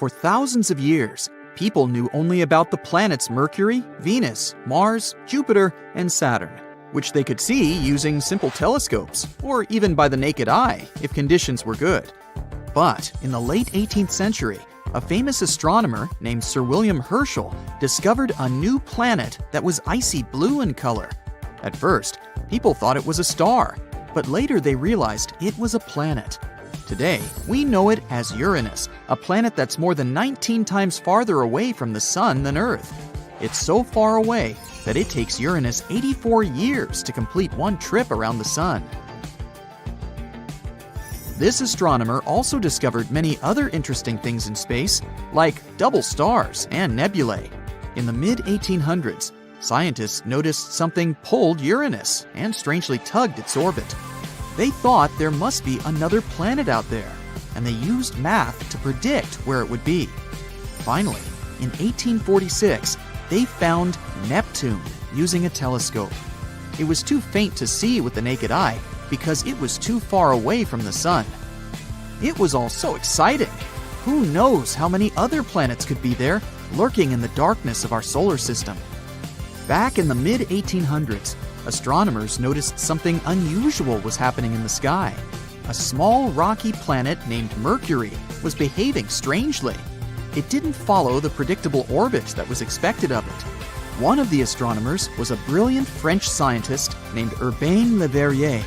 For thousands of years, people knew only about the planets Mercury, Venus, Mars, Jupiter, and Saturn, which they could see using simple telescopes, or even by the naked eye if conditions were good. But in the late 18th century, a famous astronomer named Sir William Herschel discovered a new planet that was icy blue in color. At first, people thought it was a star, but later they realized it was a planet. Today, we know it as Uranus, a planet that's more than 19 times farther away from the Sun than Earth. It's so far away that it takes Uranus 84 years to complete one trip around the Sun. This astronomer also discovered many other interesting things in space, like double stars and nebulae. In the mid-1800s, scientists noticed something pulled Uranus and strangely tugged its orbit. They thought there must be another planet out there, and they used math to predict where it would be. Finally, in 1846, they found Neptune using a telescope. It was too faint to see with the naked eye because it was too far away from the Sun. It was all so exciting. Who knows how many other planets could be there, lurking in the darkness of our solar system? Back in the mid-1800s, astronomers noticed something unusual was happening in the sky. A small rocky planet named Mercury was behaving strangely. It didn't follow the predictable orbit that was expected of it. One of the astronomers was a brilliant French scientist named Urbain Le Verrier.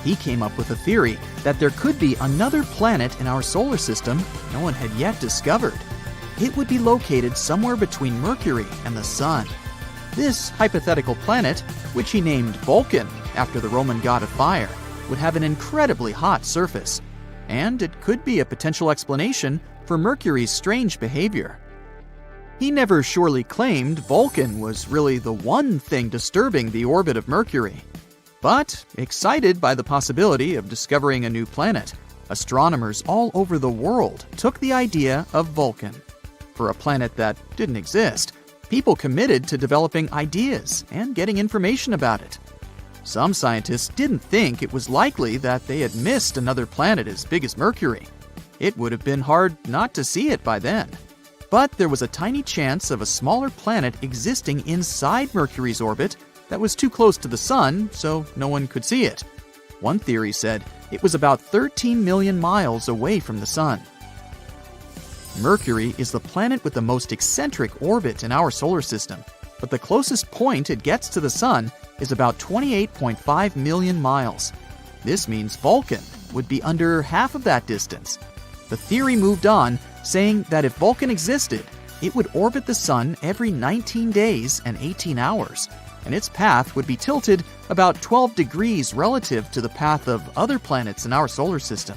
He came up with a theory that there could be another planet in our solar system no one had yet discovered. It would be located somewhere between Mercury and the Sun. This hypothetical planet, which he named Vulcan after the Roman god of fire, would have an incredibly hot surface, and it could be a potential explanation for Mercury's strange behavior. He never surely claimed Vulcan was really the one thing disturbing the orbit of Mercury. But, excited by the possibility of discovering a new planet, astronomers all over the world took the idea of Vulcan. For a planet that didn't exist, people committed to developing ideas and getting information about it. Some scientists didn't think it was likely that they had missed another planet as big as Mercury. It would have been hard not to see it by then. But there was a tiny chance of a smaller planet existing inside Mercury's orbit that was too close to the Sun, so no one could see it. One theory said it was about 13 million miles away from the Sun. Mercury is the planet with the most eccentric orbit in our solar system, but the closest point it gets to the Sun is about 28.5 million miles. This means Vulcan would be under half of that distance. The theory moved on, saying that if Vulcan existed, it would orbit the Sun every 19 days and 18 hours, and its path would be tilted about 12 degrees relative to the path of other planets in our solar system.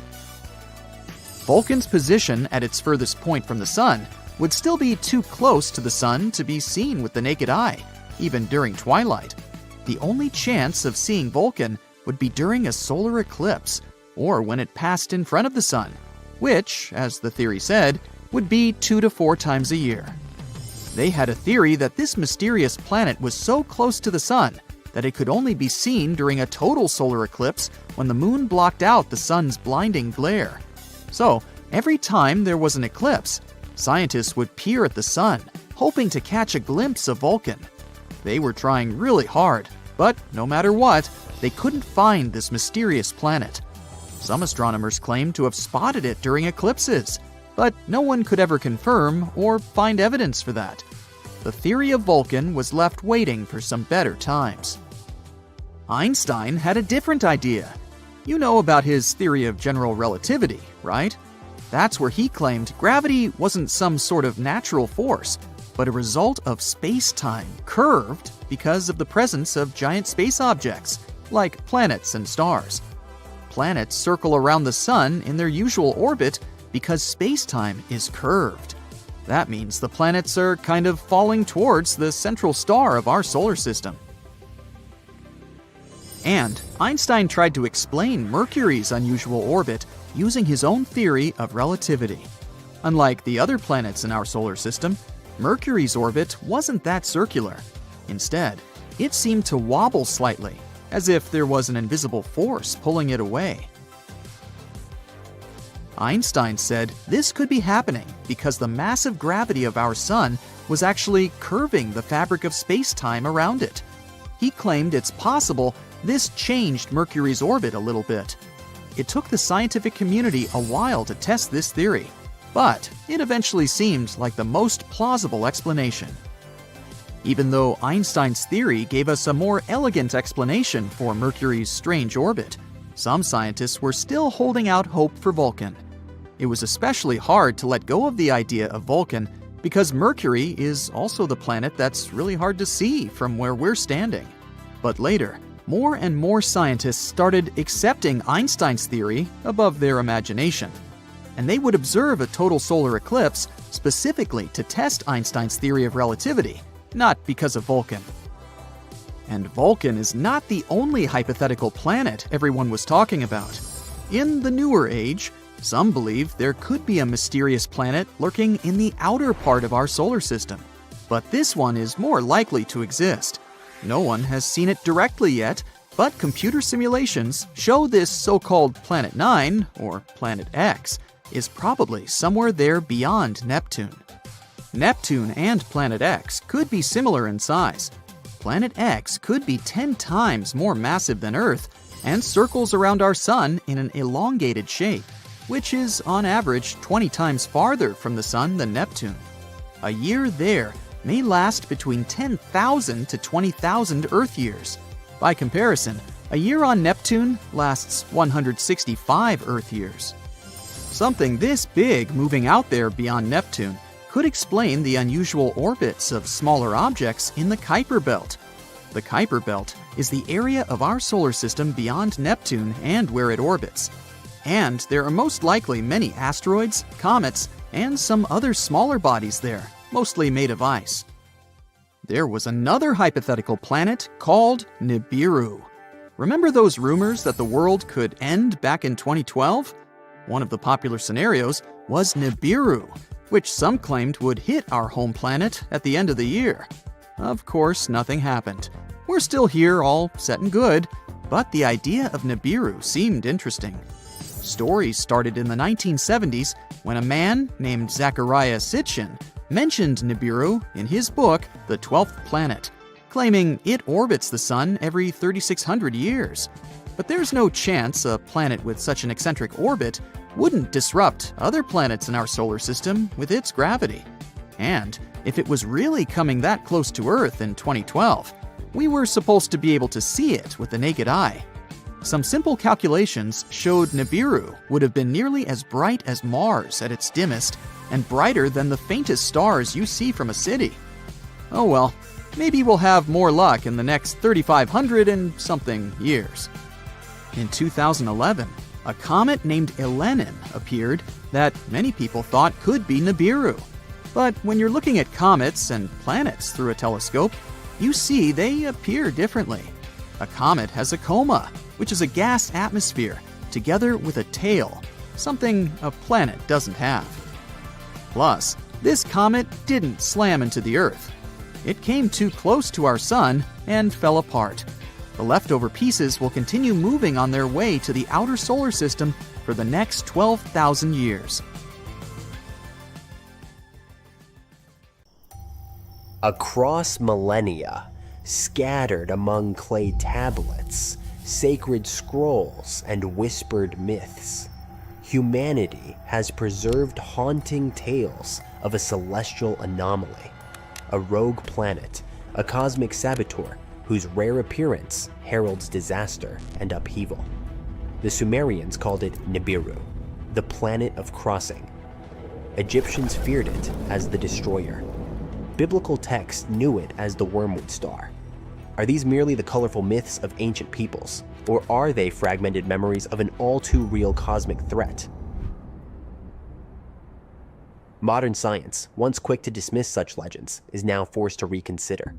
Vulcan's position at its furthest point from the Sun would still be too close to the Sun to be seen with the naked eye, even during twilight. The only chance of seeing Vulcan would be during a solar eclipse, or when it passed in front of the Sun, which, as the theory said, would be 2 to 4 times a year. They had a theory that this mysterious planet was so close to the Sun that it could only be seen during a total solar eclipse when the moon blocked out the Sun's blinding glare. So, every time there was an eclipse, scientists would peer at the Sun, hoping to catch a glimpse of Vulcan. They were trying really hard, but no matter what, they couldn't find this mysterious planet. Some astronomers claimed to have spotted it during eclipses, but no one could ever confirm or find evidence for that. The theory of Vulcan was left waiting for some better times. Einstein had a different idea. You know about his theory of general relativity, right? That's where he claimed gravity wasn't some sort of natural force, but a result of space-time curved because of the presence of giant space objects, like planets and stars. Planets circle around the Sun in their usual orbit because space-time is curved. That means the planets are kind of falling towards the central star of our solar system. And Einstein tried to explain Mercury's unusual orbit using his own theory of relativity. Unlike the other planets in our solar system, Mercury's orbit wasn't that circular. Instead, it seemed to wobble slightly, as if there was an invisible force pulling it away. Einstein said this could be happening because the massive gravity of our sun was actually curving the fabric of space-time around it. He claimed it's possible this changed Mercury's orbit a little bit. It took the scientific community a while to test this theory, but it eventually seemed like the most plausible explanation. Even though Einstein's theory gave us a more elegant explanation for Mercury's strange orbit, some scientists were still holding out hope for Vulcan. It was especially hard to let go of the idea of Vulcan because Mercury is also the planet that's really hard to see from where we're standing. But later, more and more scientists started accepting Einstein's theory above their imagination, and they would observe a total solar eclipse specifically to test Einstein's theory of relativity, not because of Vulcan. And Vulcan is not the only hypothetical planet everyone was talking about. In the newer age, some believe there could be a mysterious planet lurking in the outer part of our solar system, but this one is more likely to exist. No one has seen it directly yet, but computer simulations show this so-called Planet 9, or Planet X, is probably somewhere there beyond Neptune. Neptune and Planet X could be similar in size. Planet X could be 10 times more massive than Earth and circles around our Sun in an elongated shape, which is on average 20 times farther from the Sun than Neptune. A year there may last between 10,000 to 20,000 Earth years. By comparison, a year on Neptune lasts 165 Earth years. Something this big moving out there beyond Neptune could explain the unusual orbits of smaller objects in the Kuiper Belt. The Kuiper Belt is the area of our solar system beyond Neptune and where it orbits. And there are most likely many asteroids, comets, and some other smaller bodies there, mostly made of ice. There was another hypothetical planet called Nibiru. Remember those rumors that the world could end back in 2012? One of the popular scenarios was Nibiru, which some claimed would hit our home planet at the end of the year. Of course, nothing happened. We're still here, all set and good, but the idea of Nibiru seemed interesting. Stories started in the 1970s when a man named Zecharia Sitchin mentioned Nibiru in his book, The 12th Planet, claiming it orbits the Sun every 3,600 years. But there's no chance a planet with such an eccentric orbit wouldn't disrupt other planets in our solar system with its gravity. And if it was really coming that close to Earth in 2012, we were supposed to be able to see it with the naked eye. Some simple calculations showed Nibiru would have been nearly as bright as Mars at its dimmest and brighter than the faintest stars you see from a city. Oh well, maybe we'll have more luck in the next 3,500 and something years. In 2011, a comet named Elenin appeared that many people thought could be Nibiru. But when you're looking at comets and planets through a telescope, you see they appear differently. A comet has a coma, which is a gas atmosphere, together with a tail, something a planet doesn't have. Plus, this comet didn't slam into the Earth. It came too close to our Sun and fell apart. The leftover pieces will continue moving on their way to the outer solar system for the next 12,000 years. Across millennia, scattered among clay tablets, sacred scrolls, and whispered myths, humanity has preserved haunting tales of a celestial anomaly, a rogue planet, a cosmic saboteur whose rare appearance heralds disaster and upheaval. The Sumerians called it Nibiru, the planet of crossing. Egyptians feared it as the destroyer. Biblical texts knew it as the wormwood star. Are these merely the colorful myths of ancient peoples, or are they fragmented memories of an all-too-real cosmic threat? Modern science, once quick to dismiss such legends, is now forced to reconsider.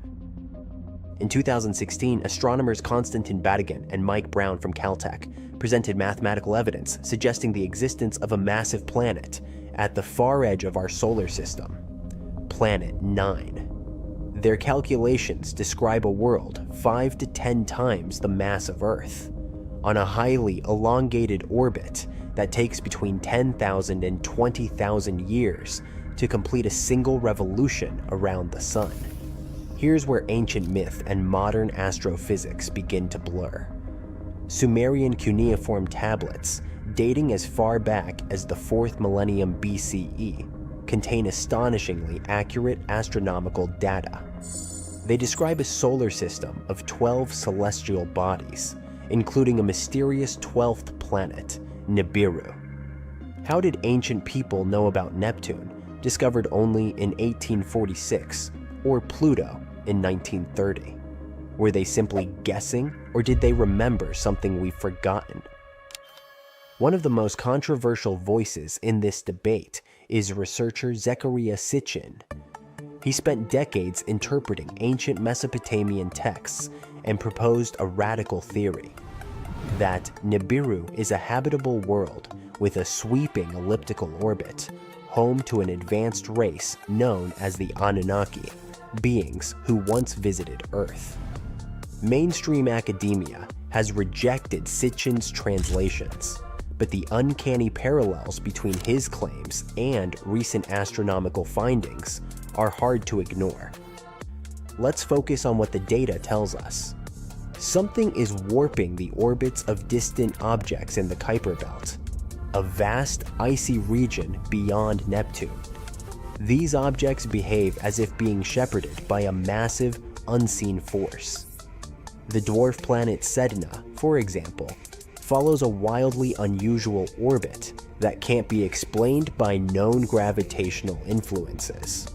In 2016, astronomers Konstantin Batygin and Mike Brown from Caltech presented mathematical evidence suggesting the existence of a massive planet at the far edge of our solar system, Planet 9. Their calculations describe a world 5 to 10 times the mass of Earth, on a highly elongated orbit that takes between 10,000 and 20,000 years to complete a single revolution around the sun. Here's where ancient myth and modern astrophysics begin to blur. Sumerian cuneiform tablets, dating as far back as the 4th millennium BCE, contain astonishingly accurate astronomical data. They describe a solar system of 12 celestial bodies, including a mysterious 12th planet, Nibiru. How did ancient people know about Neptune, discovered only in 1846, or Pluto in 1930? Were they simply guessing, or did they remember something we've forgotten? One of the most controversial voices in this debate is researcher Zecharia Sitchin. He spent decades interpreting ancient Mesopotamian texts and proposed a radical theory that Nibiru is a habitable world with a sweeping elliptical orbit, home to an advanced race known as the Anunnaki, beings who once visited Earth. Mainstream academia has rejected Sitchin's translations, but the uncanny parallels between his claims and recent astronomical findings are hard to ignore. Let's focus on what the data tells us. Something is warping the orbits of distant objects in the Kuiper Belt, a vast icy region beyond Neptune. These objects behave as if being shepherded by a massive, unseen force. The dwarf planet Sedna, for example, follows a wildly unusual orbit that can't be explained by known gravitational influences.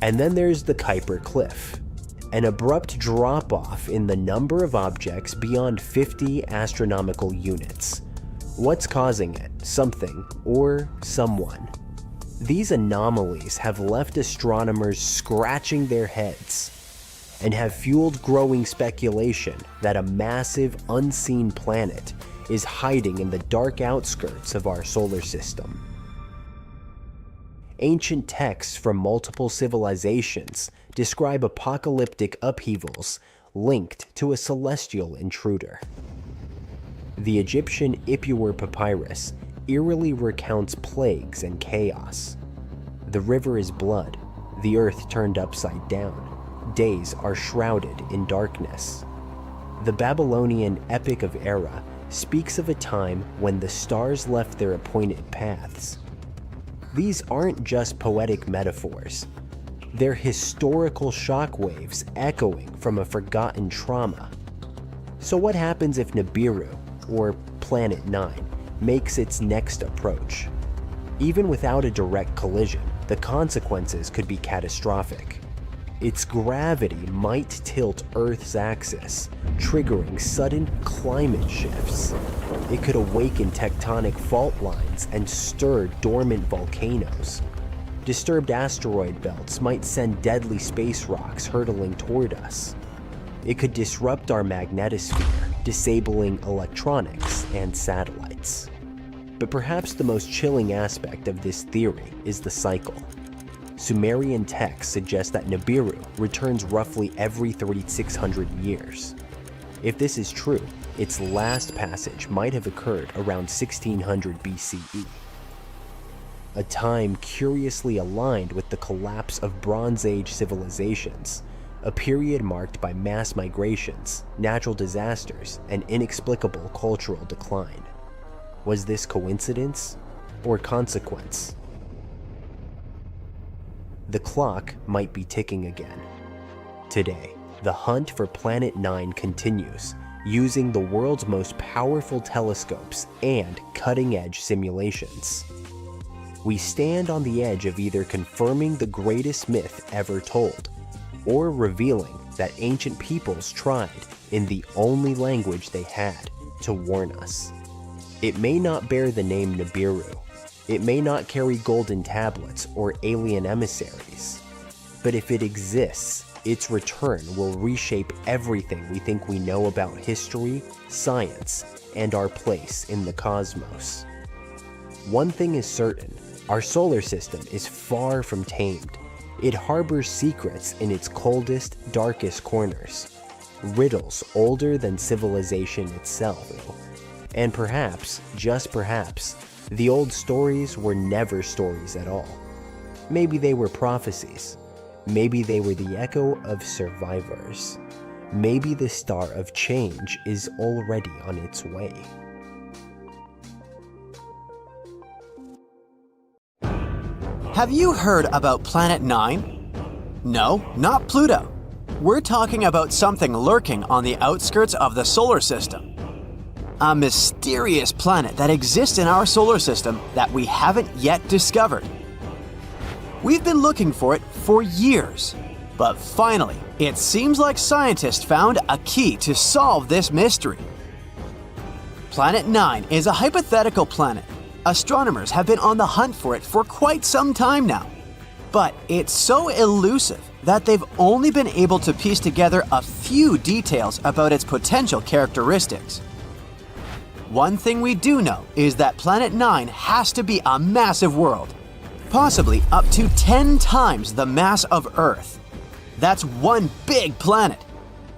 And then there's the Kuiper Cliff, an abrupt drop-off in the number of objects beyond 50 astronomical units. What's causing it? Something or someone. These anomalies have left astronomers scratching their heads and have fueled growing speculation that a massive, unseen planet is hiding in the dark outskirts of our solar system. Ancient texts from multiple civilizations describe apocalyptic upheavals linked to a celestial intruder. The Egyptian Ipuwer papyrus eerily recounts plagues and chaos. The river is blood, the earth turned upside down, days are shrouded in darkness. The Babylonian Epic of Era speaks of a time when the stars left their appointed paths. These aren't just poetic metaphors. They're historical shockwaves echoing from a forgotten trauma. So what happens if Nibiru, or Planet 9, makes its next approach? Even without a direct collision, the consequences could be catastrophic. Its gravity might tilt Earth's axis, triggering sudden climate shifts. It could awaken tectonic fault lines and stir dormant volcanoes. Disturbed asteroid belts might send deadly space rocks hurtling toward us. It could disrupt our magnetosphere, disabling electronics and satellites. But perhaps the most chilling aspect of this theory is the cycle. Sumerian texts suggest that Nibiru returns roughly every 3,600 years. If this is true, its last passage might have occurred around 1600 BCE, a time curiously aligned with the collapse of Bronze Age civilizations, a period marked by mass migrations, natural disasters, and inexplicable cultural decline. Was this coincidence or consequence? The clock might be ticking again. Today, the hunt for Planet 9 continues, using the world's most powerful telescopes and cutting-edge simulations. We stand on the edge of either confirming the greatest myth ever told, or revealing that ancient peoples tried, in the only language they had, to warn us. It may not bear the name Nibiru. It may not carry golden tablets or alien emissaries. But if it exists, its return will reshape everything we think we know about history, science, and our place in the cosmos. One thing is certain, our solar system is far from tamed. It harbors secrets in its coldest, darkest corners, riddles older than civilization itself. And perhaps, just perhaps, the old stories were never stories at all. Maybe they were prophecies. Maybe they were the echo of survivors. Maybe the star of change is already on its way. Have you heard about Planet 9? No, not Pluto. We're talking about something lurking on the outskirts of the solar system. A mysterious planet that exists in our solar system that we haven't yet discovered. We've been looking for it for years, but finally, it seems like scientists found a key to solve this mystery. Planet 9 is a hypothetical planet. Astronomers have been on the hunt for it for quite some time now. But it's so elusive that they've only been able to piece together a few details about its potential characteristics. One thing we do know is that Planet 9 has to be a massive world, possibly up to 10 times the mass of Earth. That's one big planet.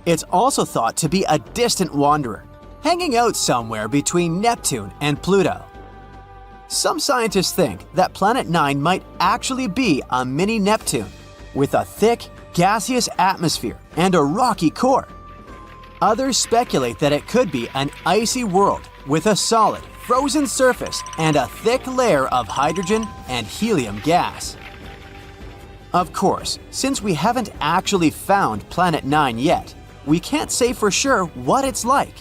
It's also thought to be a distant wanderer, hanging out somewhere between Neptune and Pluto. Some scientists think that Planet 9 might actually be a mini Neptune, with a thick, gaseous atmosphere and a rocky core. Others speculate that it could be an icy world with a solid, frozen surface and a thick layer of hydrogen and helium gas. Of course, since we haven't actually found Planet 9 yet, we can't say for sure what it's like.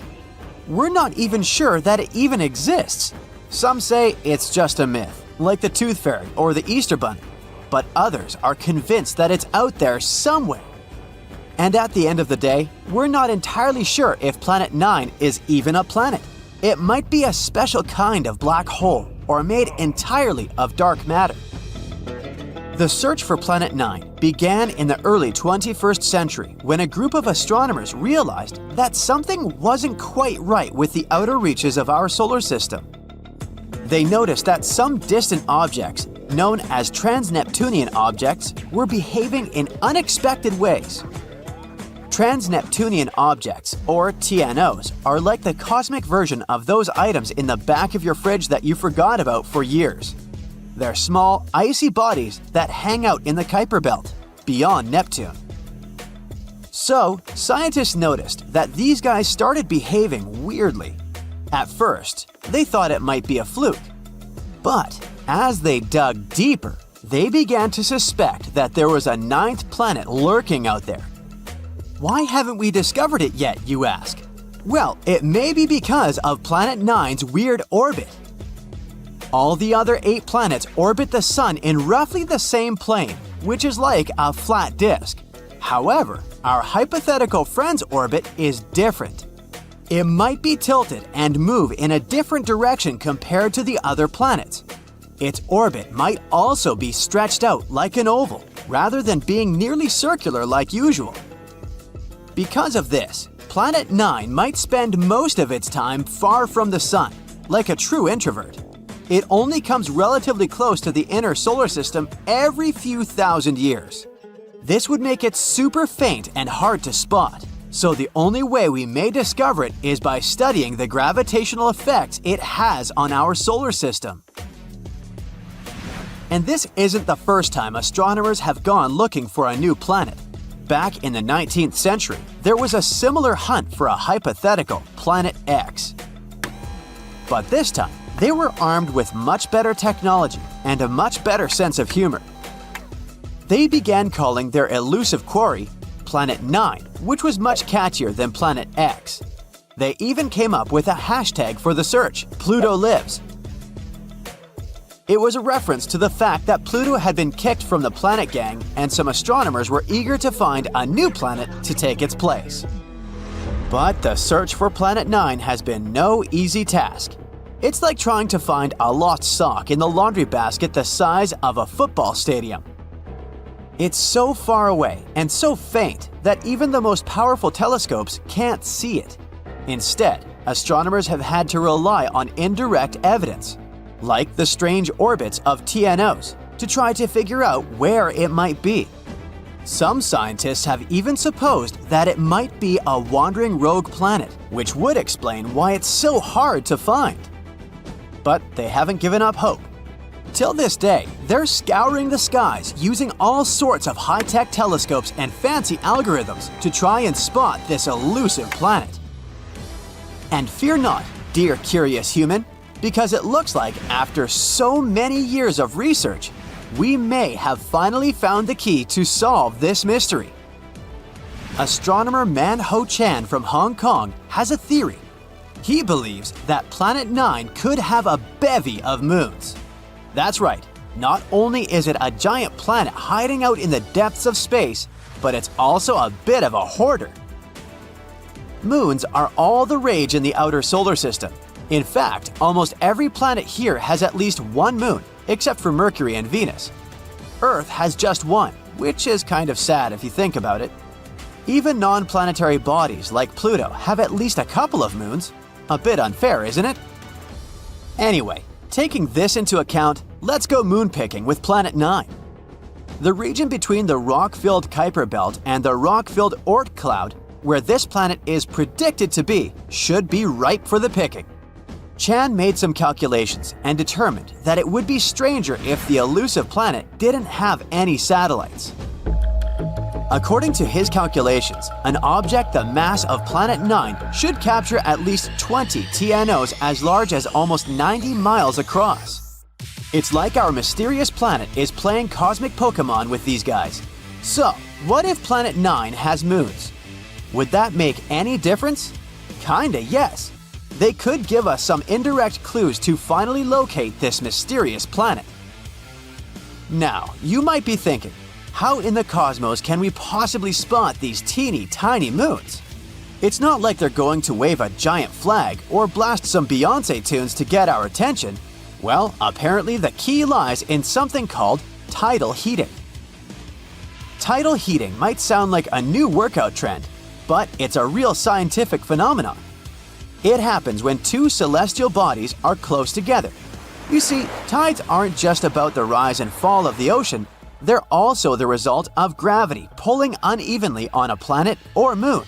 We're not even sure that it even exists. Some say it's just a myth, like the Tooth Fairy or the Easter Bunny, but others are convinced that it's out there somewhere. And at the end of the day, we're not entirely sure if Planet 9 is even a planet. It might be a special kind of black hole or made entirely of dark matter. The search for Planet 9 began in the early 21st century when a group of astronomers realized that something wasn't quite right with the outer reaches of our solar system. They noticed that some distant objects, known as trans-Neptunian objects, were behaving in unexpected ways. Trans-Neptunian objects, or TNOs, are like the cosmic version of those items in the back of your fridge that you forgot about for years. They're small, icy bodies that hang out in the Kuiper Belt, beyond Neptune. So, scientists noticed that these guys started behaving weirdly. At first, they thought it might be a fluke. But as they dug deeper, they began to suspect that there was a ninth planet lurking out there. Why haven't we discovered it yet, you ask? Well, it may be because of Planet 9's weird orbit. All the other 8 planets orbit the Sun in roughly the same plane, which is like a flat disk. However, our hypothetical friend's orbit is different. It might be tilted and move in a different direction compared to the other planets. Its orbit might also be stretched out like an oval, rather than being nearly circular like usual. Because of this, Planet 9 might spend most of its time far from the Sun, like a true introvert. It only comes relatively close to the inner solar system every few thousand years. This would make it super faint and hard to spot. So the only way we may discover it is by studying the gravitational effects it has on our solar system. And this isn't the first time astronomers have gone looking for a new planet. Back in the 19th century, there was a similar hunt for a hypothetical Planet X. But this time, they were armed with much better technology and a much better sense of humor. They began calling their elusive quarry Planet 9, which was much catchier than Planet X. They even came up with a hashtag for the search, Pluto Lives. It was a reference to the fact that Pluto had been kicked from the planet gang and some astronomers were eager to find a new planet to take its place. But the search for Planet 9 has been no easy task. It's like trying to find a lost sock in the laundry basket the size of a football stadium. It's so far away and so faint that even the most powerful telescopes can't see it. Instead, astronomers have had to rely on indirect evidence, like the strange orbits of TNOs, to try to figure out where it might be. Some scientists have even supposed that it might be a wandering rogue planet, which would explain why it's so hard to find. But they haven't given up hope. Till this day, they're scouring the skies using all sorts of high-tech telescopes and fancy algorithms to try and spot this elusive planet. And fear not, dear curious human, because it looks like after so many years of research, we may have finally found the key to solve this mystery. Astronomer Man Ho Chan from Hong Kong has a theory. He believes that Planet 9 could have a bevy of moons. That's right, not only is it a giant planet hiding out in the depths of space, but it's also a bit of a hoarder. Moons are all the rage in the outer solar system. In fact, almost every planet here has at least one moon, except for Mercury and Venus. Earth has just one, which is kind of sad if you think about it. Even non-planetary bodies like Pluto have at least a couple of moons. A bit unfair, isn't it? Anyway, taking this into account, let's go moon picking with Planet 9. The region between the rock-filled Kuiper Belt and the rock-filled Oort cloud, where this planet is predicted to be, should be ripe for the picking. Chan made some calculations and determined that it would be stranger if the elusive planet didn't have any satellites. According to his calculations, an object the mass of Planet 9 should capture at least 20 TNOs as large as almost 90 miles across. It's like our mysterious planet is playing cosmic Pokemon with these guys. So, what if Planet 9 has moons? Would that make any difference? Kinda, yes. They could give us some indirect clues to finally locate this mysterious planet. Now, you might be thinking, how in the cosmos can we possibly spot these teeny tiny moons? It's not like they're going to wave a giant flag or blast some Beyoncé tunes to get our attention. Well, apparently the key lies in something called tidal heating. Tidal heating might sound like a new workout trend, but it's a real scientific phenomenon. It happens when two celestial bodies are close together. You see, tides aren't just about the rise and fall of the ocean, they're also the result of gravity pulling unevenly on a planet or moon.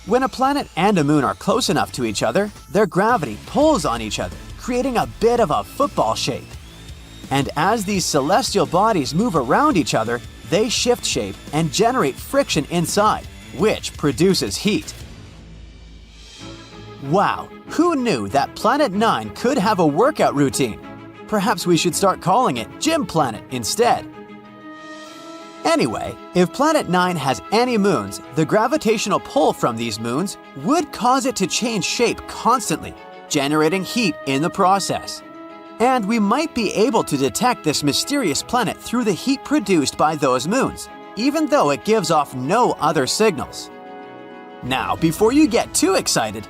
When a planet and a moon are close enough to each other, their gravity pulls on each other, creating a bit of a football shape. And as these celestial bodies move around each other, they shift shape and generate friction inside, which produces heat. Wow, who knew that Planet 9 could have a workout routine? Perhaps we should start calling it Gym Planet instead. Anyway, if Planet 9 has any moons, the gravitational pull from these moons would cause it to change shape constantly, generating heat in the process. And we might be able to detect this mysterious planet through the heat produced by those moons, even though it gives off no other signals. Now, before you get too excited,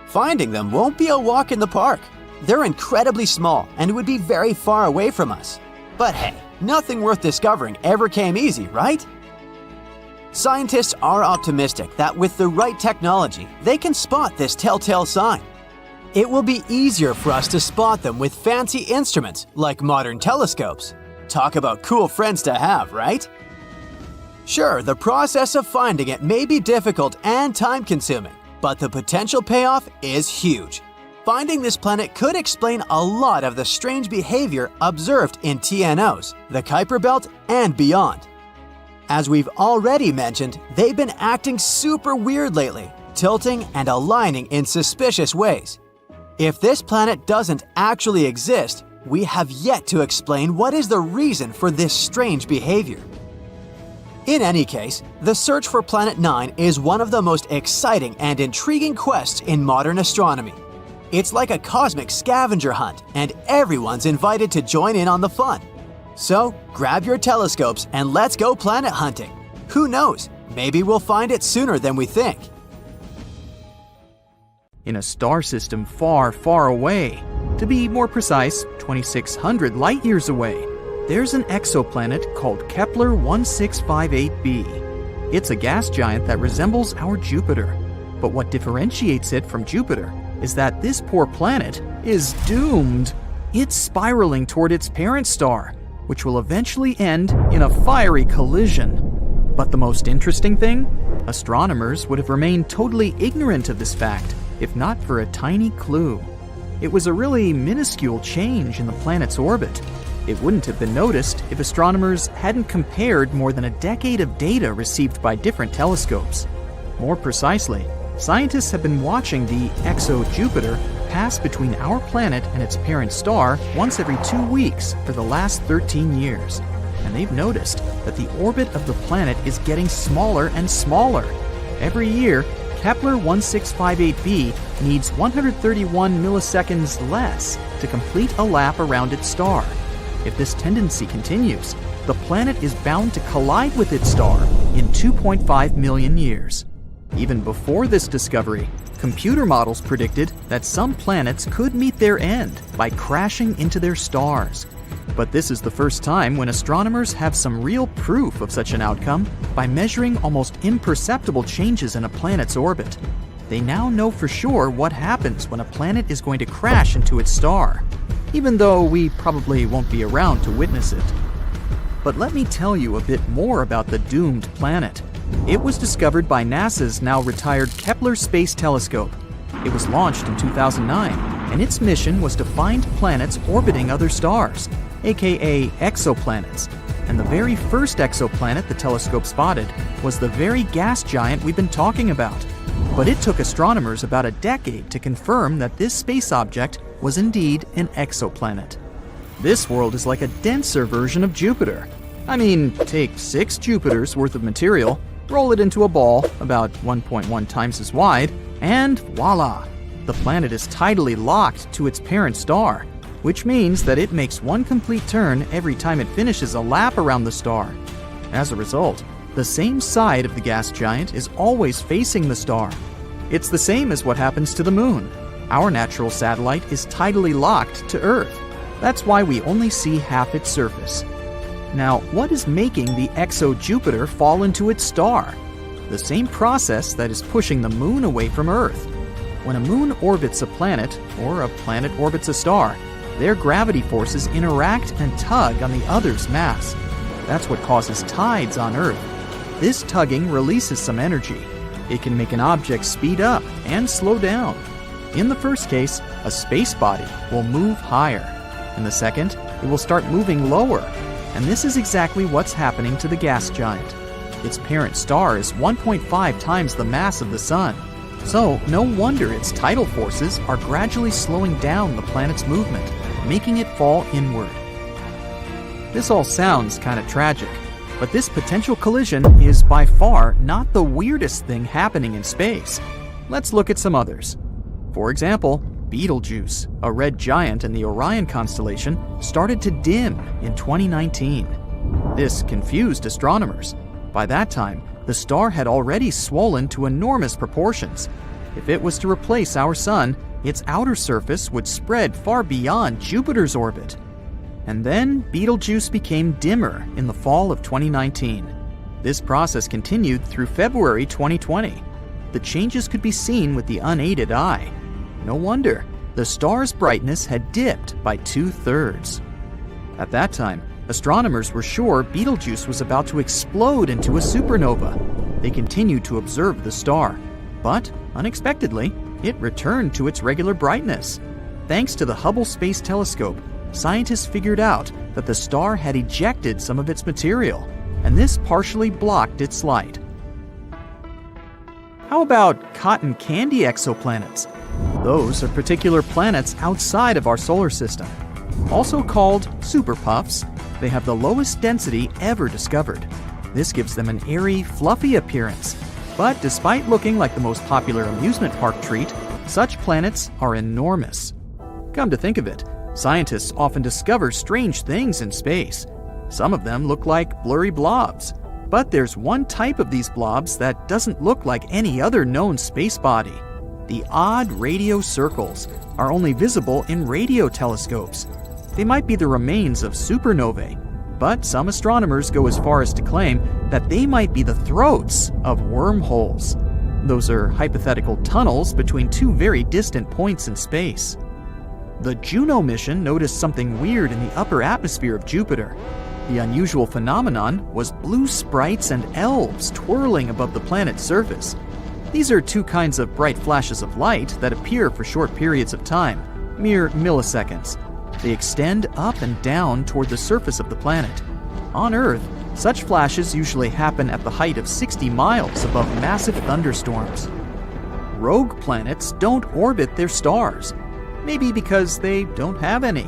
finding them won't be a walk in the park. They're incredibly small and would be very far away from us. But hey, nothing worth discovering ever came easy, right? Scientists are optimistic that with the right technology, they can spot this telltale sign. It will be easier for us to spot them with fancy instruments like modern telescopes. Talk about cool friends to have, right? Sure, the process of finding it may be difficult and time-consuming, but the potential payoff is huge. Finding this planet could explain a lot of the strange behavior observed in TNOs, the Kuiper Belt, and beyond. As we've already mentioned, they've been acting super weird lately, tilting and aligning in suspicious ways. If this planet doesn't actually exist, we have yet to explain what is the reason for this strange behavior. In any case, the search for Planet 9 is one of the most exciting and intriguing quests in modern astronomy. It's like a cosmic scavenger hunt, and everyone's invited to join in on the fun. So, grab your telescopes and let's go planet hunting. Who knows, maybe we'll find it sooner than we think. In a star system far, far away, to be more precise, 2,600 light-years away, there's an exoplanet called Kepler 1658b. It's a gas giant that resembles our Jupiter. But what differentiates it from Jupiter is that this poor planet is doomed. It's spiraling toward its parent star, which will eventually end in a fiery collision. But the most interesting thing? Astronomers would have remained totally ignorant of this fact if not for a tiny clue. It was a really minuscule change in the planet's orbit. It wouldn't have been noticed if astronomers hadn't compared more than a decade of data received by different telescopes. More precisely, scientists have been watching the exo-Jupiter pass between our planet and its parent star once every 2 weeks for the last 13 years. And they've noticed that the orbit of the planet is getting smaller and smaller. Every year, Kepler 1658b needs 131 milliseconds less to complete a lap around its star. If this tendency continues, the planet is bound to collide with its star in 2.5 million years. Even before this discovery, computer models predicted that some planets could meet their end by crashing into their stars. But this is the first time when astronomers have some real proof of such an outcome by measuring almost imperceptible changes in a planet's orbit. They now know for sure what happens when a planet is going to crash into its star, even though we probably won't be around to witness it. But let me tell you a bit more about the doomed planet. It was discovered by NASA's now retired Kepler Space Telescope. It was launched in 2009, and its mission was to find planets orbiting other stars, aka exoplanets. And the very first exoplanet the telescope spotted was the very gas giant we've been talking about. But it took astronomers about a decade to confirm that this space object was indeed an exoplanet. This world is like a denser version of Jupiter. I mean, take 6 Jupiters worth of material, roll it into a ball about 1.1 times as wide, and voila! The planet is tidally locked to its parent star, which means that it makes one complete turn every time it finishes a lap around the star. As a result, the same side of the gas giant is always facing the star. It's the same as what happens to the moon. Our natural satellite is tidally locked to Earth. That's why we only see half its surface. Now, what is making the exo-Jupiter fall into its star? The same process that is pushing the moon away from Earth. When a moon orbits a planet, or a planet orbits a star, their gravity forces interact and tug on the other's mass. That's what causes tides on Earth. This tugging releases some energy. It can make an object speed up and slow down. In the first case, a space body will move higher. In the second, it will start moving lower. And this is exactly what's happening to the gas giant. Its parent star is 1.5 times the mass of the Sun. So, no wonder its tidal forces are gradually slowing down the planet's movement, making it fall inward. This all sounds kind of tragic, but this potential collision is by far not the weirdest thing happening in space. Let's look at some others. For example, Betelgeuse, a red giant in the Orion constellation, started to dim in 2019. This confused astronomers. By that time, the star had already swollen to enormous proportions. If it was to replace our Sun, its outer surface would spread far beyond Jupiter's orbit. And then Betelgeuse became dimmer in the fall of 2019. This process continued through February 2020. The changes could be seen with the unaided eye. No wonder, the star's brightness had dipped by 2/3. At that time, astronomers were sure Betelgeuse was about to explode into a supernova. They continued to observe the star, but unexpectedly, it returned to its regular brightness. Thanks to the Hubble Space Telescope, scientists figured out that the star had ejected some of its material, and this partially blocked its light. How about cotton candy exoplanets? Those are particular planets outside of our solar system. Also called superpuffs, they have the lowest density ever discovered. This gives them an airy, fluffy appearance. But despite looking like the most popular amusement park treat, such planets are enormous. Come to think of it, scientists often discover strange things in space. Some of them look like blurry blobs. But there's one type of these blobs that doesn't look like any other known space body. The odd radio circles are only visible in radio telescopes. They might be the remains of supernovae, but some astronomers go as far as to claim that they might be the throats of wormholes. Those are hypothetical tunnels between two very distant points in space. The Juno mission noticed something weird in the upper atmosphere of Jupiter. The unusual phenomenon was blue sprites and elves twirling above the planet's surface. These are two kinds of bright flashes of light that appear for short periods of time, mere milliseconds. They extend up and down toward the surface of the planet. On Earth, such flashes usually happen at the height of 60 miles above massive thunderstorms. Rogue planets don't orbit their stars, maybe because they don't have any.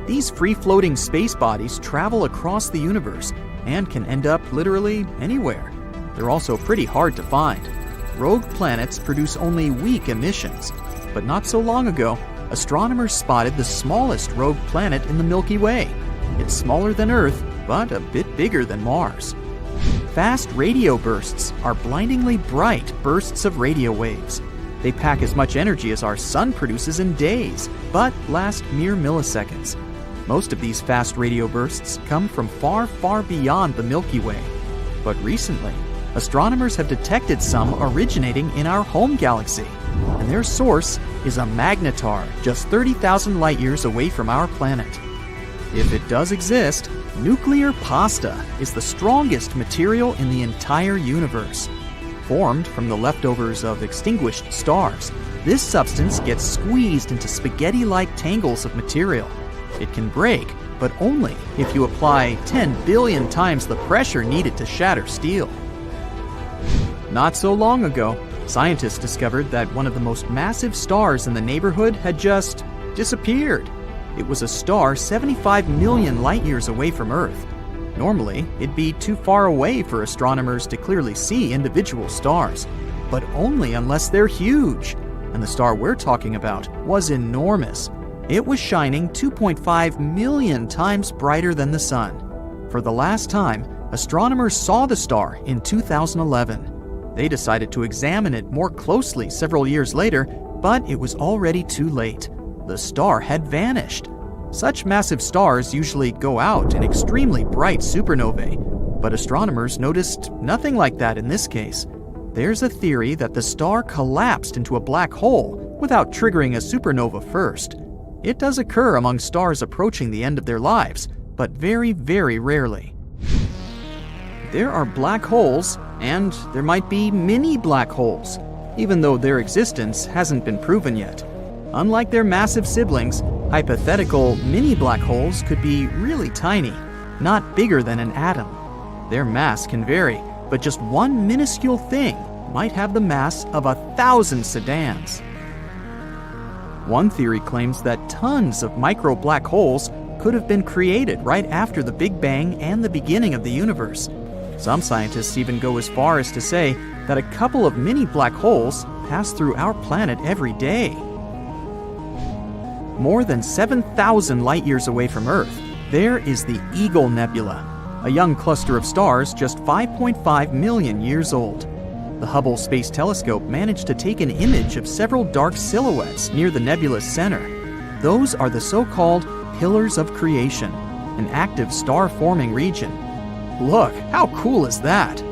These free-floating space bodies travel across the universe and can end up literally anywhere. They're also pretty hard to find. Rogue planets produce only weak emissions, but not so long ago, astronomers spotted the smallest rogue planet in the Milky Way. It's smaller than Earth, but a bit bigger than Mars. Fast radio bursts are blindingly bright bursts of radio waves. They pack as much energy as our sun produces in days, but last mere milliseconds. Most of these fast radio bursts come from far, far beyond the Milky Way. But recently, astronomers have detected some originating in our home galaxy, and their source is a magnetar just 30,000 light-years away from our planet. If it does exist, nuclear pasta is the strongest material in the entire universe. Formed from the leftovers of extinguished stars, this substance gets squeezed into spaghetti-like tangles of material. It can break, but only if you apply 10 billion times the pressure needed to shatter steel. Not so long ago, scientists discovered that one of the most massive stars in the neighborhood had just disappeared. It was a star 75 million light-years away from Earth. Normally, it'd be too far away for astronomers to clearly see individual stars, but only unless they're huge. And the star we're talking about was enormous. It was shining 2.5 million times brighter than the sun. For the last time, astronomers saw the star in 2011. They decided to examine it more closely several years later, but it was already too late. The star had vanished. Such massive stars usually go out in extremely bright supernovae, but astronomers noticed nothing like that in this case. There's a theory that the star collapsed into a black hole without triggering a supernova first. It does occur among stars approaching the end of their lives, but very, very rarely. There are black holes, and there might be mini black holes, even though their existence hasn't been proven yet. Unlike their massive siblings, hypothetical mini black holes could be really tiny, not bigger than an atom. Their mass can vary, but just one minuscule thing might have the mass of 1,000 sedans. One theory claims that tons of micro black holes could have been created right after the Big Bang and the beginning of the universe. Some scientists even go as far as to say that a couple of mini black holes pass through our planet every day. More than 7,000 light-years away from Earth, there is the Eagle Nebula, a young cluster of stars just 5.5 million years old. The Hubble Space Telescope managed to take an image of several dark silhouettes near the nebula's center. Those are the so-called pillars of creation, an active star-forming region. Look, how cool is that?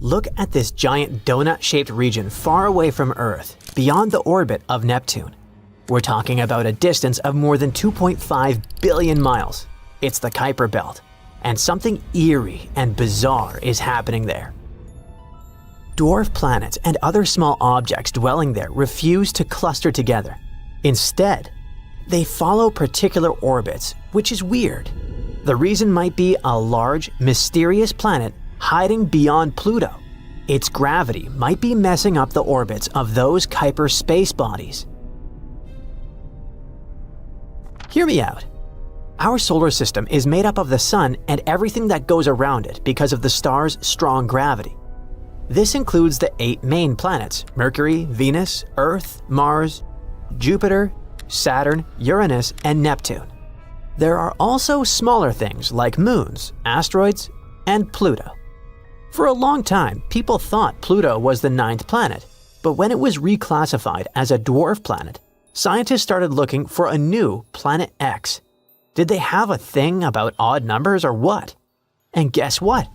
Look at this giant donut-shaped region far away from Earth, beyond the orbit of Neptune. We're talking about a distance of more than 2.5 billion miles. It's the Kuiper Belt, and something eerie and bizarre is happening there. Dwarf planets and other small objects dwelling there refuse to cluster together. Instead, they follow particular orbits, which is weird. The reason might be a large, mysterious planet hiding beyond Pluto. Its gravity might be messing up the orbits of those Kuiper space bodies. Hear me out. Our solar system is made up of the sun and everything that goes around it because of the star's strong gravity. This includes the 8 main planets: Mercury, Venus, Earth, Mars, Jupiter, Saturn, Uranus, and Neptune. There are also smaller things like moons, asteroids, and Pluto. For a long time, people thought Pluto was the 9th planet, but when it was reclassified as a dwarf planet, scientists started looking for a new Planet X. Did they have a thing about odd numbers or what? And guess what?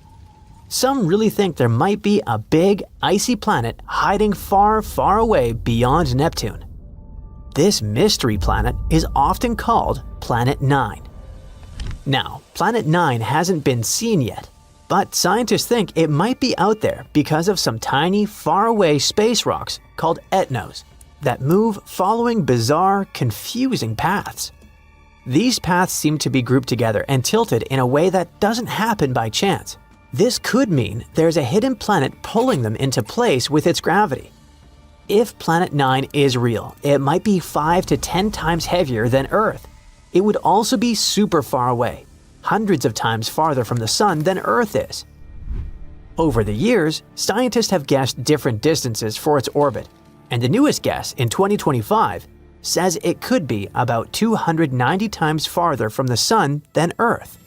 Some really think there might be a big, icy planet hiding far, far away beyond Neptune. This mystery planet is often called Planet 9. Now, Planet 9 hasn't been seen yet, but scientists think it might be out there because of some tiny, faraway space rocks called etnos that move following bizarre, confusing paths. These paths seem to be grouped together and tilted in a way that doesn't happen by chance. This could mean there's a hidden planet pulling them into place with its gravity. If Planet 9 is real, it might be 5 to 10 times heavier than Earth. It would also be super far away, hundreds of times farther from the Sun than Earth is. Over the years, scientists have guessed different distances for its orbit, and the newest guess in 2025 says it could be about 290 times farther from the Sun than Earth.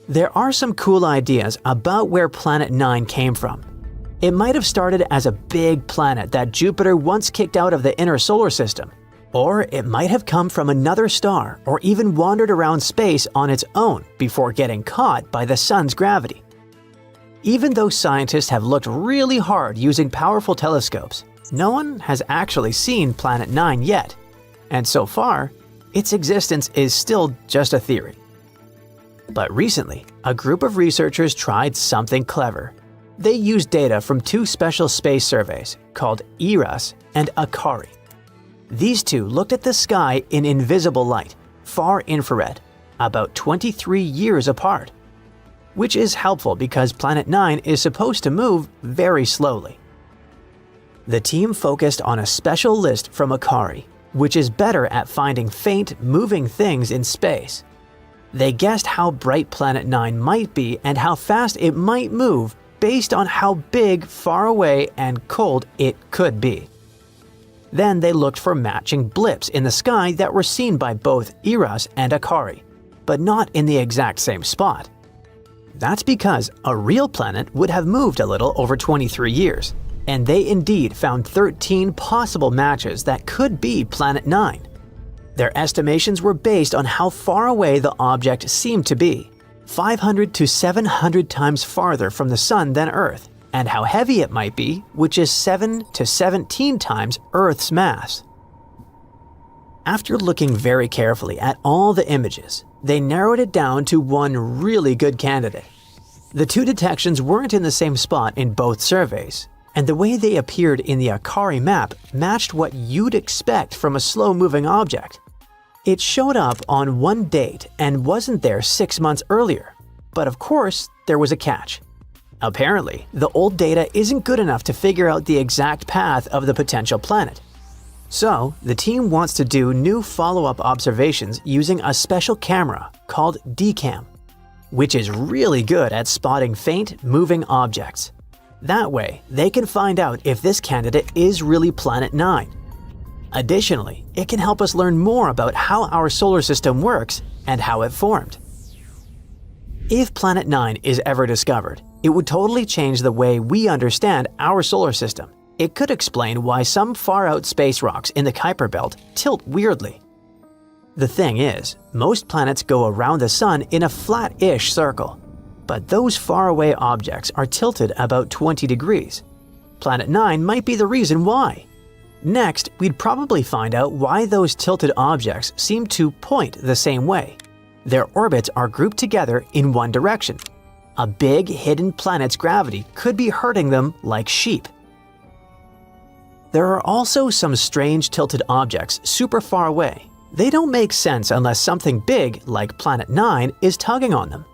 There are some cool ideas about where Planet 9 came from. It might have started as a big planet that Jupiter once kicked out of the inner solar system, or it might have come from another star or even wandered around space on its own before getting caught by the Sun's gravity. Even though scientists have looked really hard using powerful telescopes, no one has actually seen Planet 9 yet, and so far, its existence is still just a theory. But recently, a group of researchers tried something clever. They used data from two special space surveys called IRAS and ACARI. These two looked at the sky in invisible light, far infrared, about 23 years apart, which is helpful because Planet 9 is supposed to move very slowly. The team focused on a special list from ACARI, which is better at finding faint, moving things in space. They guessed how bright Planet 9 might be and how fast it might move based on how big, far away, and cold it could be. Then they looked for matching blips in the sky that were seen by both IRAS and ACARI, but not in the exact same spot. That's because a real planet would have moved a little over 23 years, and they indeed found 13 possible matches that could be Planet 9. Their estimations were based on how far away the object seemed to be, 500 to 700 times farther from the Sun than Earth, and how heavy it might be, which is 7 to 17 times Earth's mass. After looking very carefully at all the images, they narrowed it down to one really good candidate. The two detections weren't in the same spot in both surveys, and the way they appeared in the ACARI map matched what you'd expect from a slow-moving object. It showed up on one date and wasn't there 6 months earlier, but of course, there was a catch. Apparently, the old data isn't good enough to figure out the exact path of the potential planet. So, the team wants to do new follow-up observations using a special camera called DCAM, which is really good at spotting faint, moving objects. That way, they can find out if this candidate is really Planet 9. Additionally, it can help us learn more about how our solar system works and how it formed. If Planet 9 is ever discovered, it would totally change the way we understand our solar system. It could explain why some far-out space rocks in the Kuiper Belt tilt weirdly. The thing is, most planets go around the Sun in a flat-ish circle, but those faraway objects are tilted about 20 degrees. Planet 9 might be the reason why. Next, we'd probably find out why those tilted objects seem to point the same way. Their orbits are grouped together in one direction. A big hidden planet's gravity could be hurting them like sheep. There are also some strange tilted objects super far away. They don't make sense unless something big, like Planet 9, is tugging on them.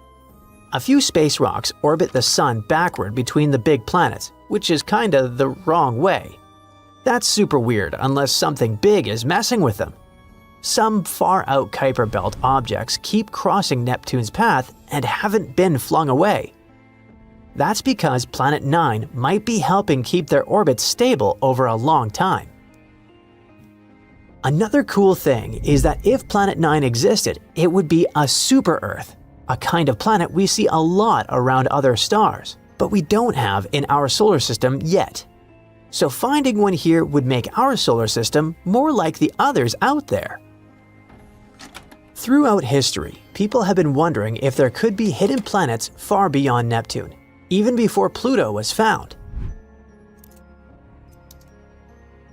A few space rocks orbit the Sun backward between the big planets, which is kinda the wrong way. That's super weird unless something big is messing with them. Some far-out Kuiper Belt objects keep crossing Neptune's path and haven't been flung away. That's because Planet 9 might be helping keep their orbits stable over a long time. Another cool thing is that if Planet 9 existed, it would be a super-Earth, a kind of planet we see a lot around other stars, but we don't have in our solar system yet. So finding one here would make our solar system more like the others out there. Throughout history, people have been wondering if there could be hidden planets far beyond Neptune, even before Pluto was found.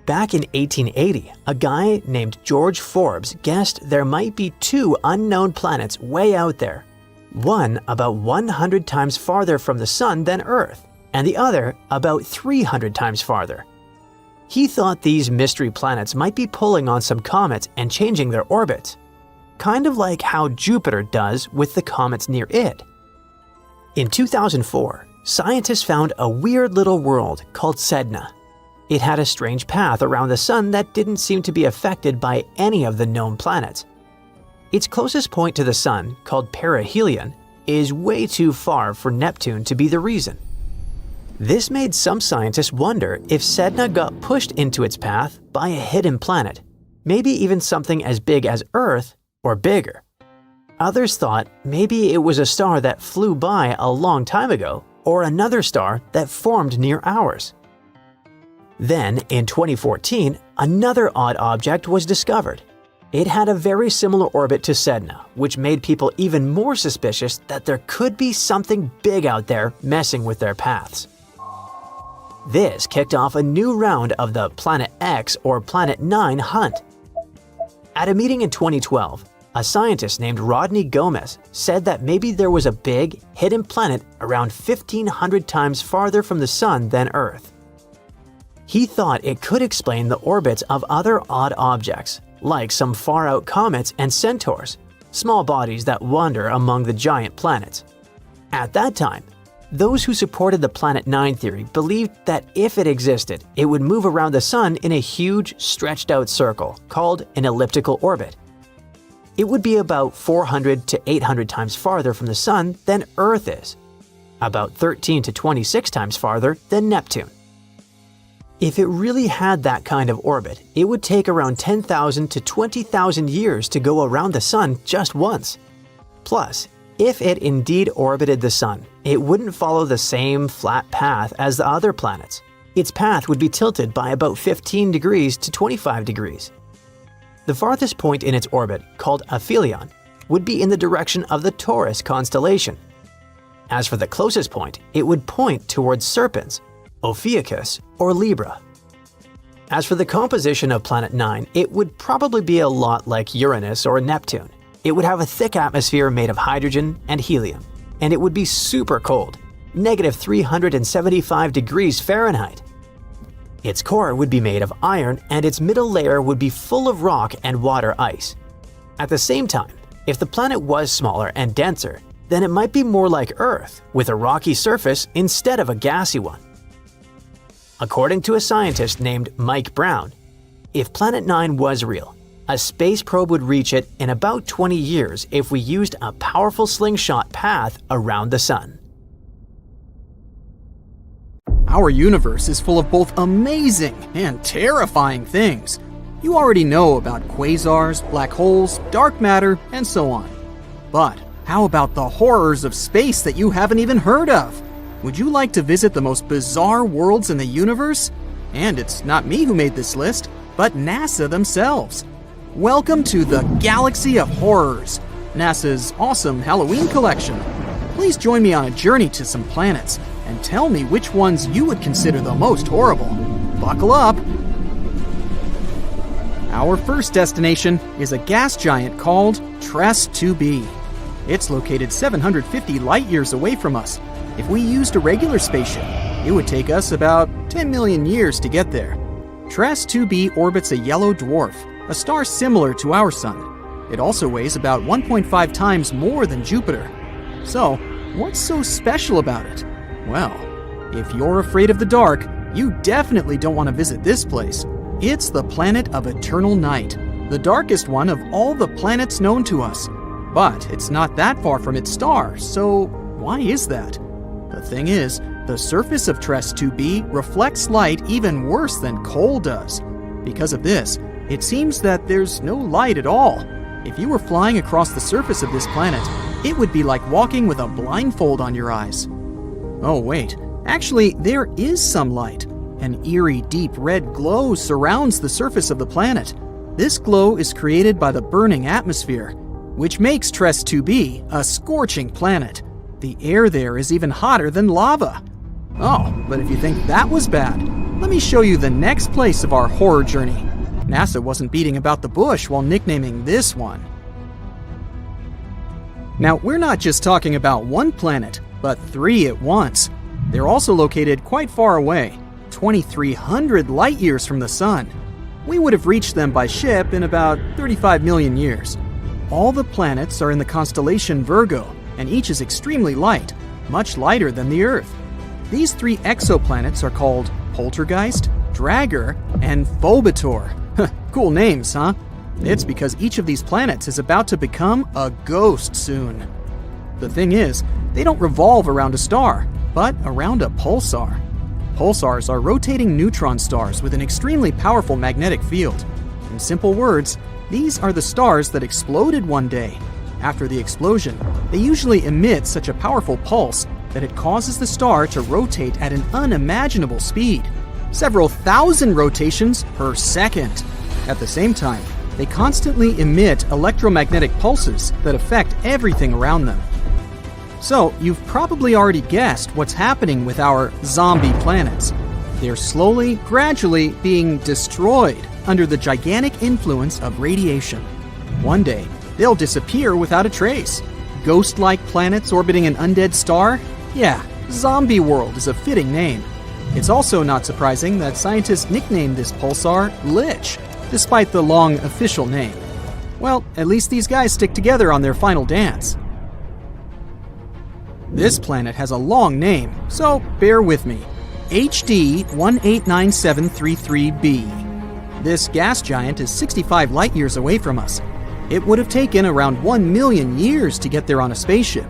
Back in 1880, a guy named George Forbes guessed there might be two unknown planets way out there. One about 100 times farther from the Sun than Earth, and the other about 300 times farther. He thought these mystery planets might be pulling on some comets and changing their orbits, kind of like how Jupiter does with the comets near it. In 2004, scientists found a weird little world called Sedna. It had a strange path around the Sun that didn't seem to be affected by any of the known planets. Its closest point to the Sun, called perihelion, is way too far for Neptune to be the reason. This made some scientists wonder if Sedna got pushed into its path by a hidden planet, maybe even something as big as Earth or bigger. Others thought maybe it was a star that flew by a long time ago, or another star that formed near ours. Then, in 2014, another odd object was discovered. It had a very similar orbit to Sedna, which made people even more suspicious that there could be something big out there messing with their paths. This kicked off a new round of the Planet X or Planet 9 hunt. At a meeting in 2012, a scientist named Rodney Gomez said that maybe there was a big, hidden planet around 1,500 times farther from the Sun than Earth. He thought it could explain the orbits of other odd objects, like some far-out comets and centaurs, small bodies that wander among the giant planets. At that time, those who supported the Planet 9 theory believed that if it existed, it would move around the Sun in a huge, stretched-out circle called an elliptical orbit. It would be about 400 to 800 times farther from the Sun than Earth is, about 13 to 26 times farther than Neptune. If it really had that kind of orbit, it would take around 10,000 to 20,000 years to go around the Sun just once. Plus, if it indeed orbited the Sun, it wouldn't follow the same flat path as the other planets. Its path would be tilted by about 15 degrees to 25 degrees. The farthest point in its orbit, called aphelion, would be in the direction of the Taurus constellation. As for the closest point, it would point towards Serpens, Ophiuchus, or Libra. As for the composition of Planet 9, it would probably be a lot like Uranus or Neptune. It would have a thick atmosphere made of hydrogen and helium, and it would be super cold, negative 375 degrees Fahrenheit. Its core would be made of iron, and its middle layer would be full of rock and water ice. At the same time, if the planet was smaller and denser, then it might be more like Earth, with a rocky surface instead of a gassy one. According to a scientist named Mike Brown, if Planet 9 was real, a space probe would reach it in about 20 years if we used a powerful slingshot path around the Sun. Our universe is full of both amazing and terrifying things. You already know about quasars, black holes, dark matter, and so on. But how about the horrors of space that you haven't even heard of? Would you like to visit the most bizarre worlds in the universe? And it's not me who made this list, but NASA themselves. Welcome to the Galaxy of Horrors, NASA's awesome Halloween collection. Please join me on a journey to some planets and tell me which ones you would consider the most horrible. Buckle up! Our first destination is a gas giant called TRES 2b. It's located 750 light-years away from us. If we used a regular spaceship, it would take us about 10 million years to get there. TRES 2b orbits a yellow dwarf, a star similar to our Sun. It also weighs about 1.5 times more than Jupiter. So, what's so special about it? Well, if you're afraid of the dark, you definitely don't want to visit this place. It's the planet of eternal night, the darkest one of all the planets known to us. But it's not that far from its star, so why is that? The thing is, the surface of TRES 2b reflects light even worse than coal does. Because of this, it seems that there's no light at all. If you were flying across the surface of this planet, it would be like walking with a blindfold on your eyes. Oh wait, actually there is some light. An eerie deep red glow surrounds the surface of the planet. This glow is created by the burning atmosphere, which makes TRES 2b a scorching planet. The air there is even hotter than lava. Oh, but if you think that was bad, let me show you the next place of our horror journey. NASA wasn't beating about the bush while nicknaming this one. Now, we're not just talking about one planet, but 3 at once. They're also located quite far away, 2,300 light years from the Sun. We would have reached them by ship in about 35 million years. All the planets are in the constellation Virgo, and each is extremely light, much lighter than the Earth. These 3 exoplanets are called Poltergeist, Dragger, and Phobator. Cool names, huh? It's because each of these planets is about to become a ghost soon. The thing is, they don't revolve around a star, but around a pulsar. Pulsars are rotating neutron stars with an extremely powerful magnetic field. In simple words, these are the stars that exploded one day. After the explosion, they usually emit such a powerful pulse that it causes the star to rotate at an unimaginable speed, several thousand rotations per second. At the same time, they constantly emit electromagnetic pulses that affect everything around them. So, you've probably already guessed what's happening with our zombie planets. They're slowly, gradually being destroyed under the gigantic influence of radiation. One day, they'll disappear without a trace. Ghost-like planets orbiting an undead star? Yeah, Zombie World is a fitting name. It's also not surprising that scientists nicknamed this pulsar Lich, despite the long official name. Well, at least these guys stick together on their final dance. This planet has a long name, so bear with me. HD 189733b. This gas giant is 65 light years away from us. It would have taken around 1 million years to get there on a spaceship.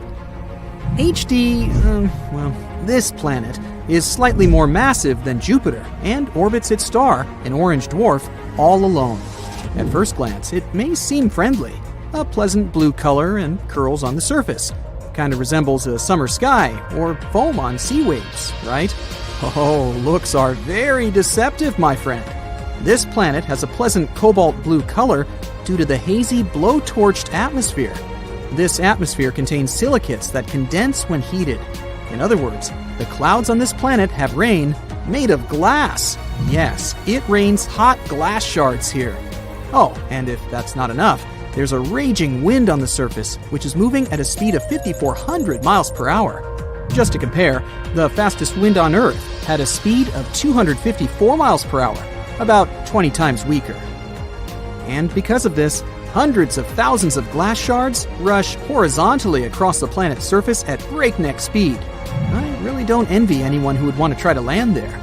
This planet is slightly more massive than Jupiter and orbits its star, an orange dwarf, all alone. At first glance, it may seem friendly. A pleasant blue color and curls on the surface. Kind of resembles a summer sky or foam on sea waves, right? Oh, looks are very deceptive, my friend. This planet has a pleasant cobalt blue color due to the hazy blowtorched atmosphere. This atmosphere contains silicates that condense when heated. In other words, the clouds on this planet have rain made of glass. Yes, it rains hot glass shards here. Oh, and if that's not enough, there's a raging wind on the surface, which is moving at a speed of 5,400 miles per hour. Just to compare, the fastest wind on Earth had a speed of 254 miles per hour, about 20 times weaker. And because of this, hundreds of thousands of glass shards rush horizontally across the planet's surface at breakneck speed. I really don't envy anyone who would want to try to land there.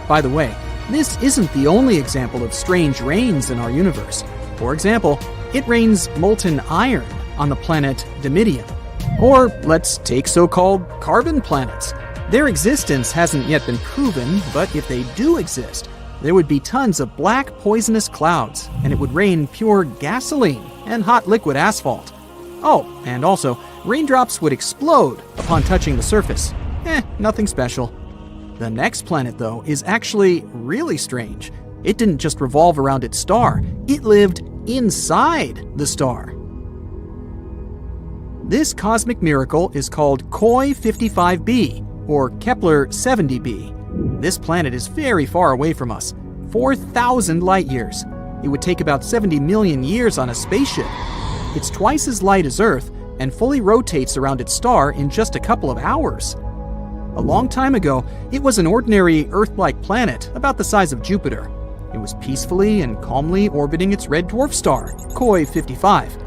By the way, this isn't the only example of strange rains in our universe. For example, it rains molten iron on the planet Dimidium. Or let's take so-called carbon planets. Their existence hasn't yet been proven, but if they do exist, there would be tons of black poisonous clouds, and it would rain pure gasoline and hot liquid asphalt. Oh, and also, raindrops would explode upon touching the surface. Nothing special. The next planet, though, is actually really strange. It didn't just revolve around its star, it lived inside the star. This cosmic miracle is called Koi 55b, or Kepler 70b. This planet is very far away from us, 4,000 light years. It would take about 70 million years on a spaceship. It's twice as light as Earth and fully rotates around its star in just a couple of hours. A long time ago, it was an ordinary Earth-like planet about the size of Jupiter. It was peacefully and calmly orbiting its red dwarf star, Koi 55.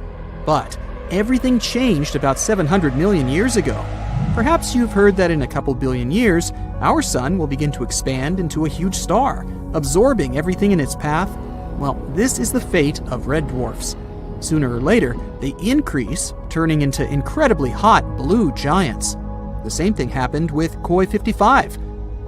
But everything changed about 700 million years ago. Perhaps you've heard that in a couple billion years, our sun will begin to expand into a huge star, absorbing everything in its path. Well, this is the fate of red dwarfs. Sooner or later, they increase, turning into incredibly hot blue giants. The same thing happened with Koi 55.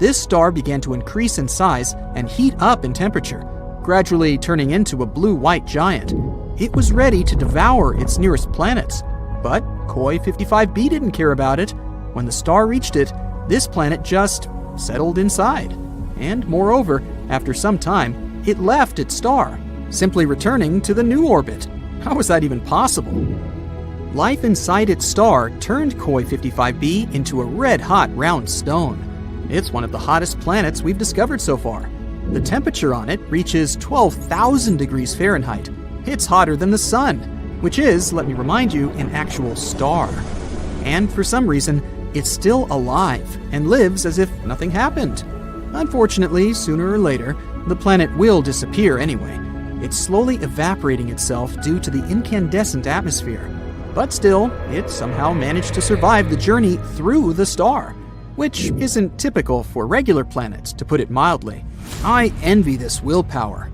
This star began to increase in size and heat up in temperature, gradually turning into a blue-white giant. It was ready to devour its nearest planets, but Koi 55b didn't care about it. When the star reached it, this planet just settled inside. And moreover, after some time, it left its star, simply returning to the new orbit. How was that even possible? Life inside its star turned Koi 55b into a red-hot round stone. It's one of the hottest planets we've discovered so far. The temperature on it reaches 12,000 degrees Fahrenheit. It's hotter than the Sun, which is, let me remind you, an actual star. And for some reason, it's still alive and lives as if nothing happened. Unfortunately, sooner or later, the planet will disappear anyway. It's slowly evaporating itself due to the incandescent atmosphere. But still, it somehow managed to survive the journey through the star, which isn't typical for regular planets, to put it mildly. I envy this willpower.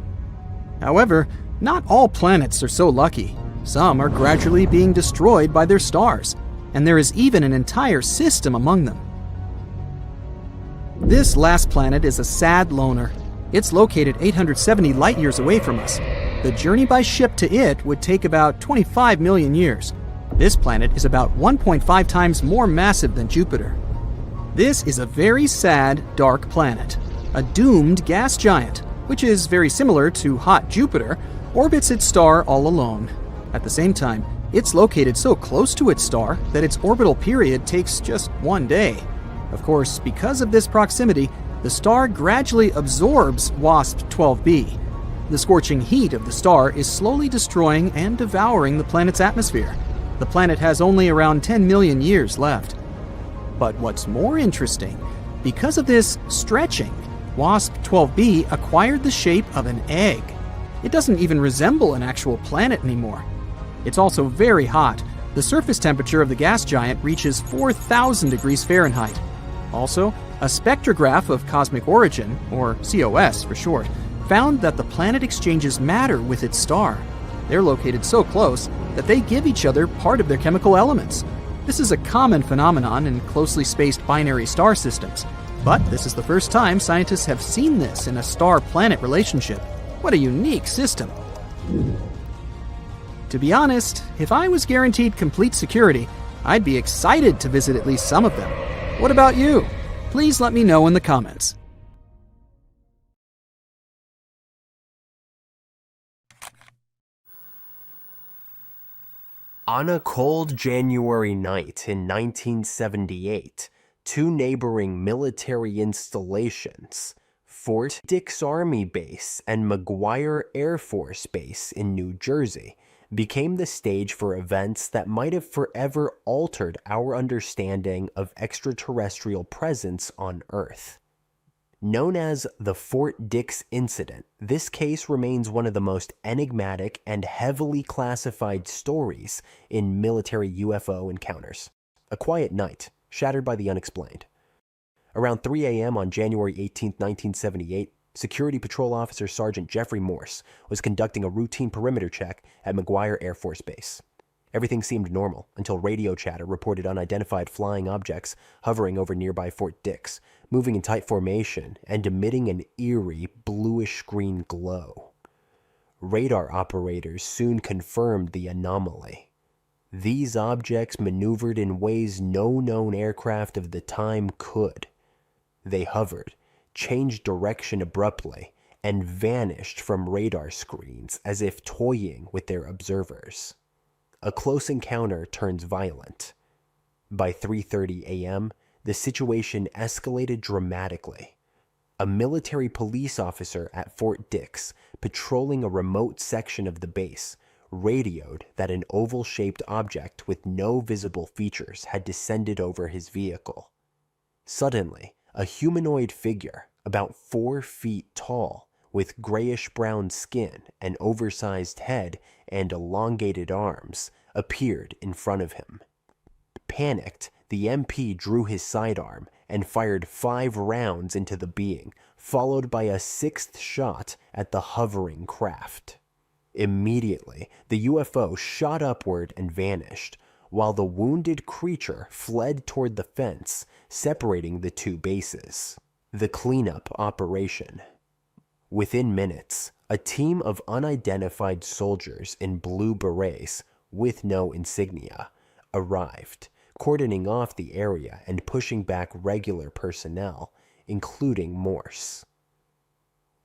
However, not all planets are so lucky. Some are gradually being destroyed by their stars, and there is even an entire system among them. This last planet is a sad loner. It's located 870 light-years away from us. The journey by ship to it would take about 25 million years. This planet is about 1.5 times more massive than Jupiter. This is a very sad, dark planet. A doomed gas giant, which is very similar to hot Jupiter, orbits its star all alone. At the same time, it's located so close to its star that its orbital period takes just 1 day. Of course, because of this proximity, the star gradually absorbs WASP-12b. The scorching heat of the star is slowly destroying and devouring the planet's atmosphere. The planet has only around 10 million years left. But what's more interesting, because of this stretching, WASP-12b acquired the shape of an egg. It doesn't even resemble an actual planet anymore. It's also very hot. The surface temperature of the gas giant reaches 4,000 degrees Fahrenheit. Also, a spectrograph of cosmic origin, or COS for short, found that the planet exchanges matter with its star. They're located so close that they give each other part of their chemical elements. This is a common phenomenon in closely spaced binary star systems, but this is the first time scientists have seen this in a star-planet relationship. What a unique system. To be honest, if I was guaranteed complete security, I'd be excited to visit at least some of them. What about you? Please let me know in the comments. On a cold January night in 1978, two neighboring military installations, Fort Dix Army Base and McGuire Air Force Base in New Jersey, became the stage for events that might have forever altered our understanding of extraterrestrial presence on Earth. Known as the Fort Dix Incident, this case remains one of the most enigmatic and heavily classified stories in military UFO encounters. A quiet night, shattered by the unexplained. Around 3 a.m. on January 18, 1978, Security Patrol Officer Sergeant Jeffrey Morse was conducting a routine perimeter check at McGuire Air Force Base. Everything seemed normal until radio chatter reported unidentified flying objects hovering over nearby Fort Dix, moving in tight formation and emitting an eerie bluish-green glow. Radar operators soon confirmed the anomaly. These objects maneuvered in ways no known aircraft of the time could. They hovered, changed direction abruptly, and vanished from radar screens as if toying with their observers. A close encounter turns violent. By 3:30 a.m., the situation escalated dramatically. A military police officer at Fort Dix, patrolling a remote section of the base, radioed that an oval-shaped object with no visible features had descended over his vehicle. Suddenly, a humanoid figure, about 4 feet tall, with grayish-brown skin, an oversized head, and elongated arms, appeared in front of him. Panicked, the MP drew his sidearm and fired 5 rounds into the being, followed by a 6th shot at the hovering craft. Immediately, the UFO shot upward and vanished, while the wounded creature fled toward the fence, separating the two bases. The cleanup operation. Within minutes, a team of unidentified soldiers in blue berets, with no insignia, arrived, cordoning off the area and pushing back regular personnel, including Morse.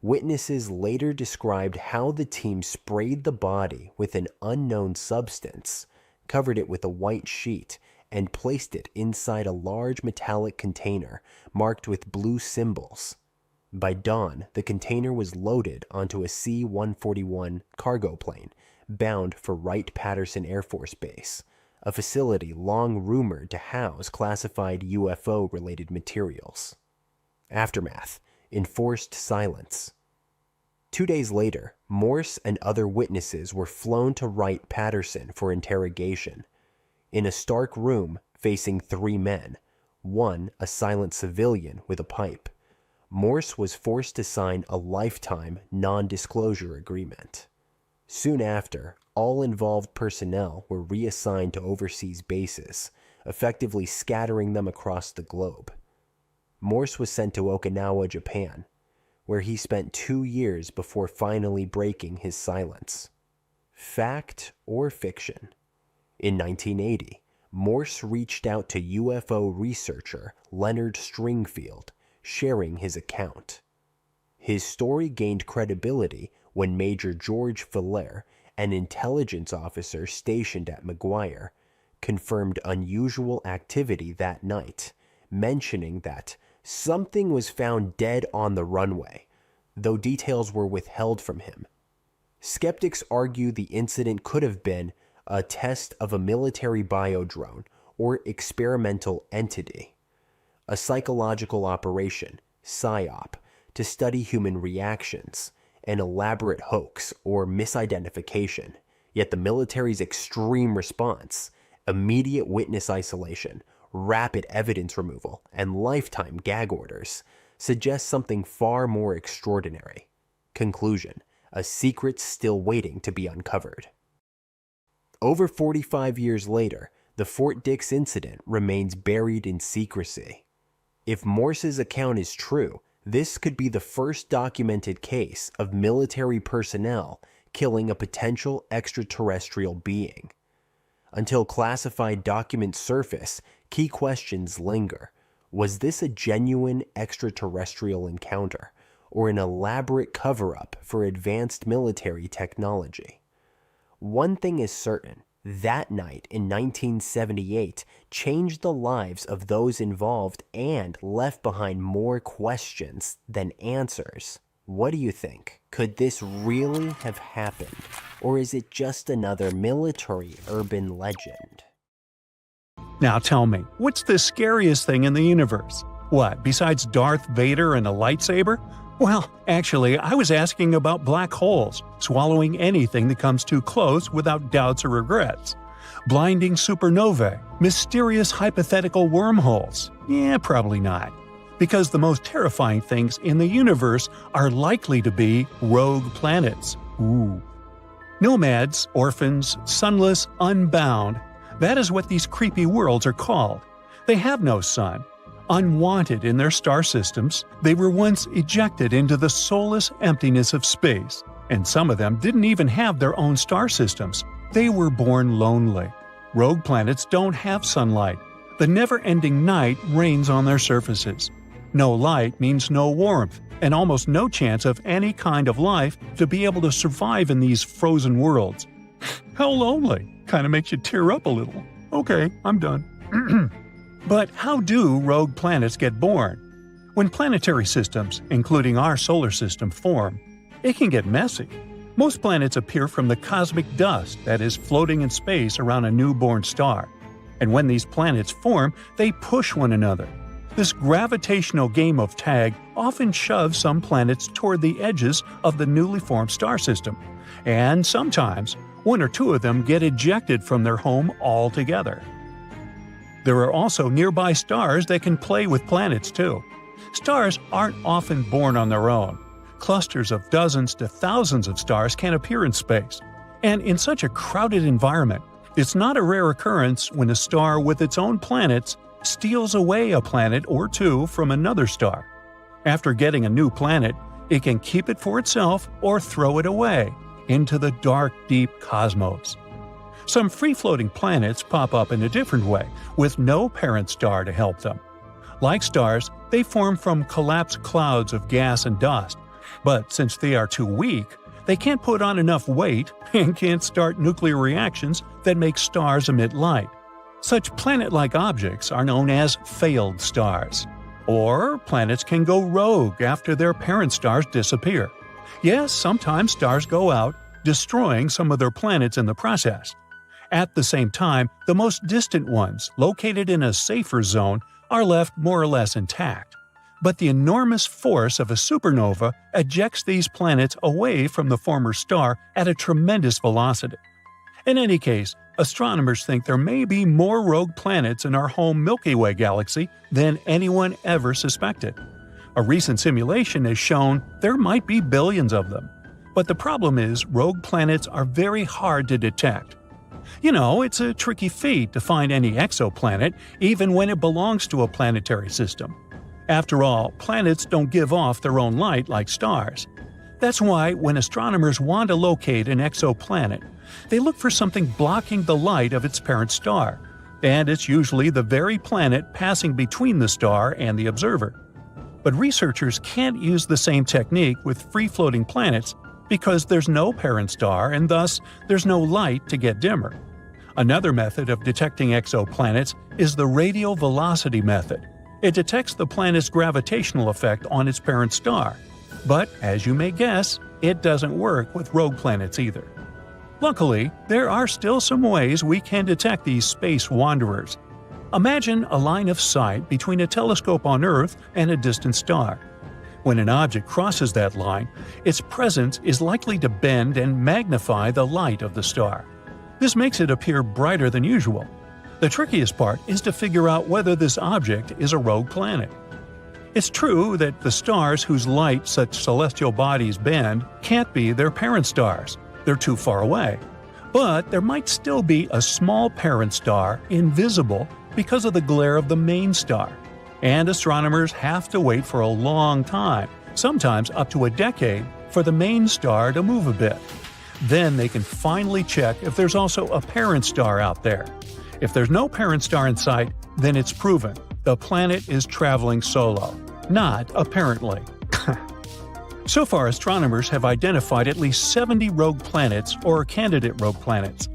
Witnesses later described how the team sprayed the body with an unknown substance, covered it with a white sheet, and placed it inside a large metallic container marked with blue symbols. By dawn, the container was loaded onto a C-141 cargo plane bound for Wright-Patterson Air Force Base, a facility long rumored to house classified UFO-related materials. Aftermath: enforced silence. 2 days later, Morse and other witnesses were flown to Wright-Patterson for interrogation. In a stark room facing 3 men, one a silent civilian with a pipe, Morse was forced to sign a lifetime non-disclosure agreement. Soon after, all involved personnel were reassigned to overseas bases, effectively scattering them across the globe. Morse was sent to Okinawa, Japan, where he spent 2 years before finally breaking his silence. Fact or fiction? In 1980, Morse reached out to UFO researcher Leonard Stringfield, sharing his account. His story gained credibility when Major George Filaire, an intelligence officer stationed at McGuire, confirmed unusual activity that night, mentioning that something was found dead on the runway, though details were withheld from him. Skeptics argue the incident could have been a test of a military biodrone or experimental entity, a psychological operation, PSYOP, to study human reactions, an elaborate hoax or misidentification, yet the military's extreme response, immediate witness isolation, rapid evidence removal, and lifetime gag orders suggest something far more extraordinary. Conclusion: a secret still waiting to be uncovered. Over 45 years later, the Fort Dix incident remains buried in secrecy. If Morse's account is true, this could be the first documented case of military personnel killing a potential extraterrestrial being. Until classified documents surface, key questions linger. Was this a genuine extraterrestrial encounter, or an elaborate cover-up for advanced military technology? One thing is certain: that night in 1978 changed the lives of those involved and left behind more questions than answers. What do you think? Could this really have happened? Or is it just another military urban legend? Now tell me, what's the scariest thing in the universe? What, besides Darth Vader and a lightsaber? Well, actually, I was asking about black holes, swallowing anything that comes too close without doubts or regrets. Blinding supernovae, mysterious hypothetical wormholes. Yeah, probably not. Because the most terrifying things in the universe are likely to be rogue planets. Ooh. Nomads, orphans, sunless, unbound. That is what these creepy worlds are called. They have no sun. Unwanted in their star systems, they were once ejected into the soulless emptiness of space, and some of them didn't even have their own star systems. They were born lonely. Rogue planets don't have sunlight. The never-ending night reigns on their surfaces. No light means no warmth, and almost no chance of any kind of life to be able to survive in these frozen worlds. How lonely! Kinda makes you tear up a little. Okay, I'm done. But how do rogue planets get born? When planetary systems, including our solar system, form, it can get messy. Most planets appear from the cosmic dust that is floating in space around a newborn star. And when these planets form, they push one another. This gravitational game of tag often shoves some planets toward the edges of the newly formed star system. And sometimes, one or two of them get ejected from their home altogether. There are also nearby stars that can play with planets too. Stars aren't often born on their own. Clusters of dozens to thousands of stars can appear in space. And in such a crowded environment, it's not a rare occurrence when a star with its own planets steals away a planet or two from another star. After getting a new planet, it can keep it for itself or throw it away into the dark, deep cosmos. Some free-floating planets pop up in a different way, with no parent star to help them. Like stars, they form from collapsed clouds of gas and dust, but since they are too weak, they can't put on enough weight and can't start nuclear reactions that make stars emit light. Such planet-like objects are known as failed stars. Or planets can go rogue after their parent stars disappear. Yes, sometimes stars go out, destroying some of their planets in the process. At the same time, the most distant ones, located in a safer zone, are left more or less intact. But the enormous force of a supernova ejects these planets away from the former star at a tremendous velocity. In any case, astronomers think there may be more rogue planets in our home Milky Way galaxy than anyone ever suspected. A recent simulation has shown there might be billions of them. But the problem is, rogue planets are very hard to detect. You know, it's a tricky feat to find any exoplanet, even when it belongs to a planetary system. After all, planets don't give off their own light like stars. That's why when astronomers want to locate an exoplanet, they look for something blocking the light of its parent star, and it's usually the very planet passing between the star and the observer. But researchers can't use the same technique with free-floating planets because there's no parent star and thus there's no light to get dimmer. Another method of detecting exoplanets is the radial velocity method. It detects the planet's gravitational effect on its parent star. But, as you may guess, it doesn't work with rogue planets either. Luckily, there are still some ways we can detect these space wanderers. Imagine a line of sight between a telescope on Earth and a distant star. When an object crosses that line, its presence is likely to bend and magnify the light of the star. This makes it appear brighter than usual. The trickiest part is to figure out whether this object is a rogue planet. It's true that the stars whose light such celestial bodies bend can't be their parent stars. They're too far away. But there might still be a small parent star invisible because of the glare of the main star. And astronomers have to wait for a long time, sometimes up to a decade, for the main star to move a bit. Then they can finally check if there's also a parent star out there. If there's no parent star in sight, then it's proven. The planet is traveling solo. Not apparently. So far, astronomers have identified at least 70 rogue planets or candidate rogue planets.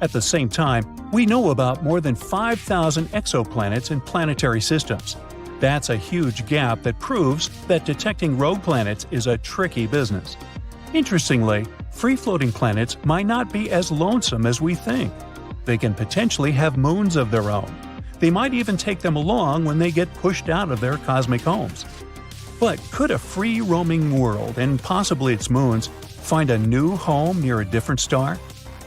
At the same time, we know about more than 5,000 exoplanets in planetary systems. That's a huge gap that proves that detecting rogue planets is a tricky business. Interestingly, free-floating planets might not be as lonesome as we think. They can potentially have moons of their own. They might even take them along when they get pushed out of their cosmic homes. But could a free-roaming world, and possibly its moons, find a new home near a different star?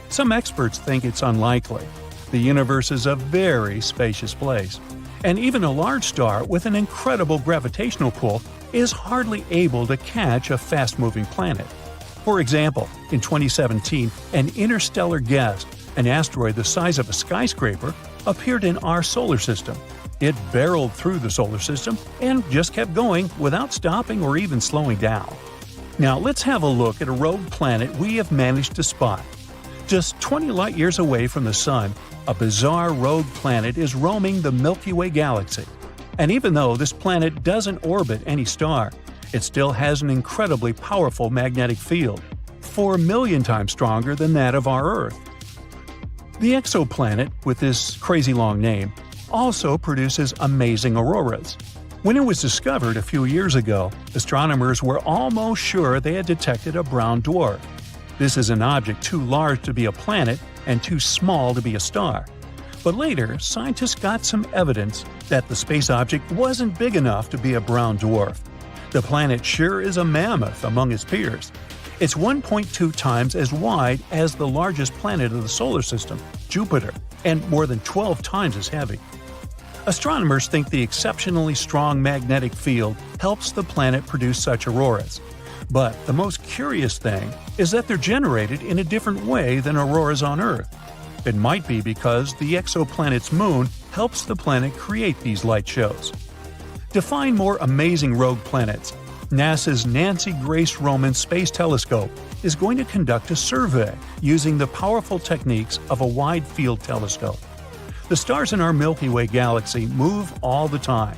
Some experts think it's unlikely. The universe is a very spacious place, and even a large star with an incredible gravitational pull is hardly able to catch a fast-moving planet. For example, in 2017, an interstellar guest, an asteroid the size of a skyscraper, appeared in our solar system. It barreled through the solar system and just kept going without stopping or even slowing down. Now let's have a look at a rogue planet we have managed to spot. Just 20 light-years away from the Sun, a bizarre rogue planet is roaming the Milky Way galaxy. And even though this planet doesn't orbit any star, it still has an incredibly powerful magnetic field, 4 million times stronger than that of our Earth. The exoplanet, with this crazy long name, also produces amazing auroras. When it was discovered a few years ago, astronomers were almost sure they had detected a brown dwarf. This is an object too large to be a planet and too small to be a star. But later, scientists got some evidence that the space object wasn't big enough to be a brown dwarf. The planet sure is a mammoth among its peers. It's 1.2 times as wide as the largest planet of the solar system, Jupiter, and more than 12 times as heavy. Astronomers think the exceptionally strong magnetic field helps the planet produce such auroras. But the most curious thing is that they're generated in a different way than auroras on Earth. It might be because the exoplanet's moon helps the planet create these light shows. To find more amazing rogue planets, NASA's Nancy Grace Roman Space Telescope is going to conduct a survey using the powerful techniques of a wide-field telescope. The stars in our Milky Way galaxy move all the time,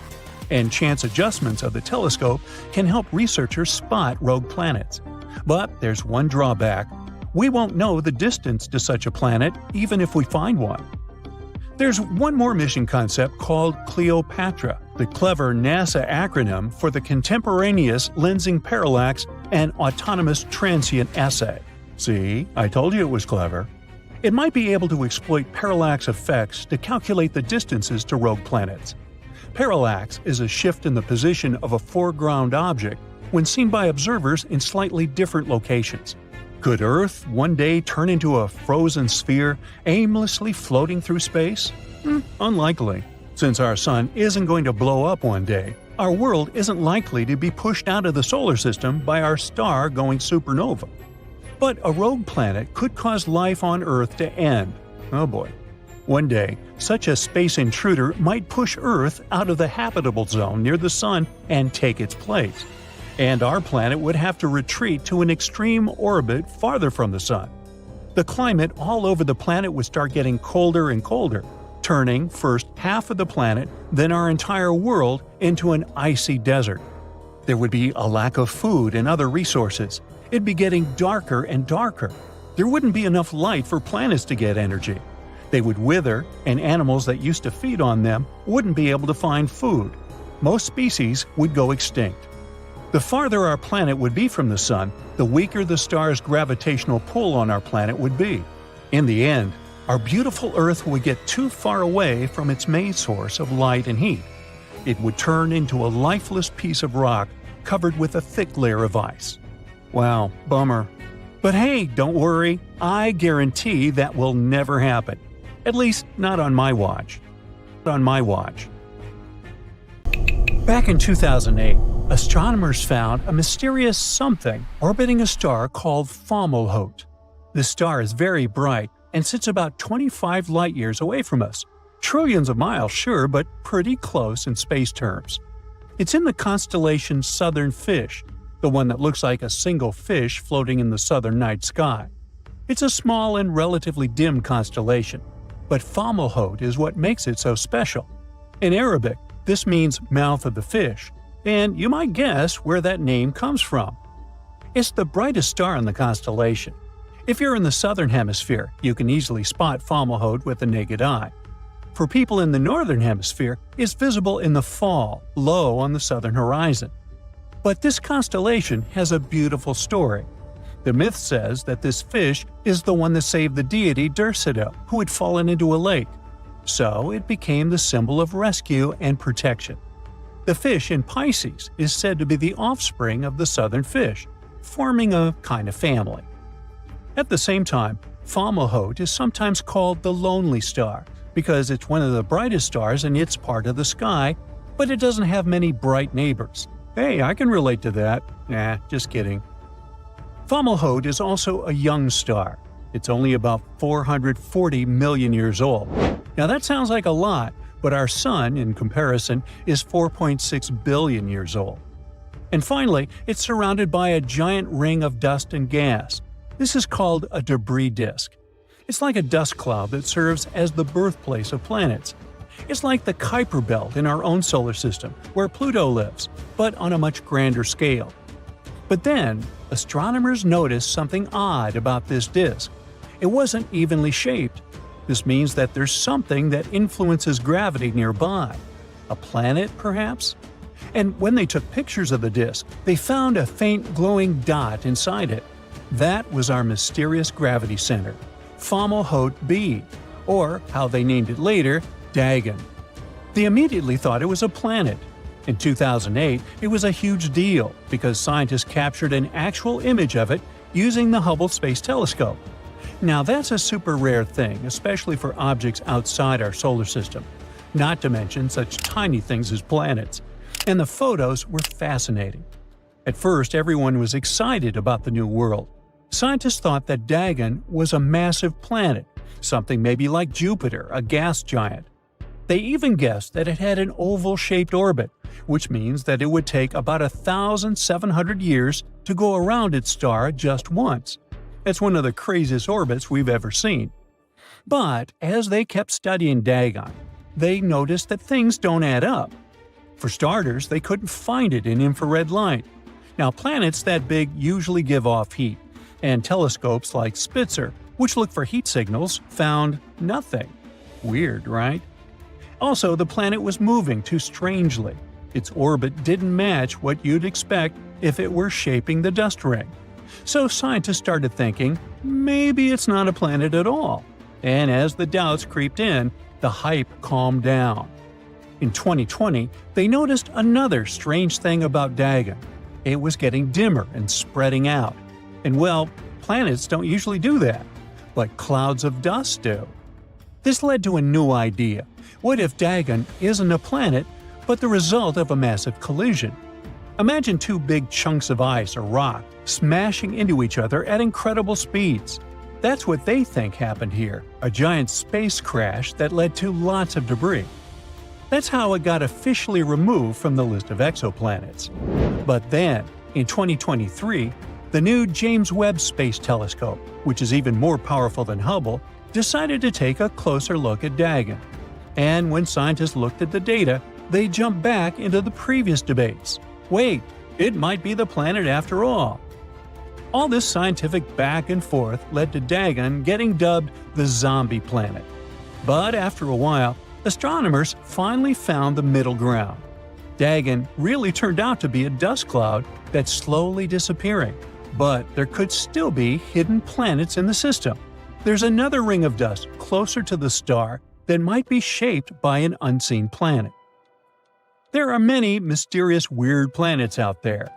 and chance adjustments of the telescope can help researchers spot rogue planets. But there's one drawback. We won't know the distance to such a planet even if we find one. There's one more mission concept called Cleopatra, the clever NASA acronym for the Contemporaneous Lensing Parallax and Autonomous Transient Assay. See, I told you it was clever. It might be able to exploit parallax effects to calculate the distances to rogue planets. Parallax is a shift in the position of a foreground object when seen by observers in slightly different locations. Could Earth one day turn into a frozen sphere aimlessly floating through space? Unlikely. Since our sun isn't going to blow up one day, our world isn't likely to be pushed out of the solar system by our star going supernova. But a rogue planet could cause life on Earth to end. Oh boy. One day, such a space intruder might push Earth out of the habitable zone near the sun and take its place. And our planet would have to retreat to an extreme orbit farther from the sun. The climate all over the planet would start getting colder and colder, turning first half of the planet, then our entire world, into an icy desert. There would be a lack of food and other resources. It'd be getting darker and darker. There wouldn't be enough light for planets to get energy. They would wither, and animals that used to feed on them wouldn't be able to find food. Most species would go extinct. The farther our planet would be from the sun, the weaker the star's gravitational pull on our planet would be. In the end, our beautiful Earth would get too far away from its main source of light and heat. It would turn into a lifeless piece of rock covered with a thick layer of ice. Wow, bummer. But hey, don't worry, I guarantee that will never happen. At least, not on my watch. Back in 2008, astronomers found a mysterious something orbiting a star called Fomalhaut. This star is very bright and sits about 25 light-years away from us. Trillions of miles, sure, but pretty close in space terms. It's in the constellation Southern Fish, the one that looks like a single fish floating in the southern night sky. It's a small and relatively dim constellation, but Fomalhaut is what makes it so special. In Arabic, this means mouth of the fish, and you might guess where that name comes from. It's the brightest star in the constellation. If you're in the southern hemisphere, you can easily spot Fomalhaut with the naked eye. For people in the northern hemisphere, it's visible in the fall, low on the southern horizon. But this constellation has a beautiful story. The myth says that this fish is the one that saved the deity Dursido, who had fallen into a lake. So it became the symbol of rescue and protection. The fish in Pisces is said to be the offspring of the southern fish, forming a kind of family. At the same time, Fomalhaut is sometimes called the lonely star because it's one of the brightest stars in its part of the sky, but it doesn't have many bright neighbors. Hey, I can relate to that. Nah, just kidding. Fomalhaut is also a young star. It's only about 440 million years old. Now that sounds like a lot, but our Sun, in comparison, is 4.6 billion years old. And finally, it's surrounded by a giant ring of dust and gas. This is called a debris disk. It's like a dust cloud that serves as the birthplace of planets. It's like the Kuiper Belt in our own solar system, where Pluto lives, but on a much grander scale. But then, astronomers noticed something odd about this disk. It wasn't evenly shaped. This means that there's something that influences gravity nearby. A planet, perhaps? And when they took pictures of the disk, they found a faint glowing dot inside it. That was our mysterious gravity center, Fomalhaut b, or how they named it later, Dagon. They immediately thought it was a planet. In 2008, it was a huge deal because scientists captured an actual image of it using the Hubble Space Telescope. Now that's a super rare thing, especially for objects outside our solar system, not to mention such tiny things as planets. And the photos were fascinating. At first, everyone was excited about the new world. Scientists thought that Dagon was a massive planet, something maybe like Jupiter, a gas giant. They even guessed that it had an oval-shaped orbit, which means that it would take about 1,700 years to go around its star just once. That's one of the craziest orbits we've ever seen. But as they kept studying Dagon, they noticed that things don't add up. For starters, they couldn't find it in infrared light. Now, planets that big usually give off heat, and telescopes like Spitzer, which look for heat signals, found nothing. Weird, right? Also, the planet was moving too strangely. Its orbit didn't match what you'd expect if it were shaping the dust ring. So scientists started thinking, maybe it's not a planet at all. And as the doubts creeped in, the hype calmed down. In 2020, they noticed another strange thing about Dagon. It was getting dimmer and spreading out. And well, planets don't usually do that, but clouds of dust do. This led to a new idea. What if Dagon isn't a planet, but the result of a massive collision? Imagine two big chunks of ice or rock smashing into each other at incredible speeds. That's what they think happened here, a giant space crash that led to lots of debris. That's how it got officially removed from the list of exoplanets. But then, in 2023, the new James Webb Space Telescope, which is even more powerful than Hubble, decided to take a closer look at Dagon. And when scientists looked at the data, they jumped back into the previous debates. Wait, it might be the planet after all. All this scientific back and forth led to Dagon getting dubbed the zombie planet. But after a while, astronomers finally found the middle ground. Dagon really turned out to be a dust cloud that's slowly disappearing, but there could still be hidden planets in the system. There's another ring of dust closer to the star that might be shaped by an unseen planet. There are many mysterious weird planets out there.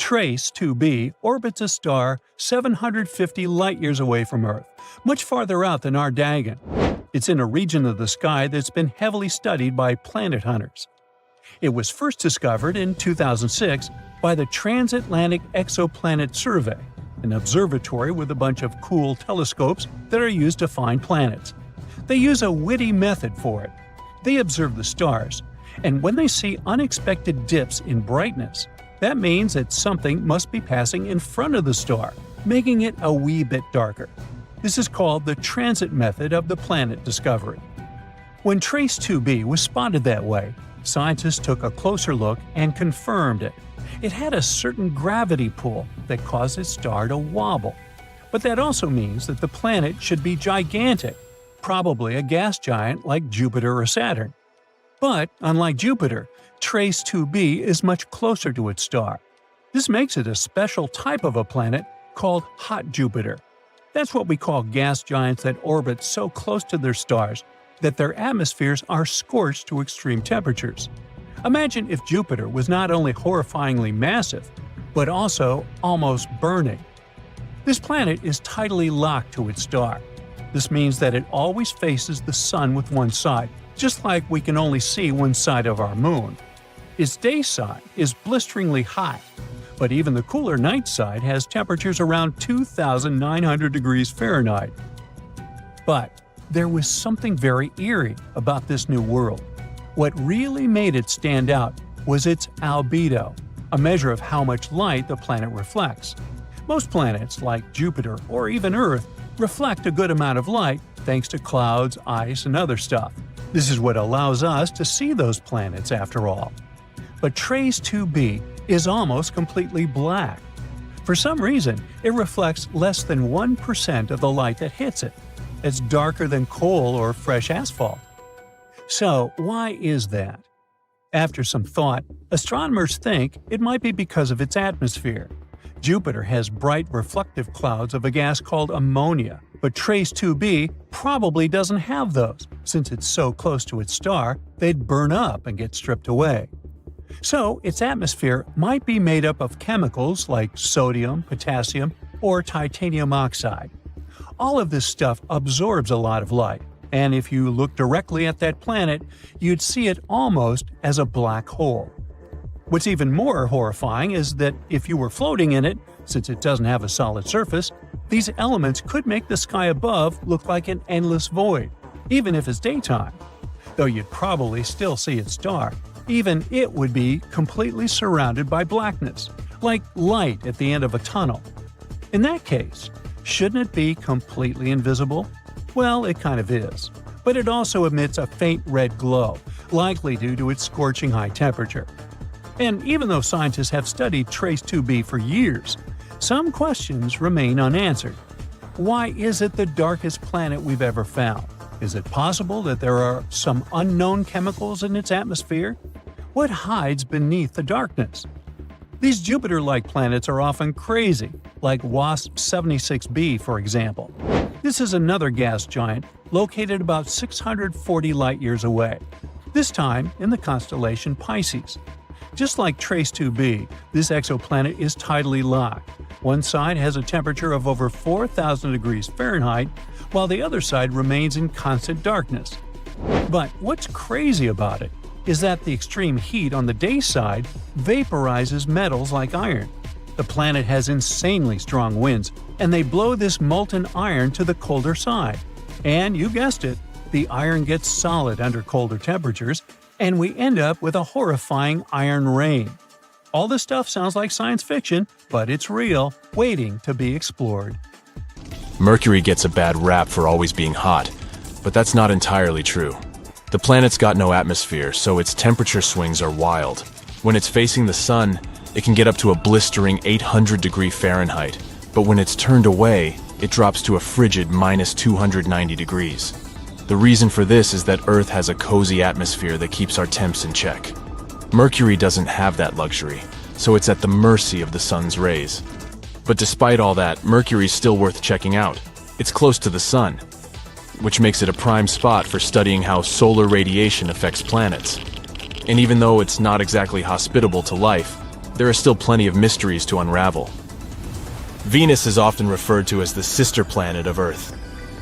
Trace 2b orbits a star 750 light-years away from Earth, much farther out than our Dagon. It's in a region of the sky that's been heavily studied by planet hunters. It was first discovered in 2006 by the Transatlantic Exoplanet Survey, an observatory with a bunch of cool telescopes that are used to find planets. They use a witty method for it. They observe the stars, and when they see unexpected dips in brightness, that means that something must be passing in front of the star, making it a wee bit darker. This is called the transit method of the planet discovery. When Trace 2b was spotted that way, scientists took a closer look and confirmed it. It had a certain gravity pull that caused its star to wobble. But that also means that the planet should be gigantic, probably a gas giant like Jupiter or Saturn. But, unlike Jupiter, Trace 2b is much closer to its star. This makes it a special type of a planet called hot Jupiter. That's what we call gas giants that orbit so close to their stars that their atmospheres are scorched to extreme temperatures. Imagine if Jupiter was not only horrifyingly massive, but also almost burning. This planet is tidally locked to its star. This means that it always faces the sun with one side, just like we can only see one side of our moon. Its day side is blisteringly hot, but even the cooler night side has temperatures around 2,900 degrees Fahrenheit. But there was something very eerie about this new world. What really made it stand out was its albedo, a measure of how much light the planet reflects. Most planets, like Jupiter or even Earth, reflect a good amount of light thanks to clouds, ice, and other stuff. This is what allows us to see those planets after all. But Trace 2b is almost completely black. For some reason, it reflects less than 1% of the light that hits it. It's darker than coal or fresh asphalt. So, why is that? After some thought, astronomers think it might be because of its atmosphere. Jupiter has bright reflective clouds of a gas called ammonia, but Trace 2b probably doesn't have those. Since it's so close to its star, they'd burn up and get stripped away. So, its atmosphere might be made up of chemicals like sodium, potassium, or titanium oxide. All of this stuff absorbs a lot of light, and if you look directly at that planet, you'd see it almost as a black hole. What's even more horrifying is that if you were floating in it, since it doesn't have a solid surface, these elements could make the sky above look like an endless void, even if it's daytime. Though you'd probably still see its star, even it would be completely surrounded by blackness, like light at the end of a tunnel. In that case, shouldn't it be completely invisible? Well, it kind of is. But it also emits a faint red glow, likely due to its scorching high temperature. And even though scientists have studied Trace 2b for years, some questions remain unanswered. Why is it the darkest planet we've ever found? Is it possible that there are some unknown chemicals in its atmosphere? What hides beneath the darkness? These Jupiter-like planets are often crazy, like WASP 76b, for example. This is another gas giant located about 640 light-years away, this time in the constellation Pisces. Just like Trace 2b, this exoplanet is tidally locked. One side has a temperature of over 4,000 degrees Fahrenheit, while the other side remains in constant darkness. But what's crazy about it is that the extreme heat on the day side vaporizes metals like iron. The planet has insanely strong winds, and they blow this molten iron to the colder side. And you guessed it, the iron gets solid under colder temperatures, and we end up with a horrifying iron rain. All this stuff sounds like science fiction, but it's real, waiting to be explored. Mercury gets a bad rap for always being hot, but that's not entirely true. The planet's got no atmosphere, so its temperature swings are wild. When it's facing the sun, it can get up to a blistering 800-degree Fahrenheit, but when it's turned away, it drops to a frigid minus 290 degrees. The reason for this is that Earth has a cozy atmosphere that keeps our temps in check. Mercury doesn't have that luxury, so it's at the mercy of the sun's rays. But despite all that, Mercury's still worth checking out. It's close to the sun, which makes it a prime spot for studying how solar radiation affects planets. And even though it's not exactly hospitable to life, there are still plenty of mysteries to unravel. Venus is often referred to as the sister planet of Earth.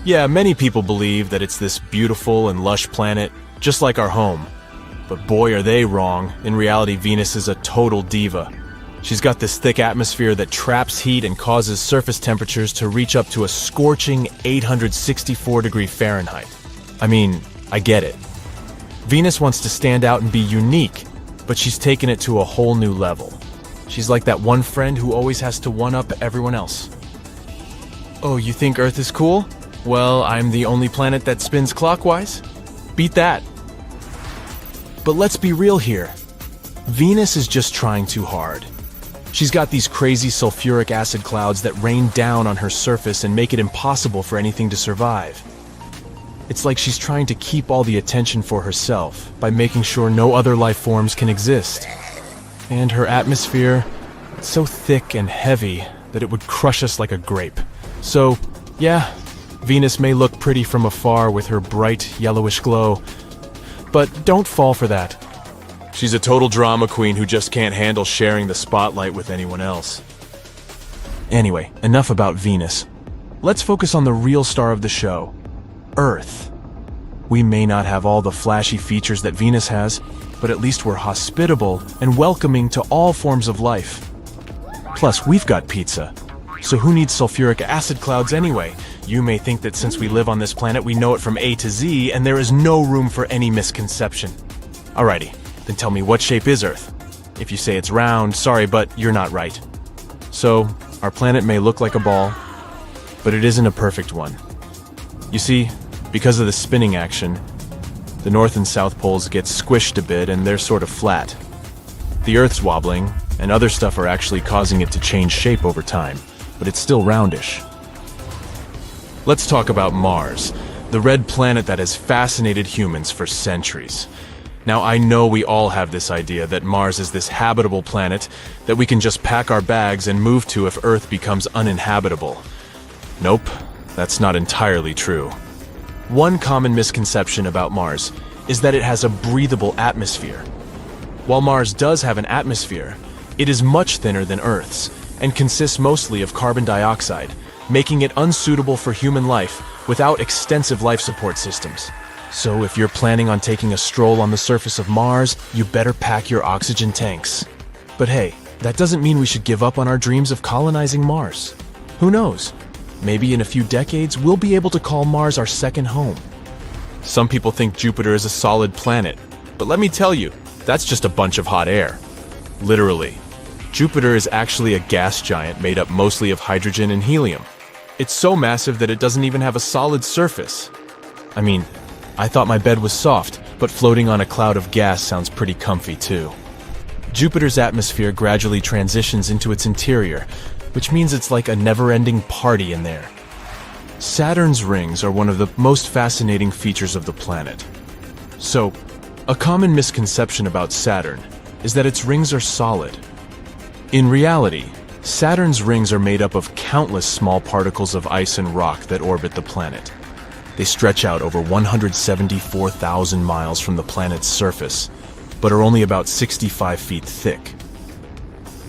Yeah, many people believe that it's this beautiful and lush planet, just like our home. But boy, are they wrong. In reality, Venus is a total diva. She's got this thick atmosphere that traps heat and causes surface temperatures to reach up to a scorching 864-degree Fahrenheit. I mean, I get it. Venus wants to stand out and be unique, but she's taken it to a whole new level. She's like that one friend who always has to one-up everyone else. Oh, you think Earth is cool? Well, I'm the only planet that spins clockwise? Beat that. But let's be real here. Venus is just trying too hard. She's got these crazy sulfuric acid clouds that rain down on her surface and make it impossible for anything to survive. It's like she's trying to keep all the attention for herself by making sure no other life forms can exist. And her atmosphere, it's so thick and heavy that it would crush us like a grape. So, yeah, Venus may look pretty from afar with her bright yellowish glow, but don't fall for that. She's a total drama queen who just can't handle sharing the spotlight with anyone else. Anyway, enough about Venus. Let's focus on the real star of the show, Earth. We may not have all the flashy features that Venus has, but at least we're hospitable and welcoming to all forms of life. Plus, we've got pizza. So who needs sulfuric acid clouds anyway? You may think that since we live on this planet, we know it from A to Z, and there is no room for any misconception. Alrighty, then tell me, what shape is Earth? If you say it's round, sorry, but you're not right. So, our planet may look like a ball, but it isn't a perfect one. You see, because of the spinning action, the North and South poles get squished a bit and they're sort of flat. The Earth's wobbling, and other stuff are actually causing it to change shape over time, but it's still roundish. Let's talk about Mars, the red planet that has fascinated humans for centuries. Now, I know we all have this idea that Mars is this habitable planet that we can just pack our bags and move to if Earth becomes uninhabitable. Nope, that's not entirely true. One common misconception about Mars is that it has a breathable atmosphere. While Mars does have an atmosphere, it is much thinner than Earth's and consists mostly of carbon dioxide, making it unsuitable for human life without extensive life support systems. So if you're planning on taking a stroll on the surface of Mars, you better pack your oxygen tanks. But hey, that doesn't mean we should give up on our dreams of colonizing Mars. Who knows? Maybe in a few decades, we'll be able to call Mars our second home. Some people think Jupiter is a solid planet, but let me tell you, that's just a bunch of hot air. Literally. Jupiter is actually a gas giant made up mostly of hydrogen and helium. It's so massive that it doesn't even have a solid surface. I mean, I thought my bed was soft, but floating on a cloud of gas sounds pretty comfy too. Jupiter's atmosphere gradually transitions into its interior, which means it's like a never-ending party in there. Saturn's rings are one of the most fascinating features of the planet. So, a common misconception about Saturn is that its rings are solid. In reality, Saturn's rings are made up of countless small particles of ice and rock that orbit the planet. They stretch out over 174,000 miles from the planet's surface, but are only about 65 feet thick.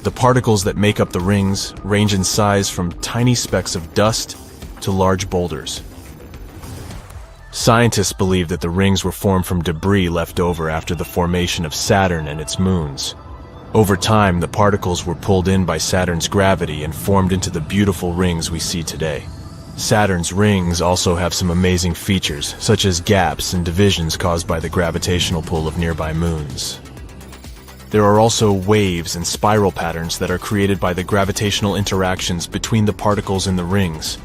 The particles that make up the rings range in size from tiny specks of dust to large boulders. Scientists believe that the rings were formed from debris left over after the formation of Saturn and its moons. Over time, the particles were pulled in by Saturn's gravity and formed into the beautiful rings we see today. Saturn's rings also have some amazing features, such as gaps and divisions caused by the gravitational pull of nearby moons. There are also waves and spiral patterns that are created by the gravitational interactions between the particles in the rings.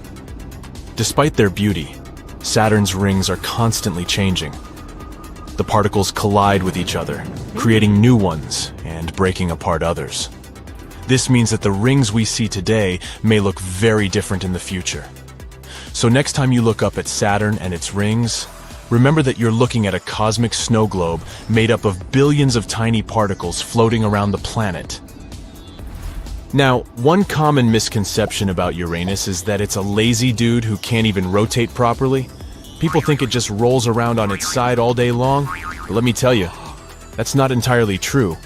Despite their beauty, Saturn's rings are constantly changing. The particles collide with each other, creating new ones and breaking apart others. This means that the rings we see today may look very different in the future. So next time you look up at Saturn and its rings, remember that you're looking at a cosmic snow globe made up of billions of tiny particles floating around the planet. Now, one common misconception about Uranus is that it's a lazy dude who can't even rotate properly. People think it just rolls around on its side all day long, but let me tell you, that's not entirely true.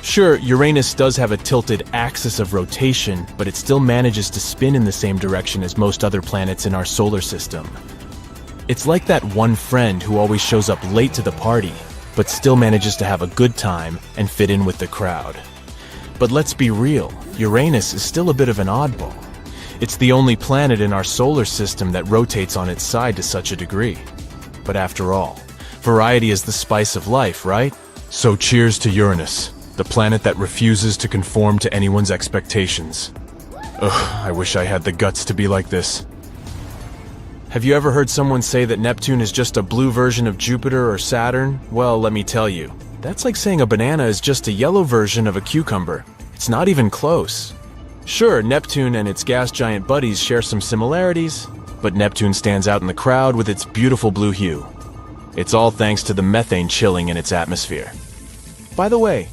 Sure, Uranus does have a tilted axis of rotation, but it still manages to spin in the same direction as most other planets in our solar system. It's like that one friend who always shows up late to the party, but still manages to have a good time and fit in with the crowd. But let's be real, Uranus is still a bit of an oddball. It's the only planet in our solar system that rotates on its side to such a degree. But after all, variety is the spice of life, right? So cheers to Uranus, the planet that refuses to conform to anyone's expectations. Ugh, I wish I had the guts to be like this. Have you ever heard someone say that Neptune is just a blue version of Jupiter or Saturn? Well, let me tell you, that's like saying a banana is just a yellow version of a cucumber. It's not even close. Sure, Neptune and its gas giant buddies share some similarities, but Neptune stands out in the crowd with its beautiful blue hue. It's all thanks to the methane chilling in its atmosphere. By the way,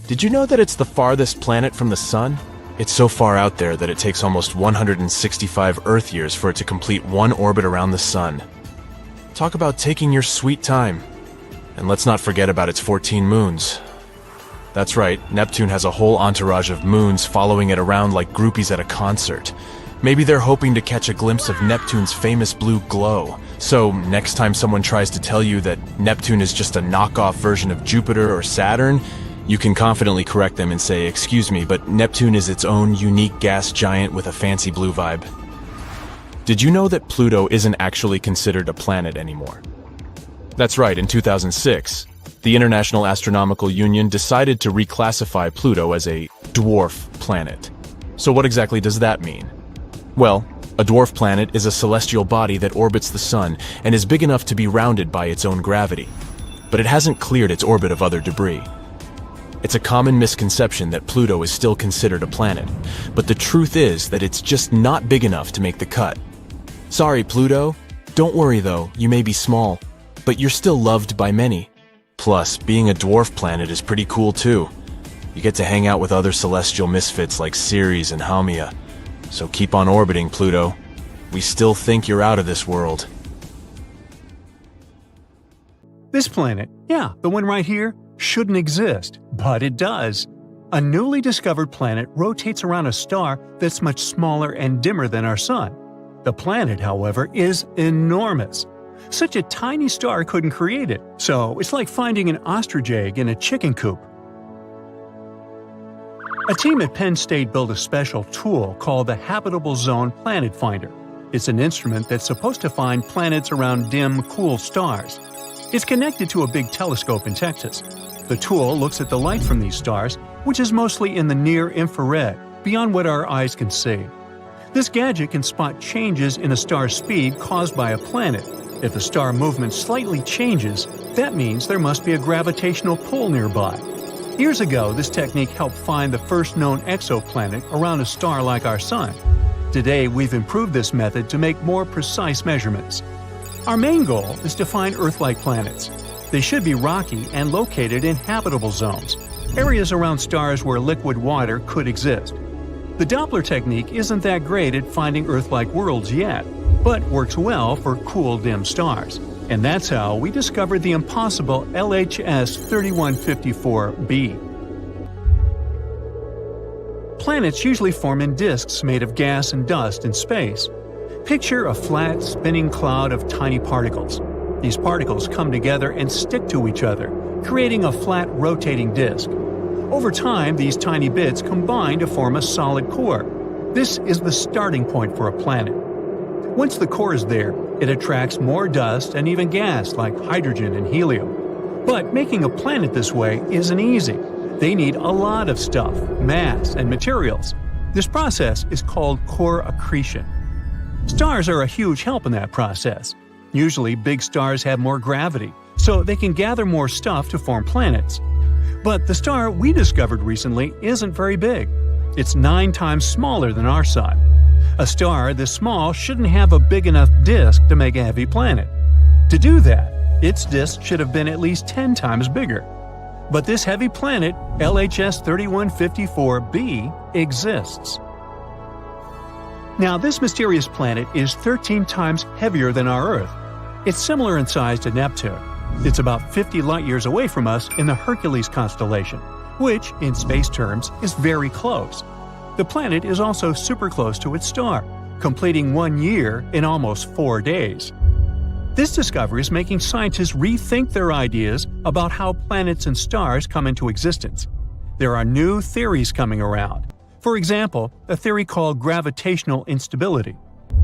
did you know that it's the farthest planet from the Sun? It's so far out there that it takes almost 165 Earth years for it to complete one orbit around the Sun. Talk about taking your sweet time. And let's not forget about its 14 moons. That's right, Neptune has a whole entourage of moons following it around like groupies at a concert. Maybe they're hoping to catch a glimpse of Neptune's famous blue glow. So next time someone tries to tell you that Neptune is just a knockoff version of Jupiter or Saturn, you can confidently correct them and say, "Excuse me, but Neptune is its own unique gas giant with a fancy blue vibe." Did you know that Pluto isn't actually considered a planet anymore? That's right, in 2006, the International Astronomical Union decided to reclassify Pluto as a dwarf planet. So what exactly does that mean? Well, a dwarf planet is a celestial body that orbits the Sun and is big enough to be rounded by its own gravity. But it hasn't cleared its orbit of other debris. It's a common misconception that Pluto is still considered a planet, but the truth is that it's just not big enough to make the cut. Sorry, Pluto. Don't worry though, you may be small, but you're still loved by many. Plus, being a dwarf planet is pretty cool too. You get to hang out with other celestial misfits like Ceres and Haumea. So keep on orbiting, Pluto. We still think you're out of this world. This planet, yeah, the one right here, shouldn't exist, but it does. A newly discovered planet rotates around a star that's much smaller and dimmer than our Sun. The planet, however, is enormous. Such a tiny star couldn't create it, so it's like finding an ostrich egg in a chicken coop. A team at Penn State built a special tool called the Habitable Zone Planet Finder. It's an instrument that's supposed to find planets around dim, cool stars. It's connected to a big telescope in Texas. The tool looks at the light from these stars, which is mostly in the near-infrared, beyond what our eyes can see. This gadget can spot changes in a star's speed caused by a planet. If the star movement slightly changes, that means there must be a gravitational pull nearby. Years ago, this technique helped find the first known exoplanet around a star like our Sun. Today, we've improved this method to make more precise measurements. Our main goal is to find Earth-like planets. They should be rocky and located in habitable zones, areas around stars where liquid water could exist. The Doppler technique isn't that great at finding Earth-like worlds yet, but works well for cool, dim stars. And that's how we discovered the impossible LHS 3154b. Planets usually form in disks made of gas and dust in space. Picture a flat, spinning cloud of tiny particles. These particles come together and stick to each other, creating a flat, rotating disk. Over time, these tiny bits combine to form a solid core. This is the starting point for a planet. Once the core is there, it attracts more dust and even gas like hydrogen and helium. But making a planet this way isn't easy. They need a lot of stuff, mass, and materials. This process is called core accretion. Stars are a huge help in that process. Usually, big stars have more gravity, so they can gather more stuff to form planets. But the star we discovered recently isn't very big. It's 9 times smaller than our Sun. A star this small shouldn't have a big enough disk to make a heavy planet. To do that, its disk should have been at least 10 times bigger. But this heavy planet, LHS 3154b, exists. Now, this mysterious planet is 13 times heavier than our Earth. It's similar in size to Neptune. It's about 50 light-years away from us in the Hercules constellation, which, in space terms, is very close. The planet is also super close to its star, completing 1 year in almost 4 days. This discovery is making scientists rethink their ideas about how planets and stars come into existence. There are new theories coming around. For example, a theory called gravitational instability.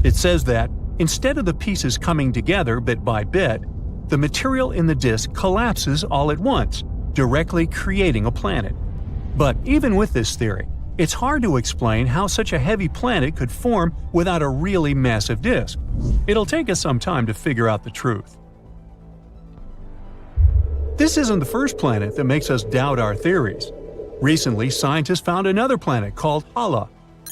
It says that, instead of the pieces coming together bit by bit, the material in the disk collapses all at once, directly creating a planet. But even with this theory, it's hard to explain how such a heavy planet could form without a really massive disk. It'll take us some time to figure out the truth. This isn't the first planet that makes us doubt our theories. Recently, scientists found another planet called Hala.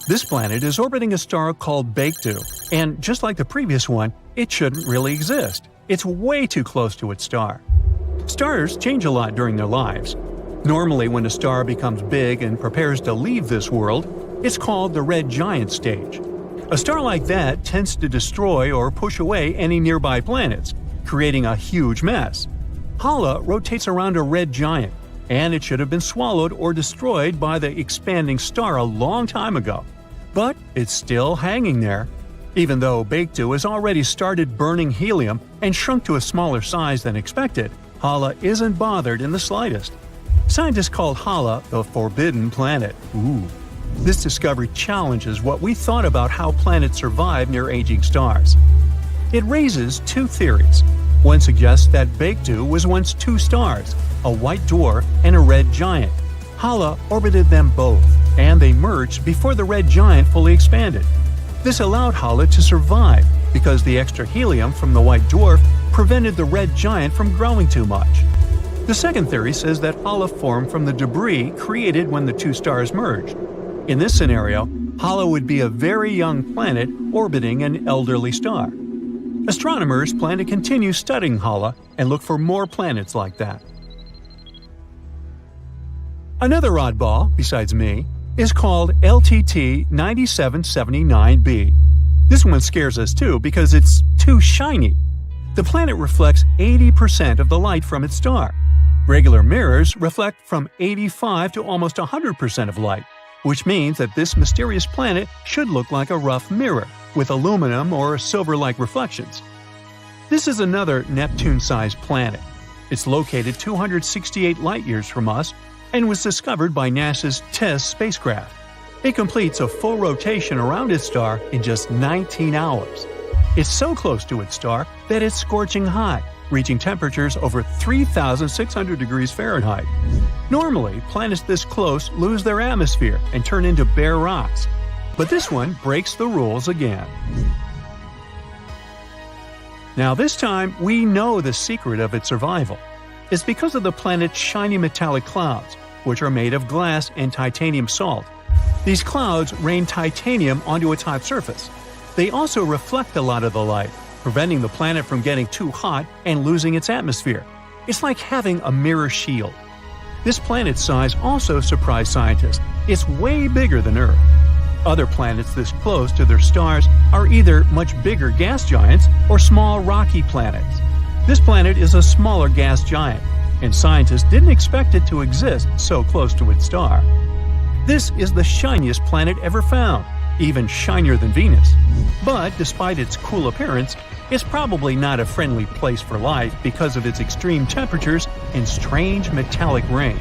This planet is orbiting a star called Baekdu, and just like the previous one, it shouldn't really exist. It's way too close to its star. Stars change a lot during their lives. Normally, when a star becomes big and prepares to leave this world, it's called the red giant stage. A star like that tends to destroy or push away any nearby planets, creating a huge mess. Hala rotates around a red giant, and it should have been swallowed or destroyed by the expanding star a long time ago. But it's still hanging there. Even though Baekdu has already started burning helium and shrunk to a smaller size than expected, Hala isn't bothered in the slightest. Scientists call Hala the Forbidden Planet. This discovery challenges what we thought about how planets survive near aging stars. It raises 2 theories. One suggests that Baekdu was once 2 stars, a white dwarf and a red giant. Hala orbited them both, and they merged before the red giant fully expanded. This allowed Hala to survive because the extra helium from the white dwarf prevented the red giant from growing too much. The second theory says that Hala formed from the debris created when the 2 stars merged. In this scenario, Hala would be a very young planet orbiting an elderly star. Astronomers plan to continue studying Hala and look for more planets like that. Another oddball, besides me, is called LTT 9779b. This one scares us too because it's too shiny. The planet reflects 80% of the light from its star. Regular mirrors reflect from 85 to almost 100% of light, which means that this mysterious planet should look like a rough mirror, with aluminum or silver-like reflections. This is another Neptune-sized planet. It's located 268 light-years from us and was discovered by NASA's TESS spacecraft. It completes a full rotation around its star in just 19 hours. It's so close to its star that it's scorching hot, reaching temperatures over 3,600 degrees Fahrenheit. Normally, planets this close lose their atmosphere and turn into bare rocks. But this one breaks the rules again. Now this time, we know the secret of its survival. It's because of the planet's shiny metallic clouds, which are made of glass and titanium salt. These clouds rain titanium onto its hot surface. They also reflect a lot of the light, preventing the planet from getting too hot and losing its atmosphere. It's like having a mirror shield. This planet's size also surprised scientists. It's way bigger than Earth. Other planets this close to their stars are either much bigger gas giants or small rocky planets. This planet is a smaller gas giant, and scientists didn't expect it to exist so close to its star. This is the shiniest planet ever found, even shinier than Venus. But despite its cool appearance, it's probably not a friendly place for life because of its extreme temperatures and strange metallic rain.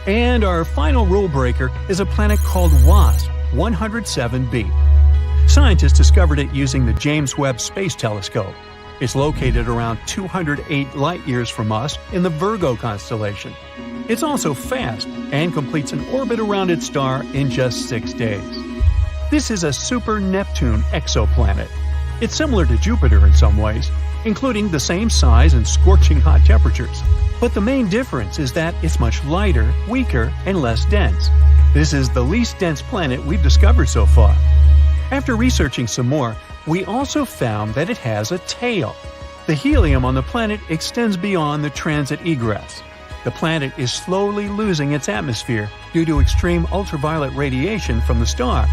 And our final rule breaker is a planet called WASP 107b. Scientists discovered it using the James Webb Space Telescope. It's located around 208 light-years from us in the Virgo constellation. It's also fast and completes an orbit around its star in just 6 days. This is a super-Neptune exoplanet. It's similar to Jupiter in some ways, including the same size and scorching hot temperatures. But the main difference is that it's much lighter, weaker, and less dense. This is the least dense planet we've discovered so far. After researching some more, we also found that it has a tail. The helium on the planet extends beyond the transit egress. The planet is slowly losing its atmosphere due to extreme ultraviolet radiation from the star.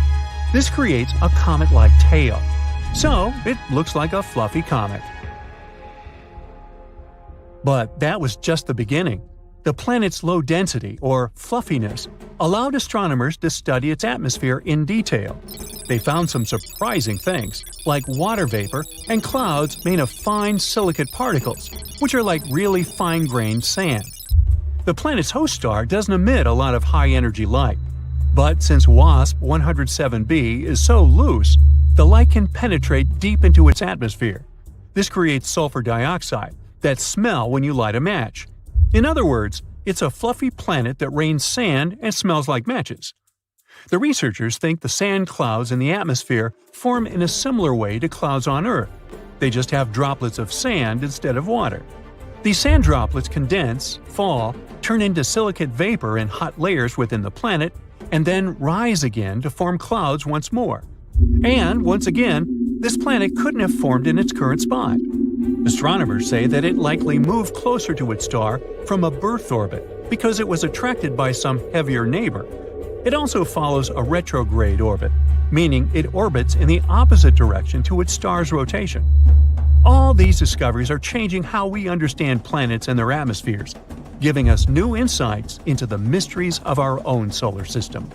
This creates a comet-like tail. So, it looks like a fluffy comet. But that was just the beginning. The planet's low density, or fluffiness, allowed astronomers to study its atmosphere in detail. They found some surprising things, like water vapor and clouds made of fine silicate particles, which are like really fine-grained sand. The planet's host star doesn't emit a lot of high-energy light. But since WASP 107b is so loose, the light can penetrate deep into its atmosphere. This creates sulfur dioxide that smell when you light a match. In other words, it's a fluffy planet that rains sand and smells like matches. The researchers think the sand clouds in the atmosphere form in a similar way to clouds on Earth. They just have droplets of sand instead of water. These sand droplets condense, fall, turn into silicate vapor in hot layers within the planet, and then rise again to form clouds once more. And, once again, this planet couldn't have formed in its current spot. Astronomers say that it likely moved closer to its star from a birth orbit because it was attracted by some heavier neighbor. It also follows a retrograde orbit, meaning it orbits in the opposite direction to its star's rotation. All these discoveries are changing how we understand planets and their atmospheres, giving us new insights into the mysteries of our own solar system.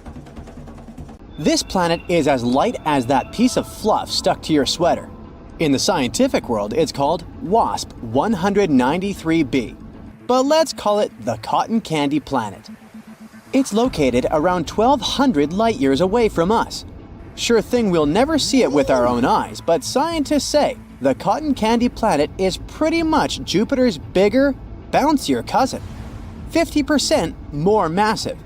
This planet is as light as that piece of fluff stuck to your sweater. In the scientific world, it's called WASP 193b, but let's call it the Cotton Candy Planet. It's located around 1,200 light-years away from us. Sure thing we'll never see it with our own eyes, but scientists say the Cotton Candy Planet is pretty much Jupiter's bigger, bouncier cousin, 50% more massive.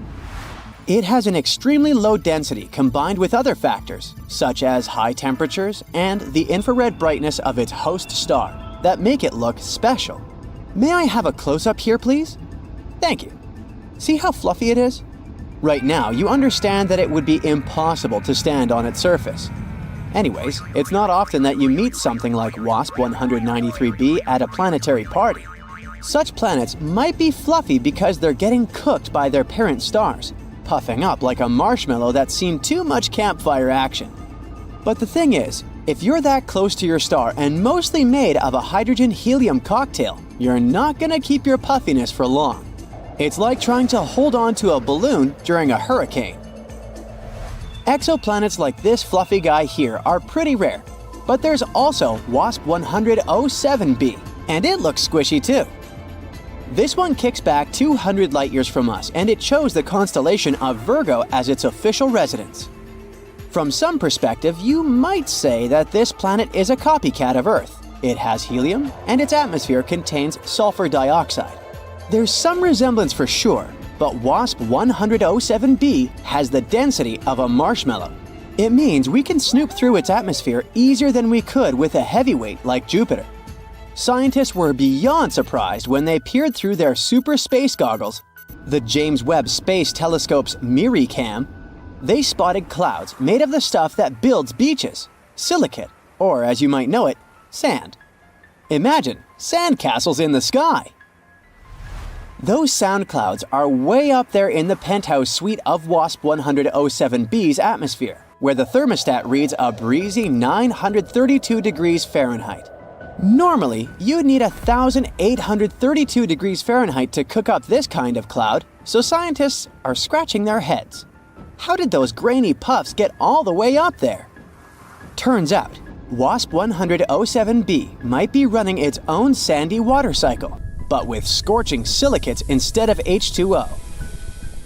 It has an extremely low density combined with other factors, such as high temperatures and the infrared brightness of its host star, that make it look special. May I have a close-up here, please? Thank you. See how fluffy it is? Right now, you understand that it would be impossible to stand on its surface. Anyways, it's not often that you meet something like WASP 193b at a planetary party. Such planets might be fluffy because they're getting cooked by their parent stars, puffing up like a marshmallow that's seen too much campfire action. But the thing is, if you're that close to your star and mostly made of a hydrogen-helium cocktail, you're not gonna keep your puffiness for long. It's like trying to hold on to a balloon during a hurricane. Exoplanets like this fluffy guy here are pretty rare, but there's also WASP 107b, and it looks squishy too. This one kicks back 200 light-years from us, and it chose the constellation of Virgo as its official residence. From some perspective, you might say that this planet is a copycat of Earth. It has helium, and its atmosphere contains sulfur dioxide. There's some resemblance for sure, but WASP 107b has the density of a marshmallow. It means we can snoop through its atmosphere easier than we could with a heavyweight like Jupiter. Scientists were beyond surprised when they peered through their super space goggles the James Webb Space Telescope's MIRI-cam, they spotted clouds made of the stuff that builds beaches, silicate, or as you might know it, sand. Imagine sandcastles in the sky! Those sound clouds are way up there in the penthouse suite of WASP 107b's atmosphere, where the thermostat reads a breezy 932 degrees Fahrenheit. Normally, you'd need 1,832 degrees Fahrenheit to cook up this kind of cloud, so scientists are scratching their heads. How did those grainy puffs get all the way up there? Turns out, WASP 107b might be running its own sandy water cycle, but with scorching silicates instead of H2O.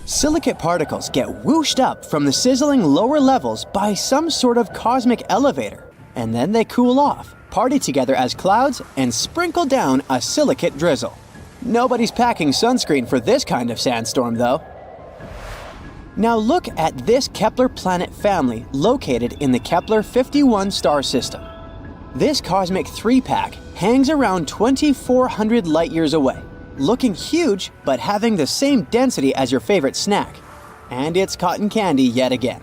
Silicate particles get whooshed up from the sizzling lower levels by some sort of cosmic elevator, and then they cool off, party together as clouds, and sprinkle down a silicate drizzle. Nobody's packing sunscreen for this kind of sandstorm, though. Now look at this Kepler planet family located in the Kepler 51 star system. This cosmic three-pack hangs around 2,400 light-years away, looking huge but having the same density as your favorite snack. And it's cotton candy yet again.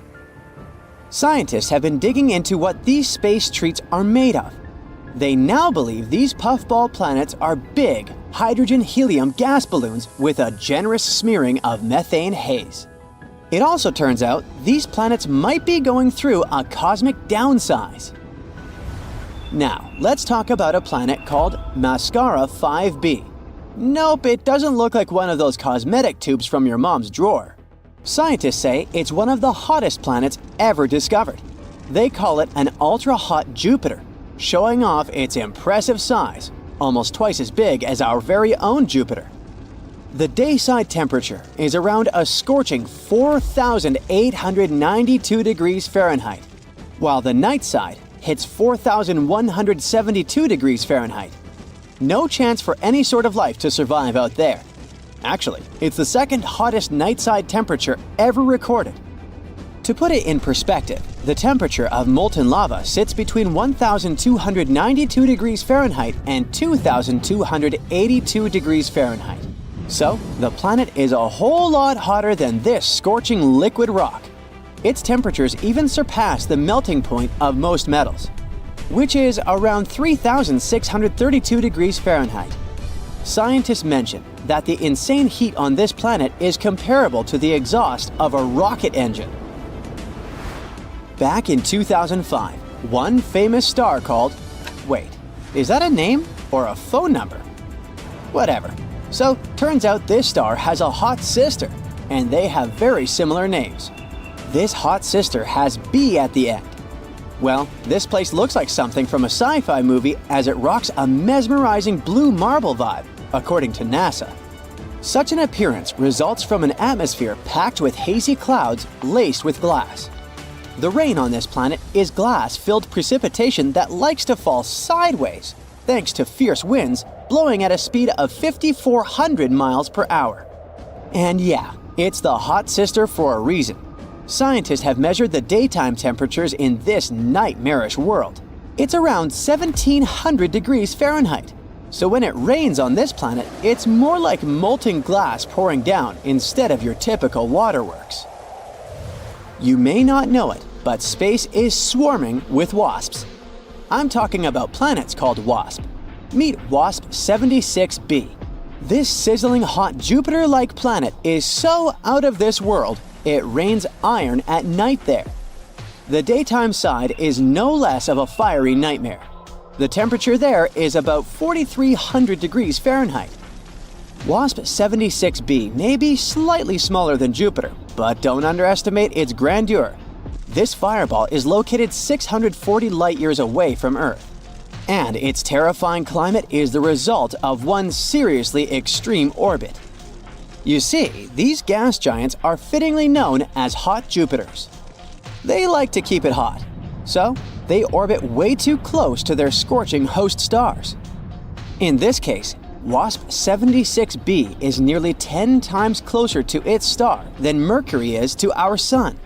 Scientists have been digging into what these space treats are made of. They now believe these puffball planets are big hydrogen-helium gas balloons with a generous smearing of methane haze. It also turns out these planets might be going through a cosmic downsize. Now, let's talk about a planet called Mascara 5b. Nope, it doesn't look like one of those cosmetic tubes from your mom's drawer. Scientists say it's one of the hottest planets ever discovered. They call it an ultra-hot Jupiter, showing off its impressive size, almost twice as big as our very own Jupiter. The dayside temperature is around a scorching 4,892 degrees Fahrenheit, while the night side hits 4,172 degrees Fahrenheit. No chance for any sort of life to survive out there. Actually, it's the second hottest nightside temperature ever recorded. To put it in perspective, the temperature of molten lava sits between 1,292 degrees Fahrenheit and 2,282 degrees Fahrenheit. So, the planet is a whole lot hotter than this scorching liquid rock. Its temperatures even surpass the melting point of most metals, which is around 3,632 degrees Fahrenheit. Scientists mention that the insane heat on this planet is comparable to the exhaust of a rocket engine. Back in 2005, one famous star called... Wait, is that a name or a phone number? Whatever. So, turns out this star has a hot sister, and they have very similar names. This hot sister has B at the end. Well, this place looks like something from a sci-fi movie as it rocks a mesmerizing blue marble vibe, according to NASA. Such an appearance results from an atmosphere packed with hazy clouds laced with glass. The rain on this planet is glass-filled precipitation that likes to fall sideways, thanks to fierce winds blowing at a speed of 5,400 miles per hour. And yeah, it's the hot sister for a reason. Scientists have measured the daytime temperatures in this nightmarish world. It's around 1,700 degrees Fahrenheit. So when it rains on this planet, it's more like molten glass pouring down instead of your typical waterworks. You may not know it, but space is swarming with WASPs. I'm talking about planets called WASP. Meet WASP 76b. This sizzling hot Jupiter-like planet is so out of this world, it rains iron at night there. The daytime side is no less of a fiery nightmare. The temperature there is about 4,300 degrees Fahrenheit. WASP 76b may be slightly smaller than Jupiter, but don't underestimate its grandeur. This fireball is located 640 light-years away from Earth, and its terrifying climate is the result of one seriously extreme orbit. You see, these gas giants are fittingly known as hot Jupiters. They like to keep it hot, so they orbit way too close to their scorching host stars. In this case, WASP 76b is nearly 10 times closer to its star than Mercury is to our Sun.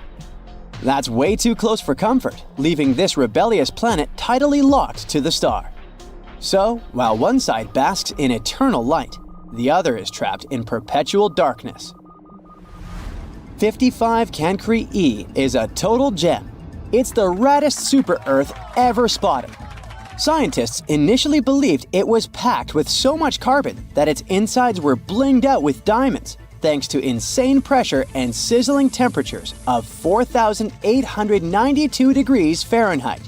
That's way too close for comfort, leaving this rebellious planet tidally locked to the star. So, while one side basks in eternal light, The other is trapped in perpetual darkness. 55 Cancri E is a total gem. It's the raddest super-Earth ever spotted. Scientists initially believed it was packed with so much carbon that its insides were blinged out with diamonds, thanks to insane pressure and sizzling temperatures of 4,892 degrees Fahrenheit.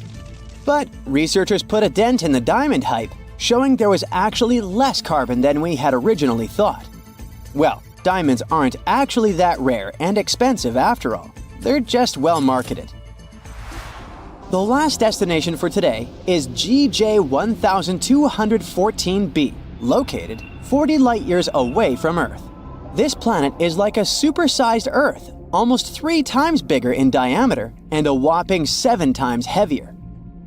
But researchers put a dent in the diamond hype, showing there was actually less carbon than we had originally thought. Well, diamonds aren't actually that rare and expensive after all. They're just well marketed. The last destination for today is GJ 1214b, located 40 light-years away from Earth. This planet is like a supersized Earth, almost 3 times bigger in diameter and a whopping 7 times heavier.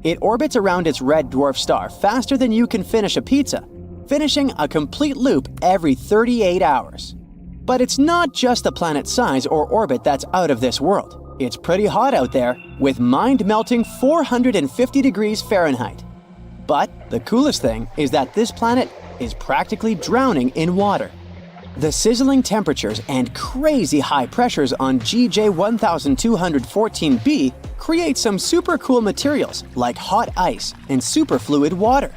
It orbits around its red dwarf star faster than you can finish a pizza, finishing a complete loop every 38 hours. But it's not just the planet's size or orbit that's out of this world. It's pretty hot out there, with mind-melting 450 degrees Fahrenheit. But the coolest thing is that this planet is practically drowning in water. The sizzling temperatures and crazy high pressures on GJ 1214b create some super cool materials like hot ice and superfluid water.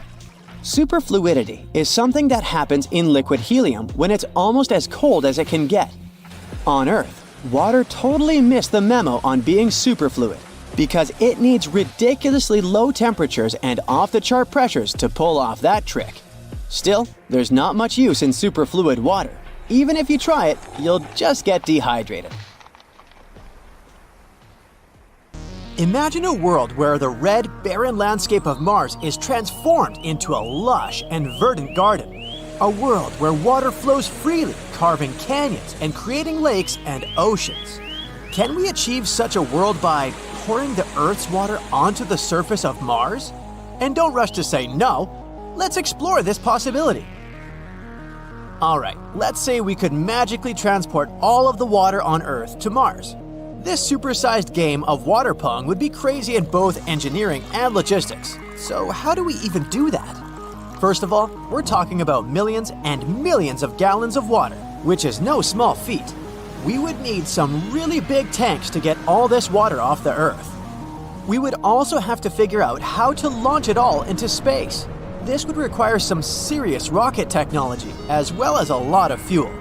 Superfluidity is something that happens in liquid helium when it's almost as cold as it can get. On Earth, water totally missed the memo on being superfluid because it needs ridiculously low temperatures and off-the-chart pressures to pull off that trick. Still, there's not much use in superfluid water. Even if you try it, you'll just get dehydrated. Imagine a world where the red, barren landscape of Mars is transformed into a lush and verdant garden. A world where water flows freely, carving canyons and creating lakes and oceans. Can we achieve such a world by pouring the Earth's water onto the surface of Mars? And don't rush to say no. Let's explore this possibility. Alright, let's say we could magically transport all of the water on Earth to Mars. This supersized game of water pong would be crazy in both engineering and logistics. So how do we even do that? First of all, we're talking about millions and millions of gallons of water, which is no small feat. We would need some really big tanks to get all this water off the Earth. We would also have to figure out how to launch it all into space. This would require some serious rocket technology, as well as a lot of fuel.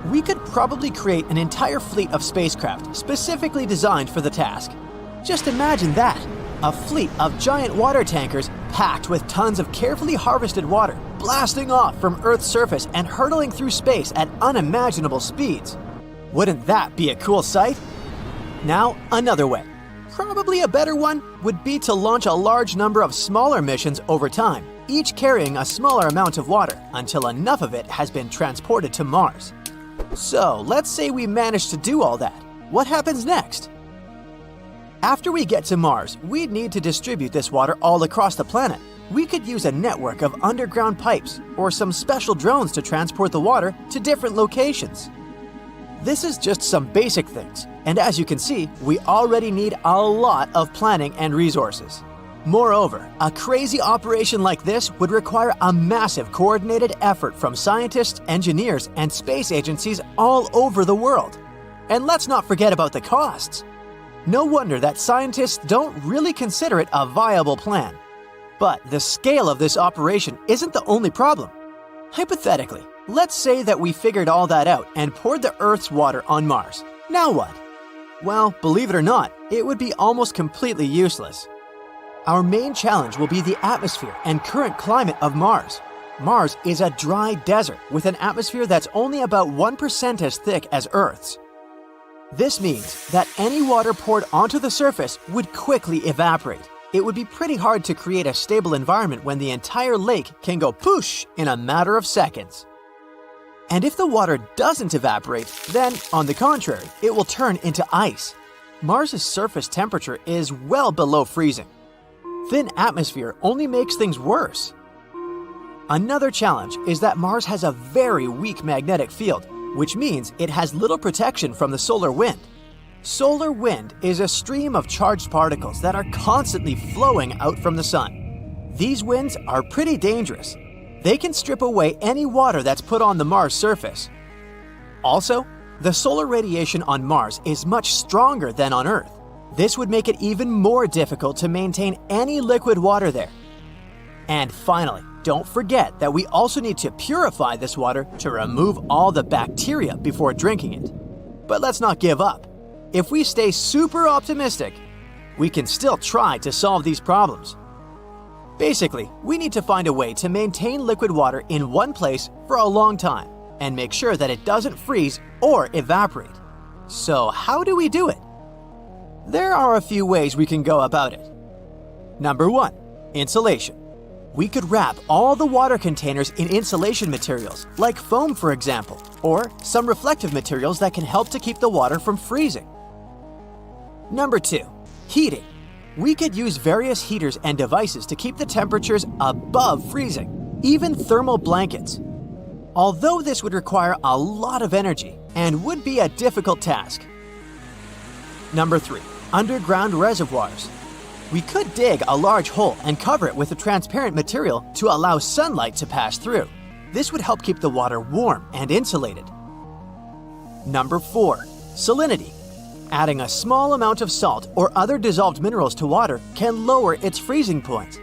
We could probably create an entire fleet of spacecraft specifically designed for the task. Just imagine that, a fleet of giant water tankers packed with tons of carefully harvested water, blasting off from Earth's surface and hurtling through space at unimaginable speeds. Wouldn't that be a cool sight? Now, another way. Probably a better one would be to launch a large number of smaller missions over time, each carrying a smaller amount of water until enough of it has been transported to Mars. So, let's say we manage to do all that. What happens next? After we get to Mars, we'd need to distribute this water all across the planet. We could use a network of underground pipes or some special drones to transport the water to different locations. This is just some basic things, and as you can see, we already need a lot of planning and resources. Moreover, a crazy operation like this would require a massive coordinated effort from scientists, engineers, and space agencies all over the world. And let's not forget about the costs. No wonder that scientists don't really consider it a viable plan. But the scale of this operation isn't the only problem. Hypothetically, let's say that we figured all that out and poured the Earth's water on Mars. Now what? Well, believe it or not, it would be almost completely useless. Our main challenge will be the atmosphere and current climate of Mars. Mars is a dry desert with an atmosphere that's only about 1% as thick as Earth's. This means that any water poured onto the surface would quickly evaporate. It would be pretty hard to create a stable environment when the entire lake can go poosh in a matter of seconds. And if the water doesn't evaporate, then, on the contrary, it will turn into ice. Mars' surface temperature is well below freezing. Thin atmosphere only makes things worse. Another challenge is that Mars has a very weak magnetic field, which means it has little protection from the solar wind. Solar wind is a stream of charged particles that are constantly flowing out from the sun. These winds are pretty dangerous. They can strip away any water that's put on the Mars surface. Also, the solar radiation on Mars is much stronger than on Earth. This would make it even more difficult to maintain any liquid water there. And finally, don't forget that we also need to purify this water to remove all the bacteria before drinking it. But let's not give up. If we stay super optimistic, we can still try to solve these problems. Basically, we need to find a way to maintain liquid water in one place for a long time and make sure that it doesn't freeze or evaporate. So how do we do it? There are a few ways we can go about it. Number 1, insulation. We could wrap all the water containers in insulation materials, like foam for example, or some reflective materials that can help to keep the water from freezing. Number 2, heating. We could use various heaters and devices to keep the temperatures above freezing, even thermal blankets. Although this would require a lot of energy and would be a difficult task. Number 3, underground reservoirs. We could dig a large hole and cover it with a transparent material to allow sunlight to pass through. This would help keep the water warm and insulated. Number 4, salinity. Adding a small amount of salt or other dissolved minerals to water can lower its freezing point.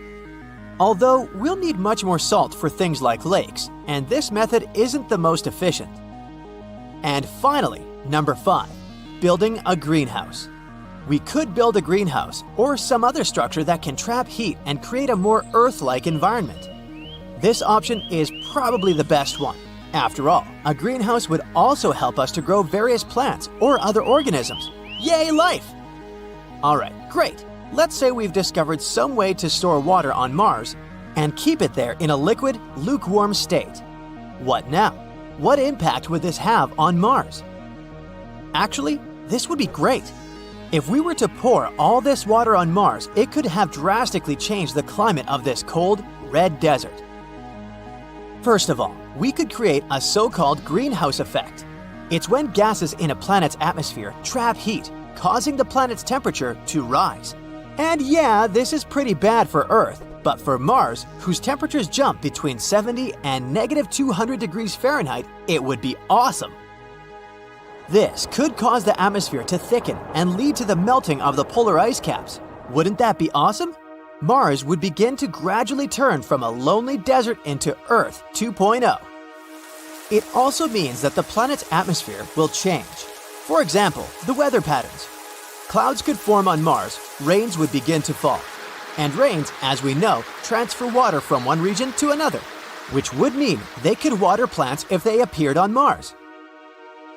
Although we'll need much more salt for things like lakes, and this method isn't the most efficient. And finally, number 5, building a greenhouse. We could build a greenhouse or some other structure that can trap heat and create a more Earth-like environment. This option is probably the best one. After all, a greenhouse would also help us to grow various plants or other organisms. Yay, life! Alright, great. Let's say we've discovered some way to store water on Mars and keep it there in a liquid, lukewarm state. What now? What impact would this have on Mars? Actually, this would be great. If we were to pour all this water on Mars, it could have drastically changed the climate of this cold, red desert. First of all, we could create a so-called greenhouse effect. It's when gases in a planet's atmosphere trap heat, causing the planet's temperature to rise. And yeah, this is pretty bad for Earth, but for Mars, whose temperatures jump between 70 and negative 200 degrees Fahrenheit, it would be awesome. This could cause the atmosphere to thicken and lead to the melting of the polar ice caps. Wouldn't that be awesome? Mars would begin to gradually turn from a lonely desert into Earth 2.0. It also means that the planet's atmosphere will change. For example, the weather patterns. Clouds could form on Mars, rains would begin to fall. And rains, as we know, transfer water from one region to another, which would mean they could water plants if they appeared on Mars.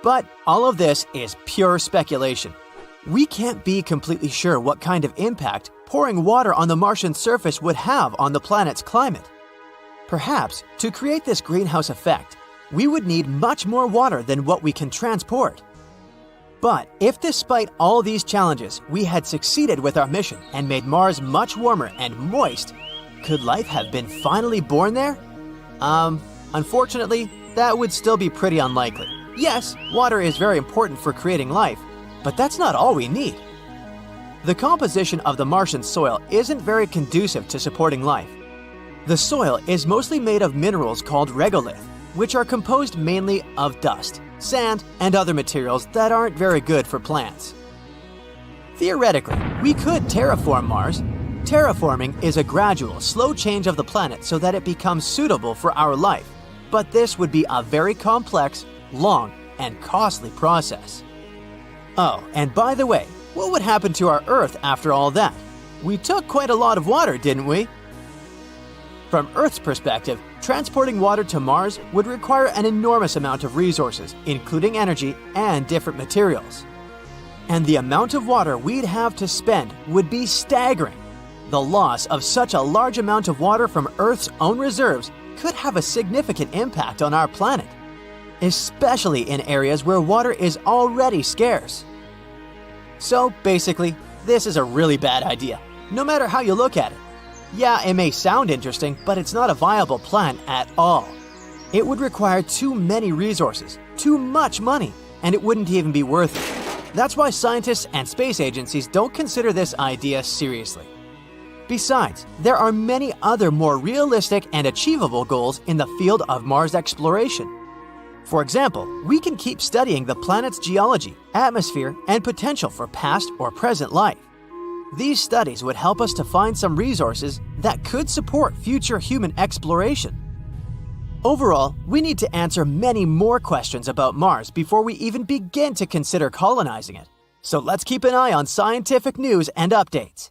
But all of this is pure speculation. We can't be completely sure what kind of impact pouring water on the Martian surface would have on the planet's climate. Perhaps, to create this greenhouse effect, we would need much more water than what we can transport. But if despite all these challenges, we had succeeded with our mission and made Mars much warmer and moist, could life have been finally born there? Unfortunately, that would still be pretty unlikely. Yes, water is very important for creating life, but that's not all we need. The composition of the Martian soil isn't very conducive to supporting life. The soil is mostly made of minerals called regolith, which are composed mainly of dust, sand, and other materials that aren't very good for plants. Theoretically, we could terraform Mars. Terraforming is a gradual, slow change of the planet so that it becomes suitable for our life, but this would be a very complex, long, and costly process. Oh, and by the way, what would happen to our Earth after all that? We took quite a lot of water, didn't we? From Earth's perspective, transporting water to Mars would require an enormous amount of resources, including energy and different materials. And the amount of water we'd have to spend would be staggering. The loss of such a large amount of water from Earth's own reserves could have a significant impact on our planet, especially in areas where water is already scarce. So basically, this is a really bad idea, no matter how you look at it. Yeah, it may sound interesting, but it's not a viable plan at all. It would require too many resources, too much money, and it wouldn't even be worth it. That's why scientists and space agencies don't consider this idea seriously. Besides, there are many other more realistic and achievable goals in the field of Mars exploration. For example, we can keep studying the planet's geology, atmosphere, and potential for past or present life. These studies would help us to find some resources that could support future human exploration. Overall, we need to answer many more questions about Mars before we even begin to consider colonizing it. So let's keep an eye on scientific news and updates.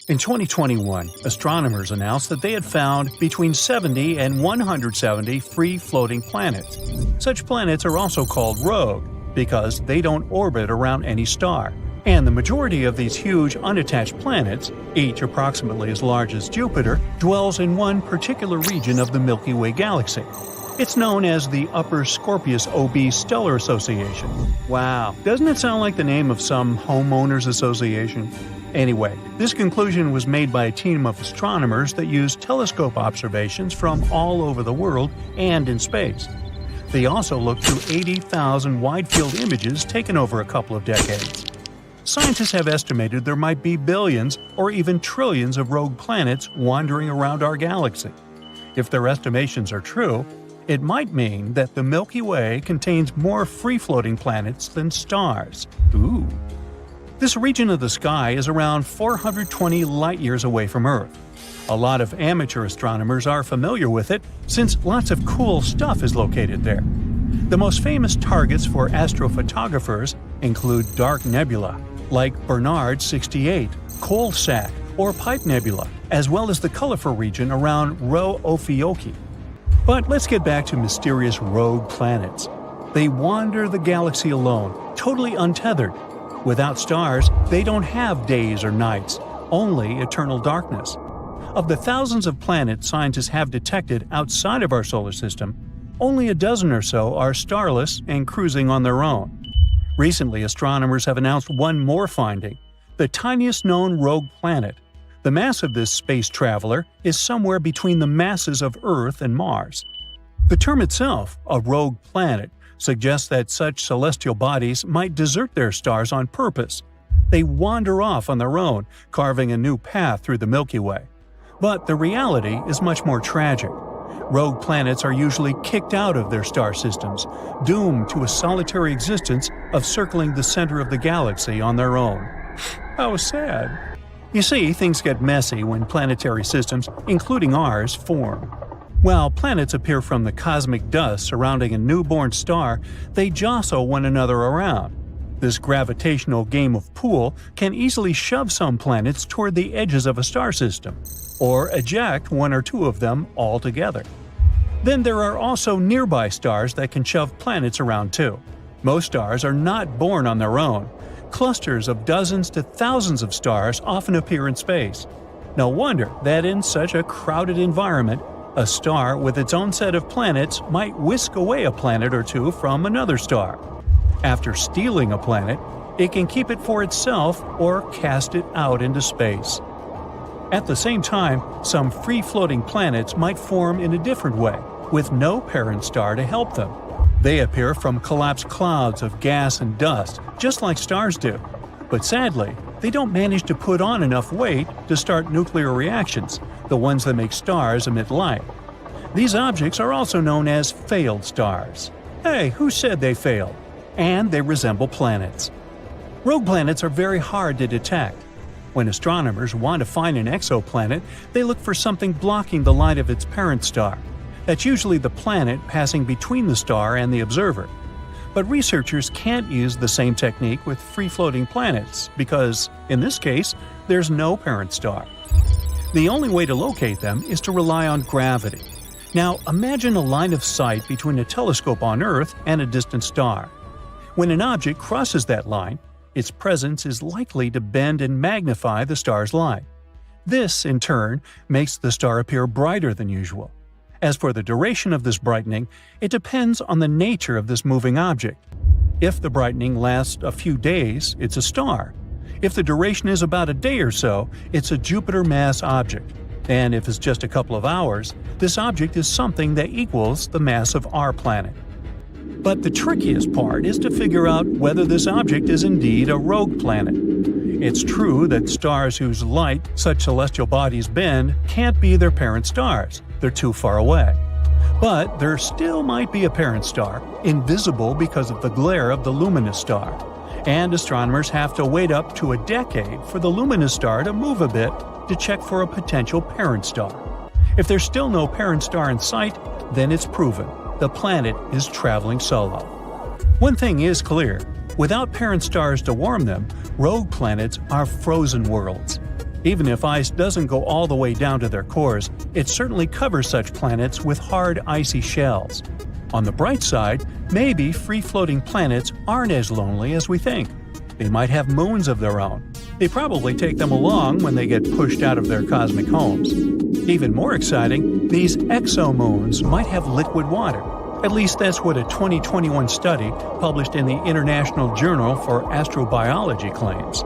In 2021, astronomers announced that they had found between 70 and 170 free-floating planets. Such planets are also called rogue because they don't orbit around any star. And the majority of these huge unattached planets, each approximately as large as Jupiter, dwells in one particular region of the Milky Way galaxy. It's known as the Upper Scorpius OB Stellar Association. Wow, doesn't it sound like the name of some homeowners association? Anyway, this conclusion was made by a team of astronomers that used telescope observations from all over the world and in space. They also looked through 80,000 wide-field images taken over a couple of decades. Scientists have estimated there might be billions or even trillions of rogue planets wandering around our galaxy. If their estimations are true, it might mean that the Milky Way contains more free-floating planets than stars. Ooh. This region of the sky is around 420 light-years away from Earth. A lot of amateur astronomers are familiar with it since lots of cool stuff is located there. The most famous targets for astrophotographers include dark nebula, like Barnard 68, Coal Sack, or Pipe Nebula, as well as the colorful region around Rho Ophiuchi. But let's get back to mysterious rogue planets. They wander the galaxy alone, totally untethered. Without stars, they don't have days or nights, only eternal darkness. Of the thousands of planets scientists have detected outside of our solar system, only a dozen or so are starless and cruising on their own. Recently, astronomers have announced one more finding, the tiniest known rogue planet. The mass of this space traveler is somewhere between the masses of Earth and Mars. The term itself, a rogue planet, suggests that such celestial bodies might desert their stars on purpose. They wander off on their own, carving a new path through the Milky Way. But the reality is much more tragic. Rogue planets are usually kicked out of their star systems, doomed to a solitary existence of circling the center of the galaxy on their own. How sad. You see, things get messy when planetary systems, including ours, form. While planets appear from the cosmic dust surrounding a newborn star, they jostle one another around. This gravitational game of pool can easily shove some planets toward the edges of a star system, or eject one or two of them altogether. Then there are also nearby stars that can shove planets around too. Most stars are not born on their own. Clusters of dozens to thousands of stars often appear in space. No wonder that in such a crowded environment, a star with its own set of planets might whisk away a planet or two from another star. After stealing a planet, it can keep it for itself or cast it out into space. At the same time, some free-floating planets might form in a different way, with no parent star to help them. They appear from collapsed clouds of gas and dust, just like stars do. But sadly, they don't manage to put on enough weight to start nuclear reactions, the ones that make stars emit light. These objects are also known as failed stars. Hey, who said they failed? And they resemble planets. Rogue planets are very hard to detect. When astronomers want to find an exoplanet, they look for something blocking the light of its parent star. That's usually the planet passing between the star and the observer. But researchers can't use the same technique with free-floating planets because, in this case, there's no parent star. The only way to locate them is to rely on gravity. Now, imagine a line of sight between a telescope on Earth and a distant star. When an object crosses that line, its presence is likely to bend and magnify the star's light. This, in turn, makes the star appear brighter than usual. As for the duration of this brightening, it depends on the nature of this moving object. If the brightening lasts a few days, it's a star. If the duration is about a day or so, it's a Jupiter mass object. And if it's just a couple of hours, this object is something that equals the mass of our planet. But the trickiest part is to figure out whether this object is indeed a rogue planet. it's true that stars whose light such celestial bodies bend can't be their parent stars. They're too far away. But there still might be a parent star, invisible because of the glare of the luminous star. And astronomers have to wait up to a decade for the luminous star to move a bit to check for a potential parent star. If there's still no parent star in sight, then it's proven the planet is traveling solo. One thing is clear: without parent stars to warm them, rogue planets are frozen worlds. Even if ice doesn't go all the way down to their cores, it certainly covers such planets with hard, icy shells. On the bright side, maybe free-floating planets aren't as lonely as we think. They might have moons of their own. They probably take them along when they get pushed out of their cosmic homes. Even more exciting, these exomoons might have liquid water. At least that's what a 2021 study published in the International Journal for Astrobiology claims.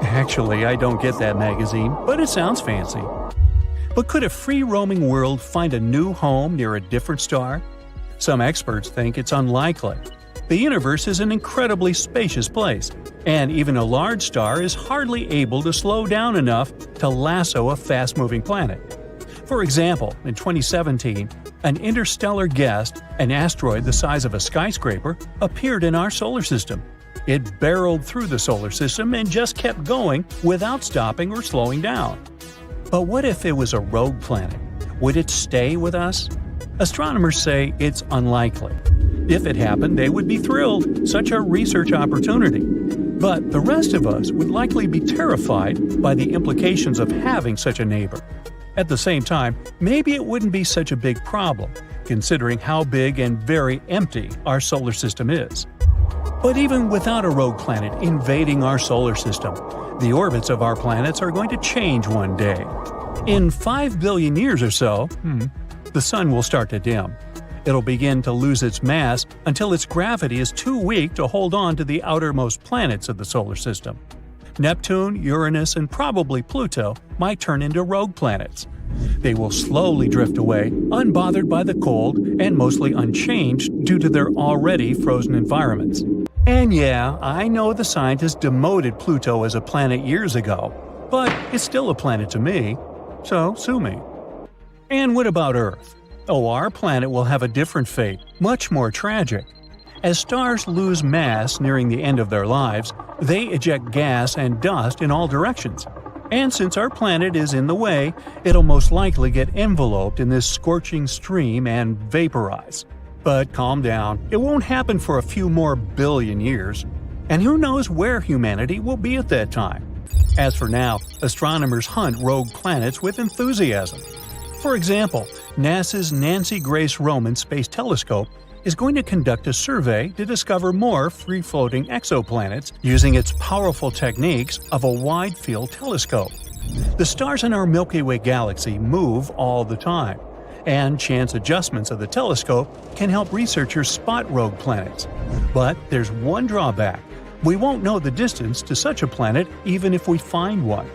Actually, I don't get that magazine, but it sounds fancy. But could a free-roaming world find a new home near a different star? Some experts think it's unlikely. The universe is an incredibly spacious place, and even a large star is hardly able to slow down enough to lasso a fast-moving planet. For example, in 2017, an interstellar guest, an asteroid the size of a skyscraper, appeared in our solar system. It barreled through the solar system and just kept going without stopping or slowing down. But what if it was a rogue planet? Would it stay with us? Astronomers say it's unlikely. If it happened, they would be thrilled, such a research opportunity. But the rest of us would likely be terrified by the implications of having such a neighbor. At the same time, maybe it wouldn't be such a big problem, considering how big and very empty our solar system is. But even without a rogue planet invading our solar system, the orbits of our planets are going to change one day. In 5 billion years or so, the Sun will start to dim. It'll begin to lose its mass until its gravity is too weak to hold on to the outermost planets of the solar system. Neptune, Uranus, and probably Pluto might turn into rogue planets. They will slowly drift away, unbothered by the cold and mostly unchanged due to their already frozen environments. And yeah, I know the scientists demoted Pluto as a planet years ago, but it's still a planet to me, so sue me. And what about Earth? Oh, our planet will have a different fate, much more tragic. As stars lose mass nearing the end of their lives, they eject gas and dust in all directions. And since our planet is in the way, it'll most likely get enveloped in this scorching stream and vaporize. But calm down, it won't happen for a few more billion years. And who knows where humanity will be at that time. As for now, astronomers hunt rogue planets with enthusiasm. For example, NASA's Nancy Grace Roman Space Telescope is going to conduct a survey to discover more free-floating exoplanets using its powerful techniques of a wide-field telescope. The stars in our Milky Way galaxy move all the time, and chance adjustments of the telescope can help researchers spot rogue planets. But there's one drawback: we won't know the distance to such a planet even if we find one.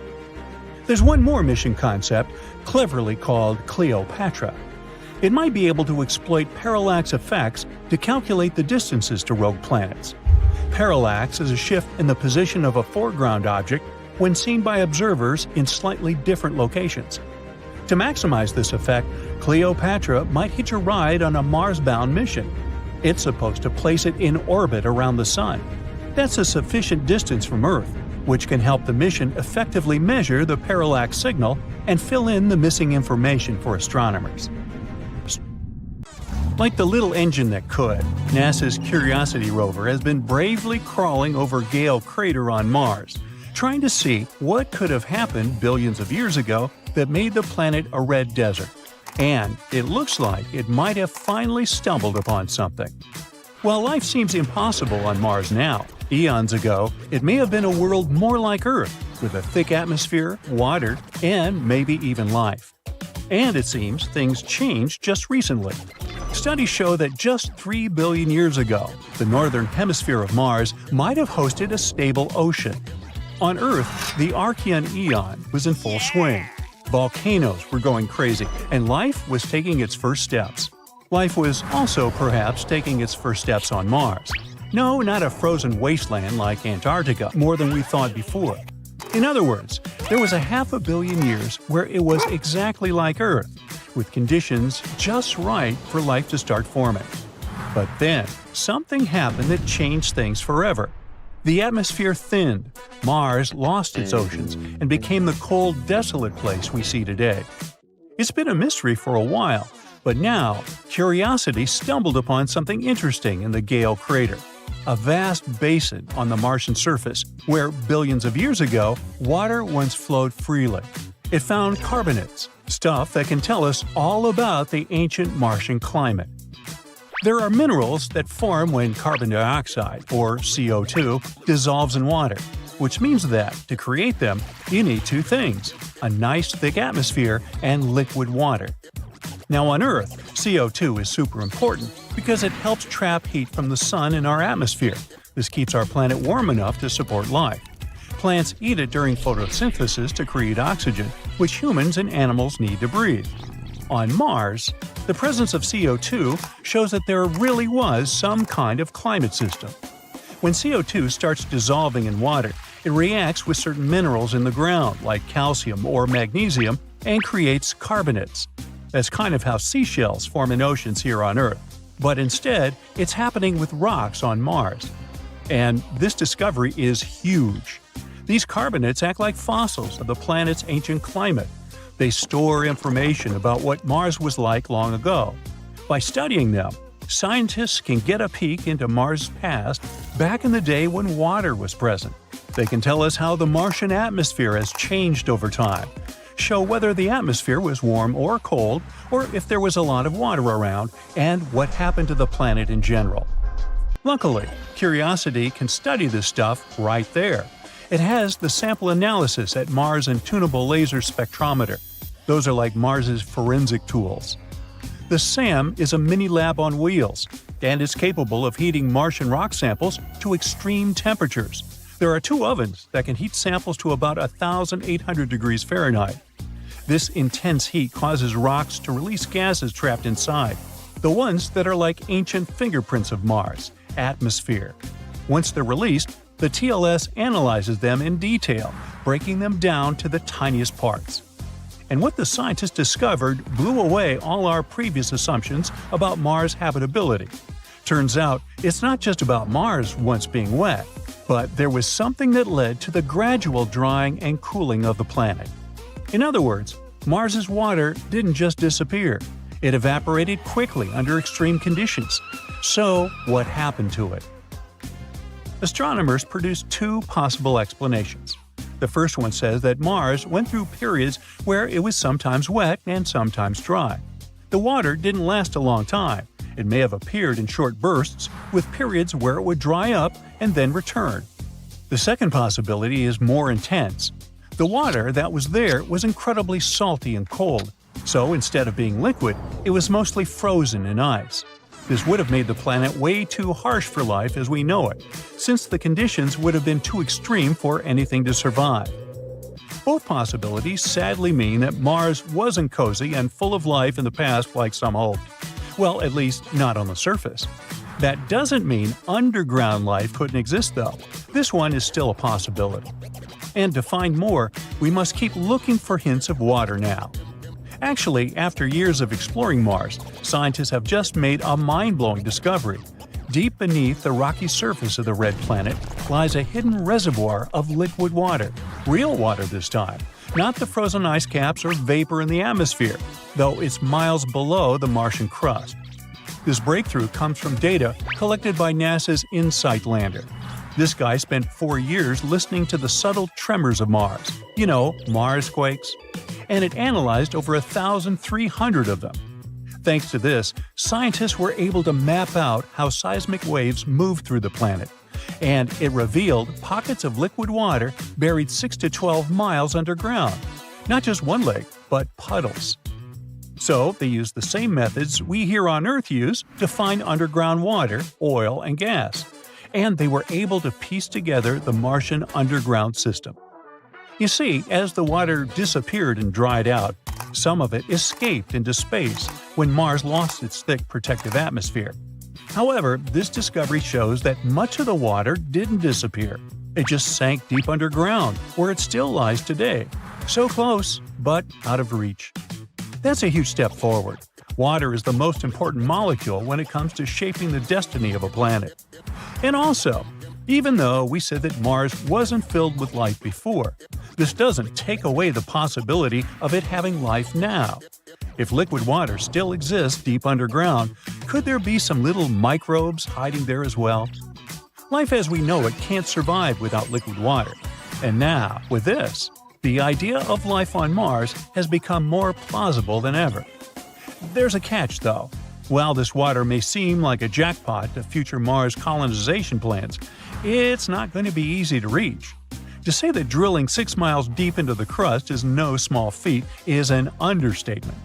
There's one more mission concept, cleverly called Cleopatra. It might be able to exploit parallax effects to calculate the distances to rogue planets. Parallax is a shift in the position of a foreground object when seen by observers in slightly different locations. To maximize this effect, Cleopatra might hitch a ride on a Mars-bound mission. It's supposed to place it in orbit around the Sun. That's a sufficient distance from Earth, which can help the mission effectively measure the parallax signal and fill in the missing information for astronomers. Like the little engine that could, NASA's Curiosity rover has been bravely crawling over Gale Crater on Mars, trying to see what could have happened billions of years ago that made the planet a red desert. And it looks like it might have finally stumbled upon something. While life seems impossible on Mars now, eons ago, it may have been a world more like Earth, with a thick atmosphere, water, and maybe even life. And it seems things changed just recently. Studies show that just 3 billion years ago, the northern hemisphere of Mars might have hosted a stable ocean. On Earth, the Archean Eon was in full swing. Volcanoes were going crazy, and life was taking its first steps. Life was also perhaps taking its first steps on Mars. No, not a frozen wasteland like Antarctica, more than we thought before. In other words, there was a 500 million years where it was exactly like Earth, with conditions just right for life to start forming. But then, something happened that changed things forever. The atmosphere thinned, Mars lost its oceans, and became the cold, desolate place we see today. It's been a mystery for a while, but now, curiosity stumbled upon something interesting in the Gale crater, a vast basin on the Martian surface where billions of years ago, water once flowed freely. It found carbonates, stuff that can tell us all about the ancient Martian climate. There are minerals that form when carbon dioxide, or CO2, dissolves in water, which means that, to create them, you need two things: a nice thick atmosphere and liquid water. Now on Earth, CO2 is super important because it helps trap heat from the sun in our atmosphere. This keeps our planet warm enough to support life. Plants eat it during photosynthesis to create oxygen, which humans and animals need to breathe. On Mars, the presence of CO2 shows that there really was some kind of climate system. When CO2 starts dissolving in water, it reacts with certain minerals in the ground, like calcium or magnesium, and creates carbonates. That's kind of how seashells form in oceans here on Earth. But instead, it's happening with rocks on Mars. And this discovery is huge. These carbonates act like fossils of the planet's ancient climate. They store information about what Mars was like long ago. By studying them, scientists can get a peek into Mars' past back in the day when water was present. They can tell us how the Martian atmosphere has changed over time, show whether the atmosphere was warm or cold, or if there was a lot of water around, and what happened to the planet in general. Luckily, Curiosity can study this stuff right there. It has the sample analysis at Mars and tunable laser spectrometer. Those are like Mars's forensic tools. The SAM is a mini lab on wheels, and is capable of heating Martian rock samples to extreme temperatures. There are two ovens that can heat samples to about 1,800 degrees Fahrenheit. This intense heat causes rocks to release gases trapped inside, the ones that are like ancient fingerprints of Mars, atmosphere. Once they're released, the TLS analyzes them in detail, breaking them down to the tiniest parts. And what the scientists discovered blew away all our previous assumptions about Mars' habitability. Turns out, it's not just about Mars once being wet, but there was something that led to the gradual drying and cooling of the planet. In other words, Mars's water didn't just disappear. It evaporated quickly under extreme conditions. So, what happened to it? Astronomers produced two possible explanations. The first one says that Mars went through periods where it was sometimes wet and sometimes dry. The water didn't last a long time. It may have appeared in short bursts, with periods where it would dry up and then return. The second possibility is more intense. The water that was there was incredibly salty and cold, so instead of being liquid, it was mostly frozen in ice. This would have made the planet way too harsh for life as we know it, since the conditions would have been too extreme for anything to survive. Both possibilities sadly mean that Mars wasn't cozy and full of life in the past like some hoped. Well, at least not on the surface. That doesn't mean underground life couldn't exist though. This one is still a possibility. And to find more, we must keep looking for hints of water now. Actually, after years of exploring Mars, scientists have just made a mind-blowing discovery. Deep beneath the rocky surface of the red planet lies a hidden reservoir of liquid water. Real water this time, not the frozen ice caps or vapor in the atmosphere, though it's miles below the Martian crust. This breakthrough comes from data collected by NASA's InSight lander. This guy spent 4 years listening to the subtle tremors of Mars. You know, Mars quakes. And it analyzed over 1,300 of them. Thanks to this, scientists were able to map out how seismic waves move through the planet, and it revealed pockets of liquid water buried 6 to 12 miles underground. Not just one lake, but puddles. So they used the same methods we here on Earth use to find underground water, oil, and gas. And they were able to piece together the Martian underground system. You see, as the water disappeared and dried out, some of it escaped into space when Mars lost its thick protective atmosphere. However, this discovery shows that much of the water didn't disappear. It just sank deep underground, where it still lies today. So close, but out of reach. That's a huge step forward. Water is the most important molecule when it comes to shaping the destiny of a planet. And also, even though we said that Mars wasn't filled with life before, this doesn't take away the possibility of it having life now. If liquid water still exists deep underground, could there be some little microbes hiding there as well? Life as we know it can't survive without liquid water. And now, with this, the idea of life on Mars has become more plausible than ever. There's a catch, though. While this water may seem like a jackpot to future Mars colonization plans, it's not going to be easy to reach. To say that drilling 6 miles deep into the crust is no small feat is an understatement.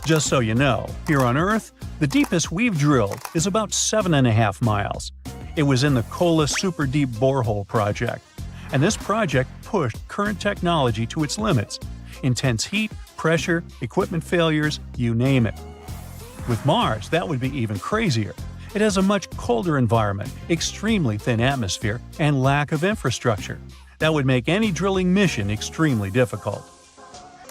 Just so you know, here on Earth, the deepest we've drilled is about 7.5 miles. It was in the Kola Super Deep Borehole project. And this project pushed current technology to its limits. Intense heat, pressure, equipment failures, you name it. With Mars, that would be even crazier. It has a much colder environment, extremely thin atmosphere, and lack of infrastructure. That would make any drilling mission extremely difficult.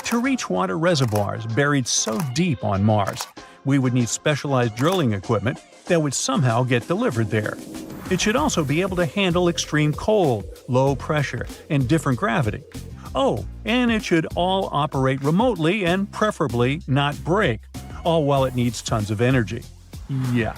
To reach water reservoirs buried so deep on Mars, we would need specialized drilling equipment that would somehow get delivered there. It should also be able to handle extreme cold, low pressure, and different gravity. Oh, and it should all operate remotely and preferably not break, all while it needs tons of energy. Yeah.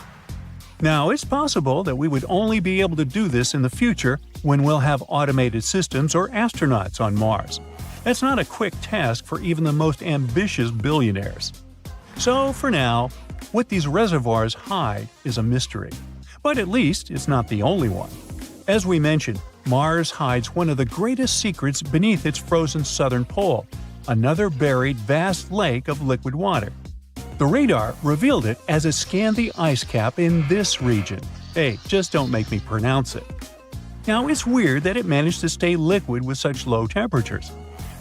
Now, it's possible that we would only be able to do this in the future when we'll have automated systems or astronauts on Mars. That's not a quick task for even the most ambitious billionaires. So, for now, what these reservoirs hide is a mystery. But at least it's not the only one. As we mentioned, Mars hides one of the greatest secrets beneath its frozen southern pole, another buried vast lake of liquid water. The radar revealed it as it scanned the ice cap in this region. Hey, just don't make me pronounce it. Now, it's weird that it managed to stay liquid with such low temperatures.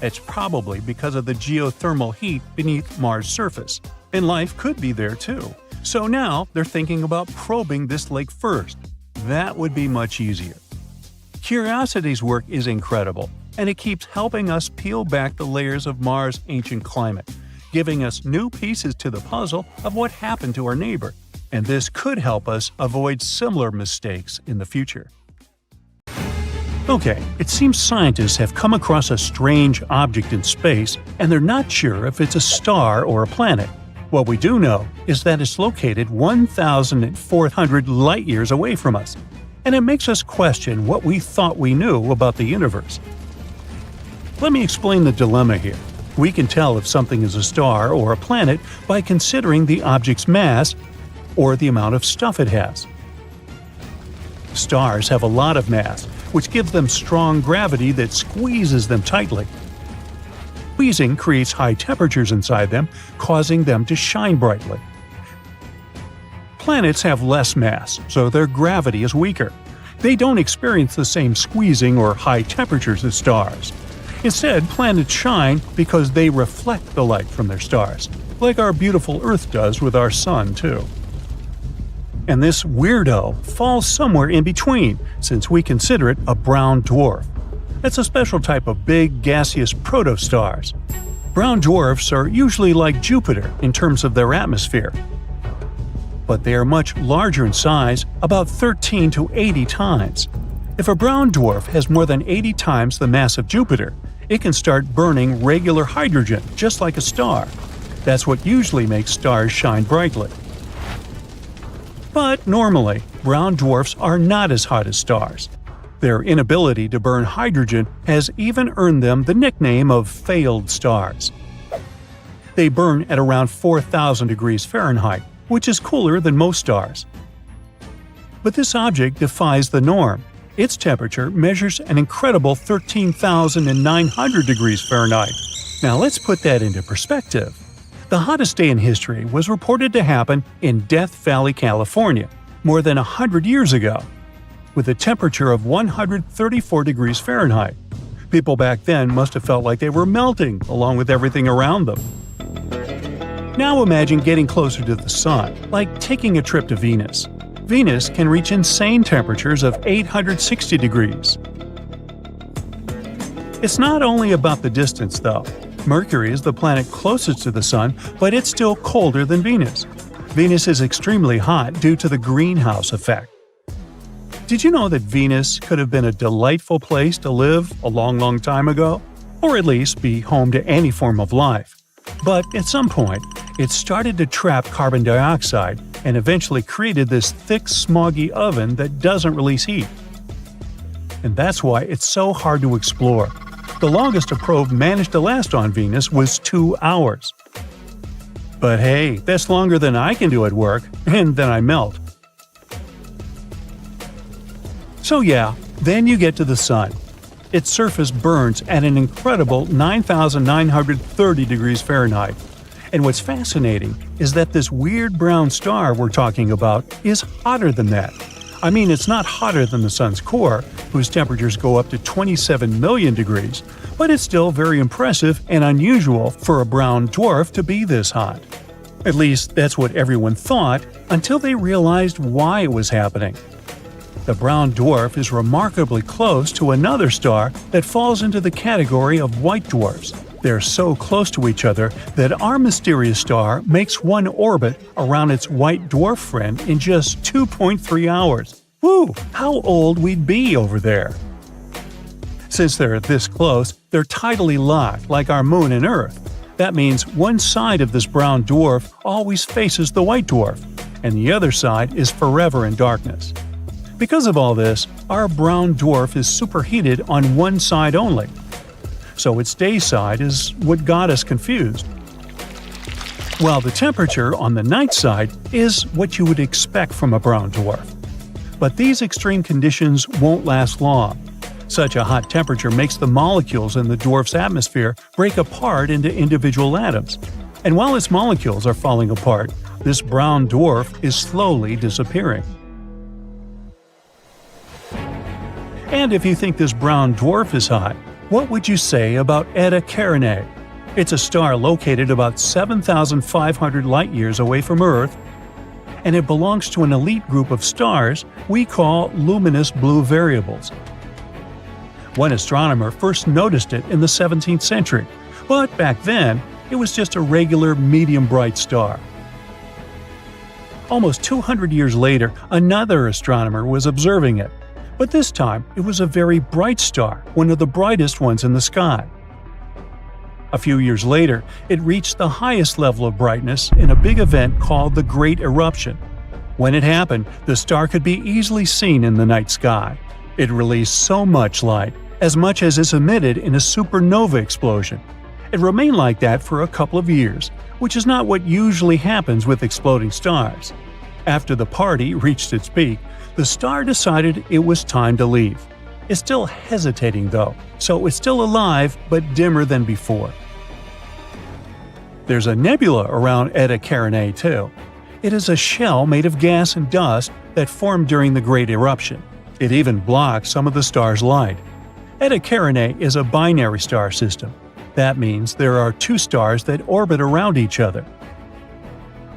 It's probably because of the geothermal heat beneath Mars' surface, and life could be there too. So now they're thinking about probing this lake first. That would be much easier. Curiosity's work is incredible, and it keeps helping us peel back the layers of Mars' ancient climate, giving us new pieces to the puzzle of what happened to our neighbor, and this could help us avoid similar mistakes in the future. Okay, it seems scientists have come across a strange object in space, and they're not sure if it's a star or a planet. What we do know is that it's located 1,400 light-years away from us, and it makes us question what we thought we knew about the universe. Let me explain the dilemma here. We can tell if something is a star or a planet by considering the object's mass or the amount of stuff it has. Stars have a lot of mass, which gives them strong gravity that squeezes them tightly. Squeezing creates high temperatures inside them, causing them to shine brightly. Planets have less mass, so their gravity is weaker. They don't experience the same squeezing or high temperatures as stars. Instead, planets shine because they reflect the light from their stars, like our beautiful Earth does with our Sun, too. And this weirdo falls somewhere in between, since we consider it a brown dwarf. It's a special type of big, gaseous protostars. Brown dwarfs are usually like Jupiter in terms of their atmosphere, but they are much larger in size, about 13 to 80 times. If a brown dwarf has more than 80 times the mass of Jupiter, it can start burning regular hydrogen, just like a star. That's what usually makes stars shine brightly. But normally, brown dwarfs are not as hot as stars. Their inability to burn hydrogen has even earned them the nickname of failed stars. They burn at around 4,000 degrees Fahrenheit, which is cooler than most stars. But this object defies the norm. Its temperature measures an incredible 13,900 degrees Fahrenheit. Now let's put that into perspective. The hottest day in history was reported to happen in Death Valley, California, more than 100 years ago, with a temperature of 134 degrees Fahrenheit. People back then must have felt like they were melting along with everything around them. Now imagine getting closer to the Sun, like taking a trip to Venus. Venus can reach insane temperatures of 860 degrees. It's not only about the distance, though. Mercury is the planet closest to the Sun, but it's still colder than Venus. Venus is extremely hot due to the greenhouse effect. Did you know that Venus could have been a delightful place to live a long time ago? Or at least be home to any form of life. But at some point, it started to trap carbon dioxide and eventually created this thick, smoggy oven that doesn't release heat. And that's why it's so hard to explore. The longest a probe managed to last on Venus was 2 hours. But hey, that's longer than I can do at work, and then I melt. So yeah, then you get to the Sun. Its surface burns at an incredible 9,930 degrees Fahrenheit. And what's fascinating is that this weird brown star we're talking about is hotter than that. I mean, it's not hotter than the Sun's core, whose temperatures go up to 27 million degrees, but it's still very impressive and unusual for a brown dwarf to be this hot. At least that's what everyone thought until they realized why it was happening. The brown dwarf is remarkably close to another star that falls into the category of white dwarfs. They're so close to each other that our mysterious star makes one orbit around its white dwarf friend in just 2.3 hours. Woo! How old we'd be over there! Since they're this close, they're tidally locked like our Moon and Earth. That means one side of this brown dwarf always faces the white dwarf, and the other side is forever in darkness. Because of all this, our brown dwarf is superheated on one side only. So its day side is what got us confused. While the temperature on the night side is what you would expect from a brown dwarf. But these extreme conditions won't last long. Such a hot temperature makes the molecules in the dwarf's atmosphere break apart into individual atoms. And while its molecules are falling apart, this brown dwarf is slowly disappearing. And if you think this brown dwarf is hot, what would you say about Eta Carinae? It's a star located about 7,500 light-years away from Earth, and it belongs to an elite group of stars we call luminous blue variables. One astronomer first noticed it in the 17th century, but back then, it was just a regular medium-bright star. Almost 200 years later, another astronomer was observing it. But this time, it was a very bright star, one of the brightest ones in the sky. A few years later, it reached the highest level of brightness in a big event called the Great Eruption. When it happened, the star could be easily seen in the night sky. It released so much light, as much as is emitted in a supernova explosion. It remained like that for a couple of years, which is not what usually happens with exploding stars. After the party reached its peak, the star decided it was time to leave. It's still hesitating though, so it's still alive but dimmer than before. There's a nebula around Eta Carinae too. It is a shell made of gas and dust that formed during the Great Eruption. It even blocks some of the star's light. Eta Carinae is a binary star system. That means there are two stars that orbit around each other.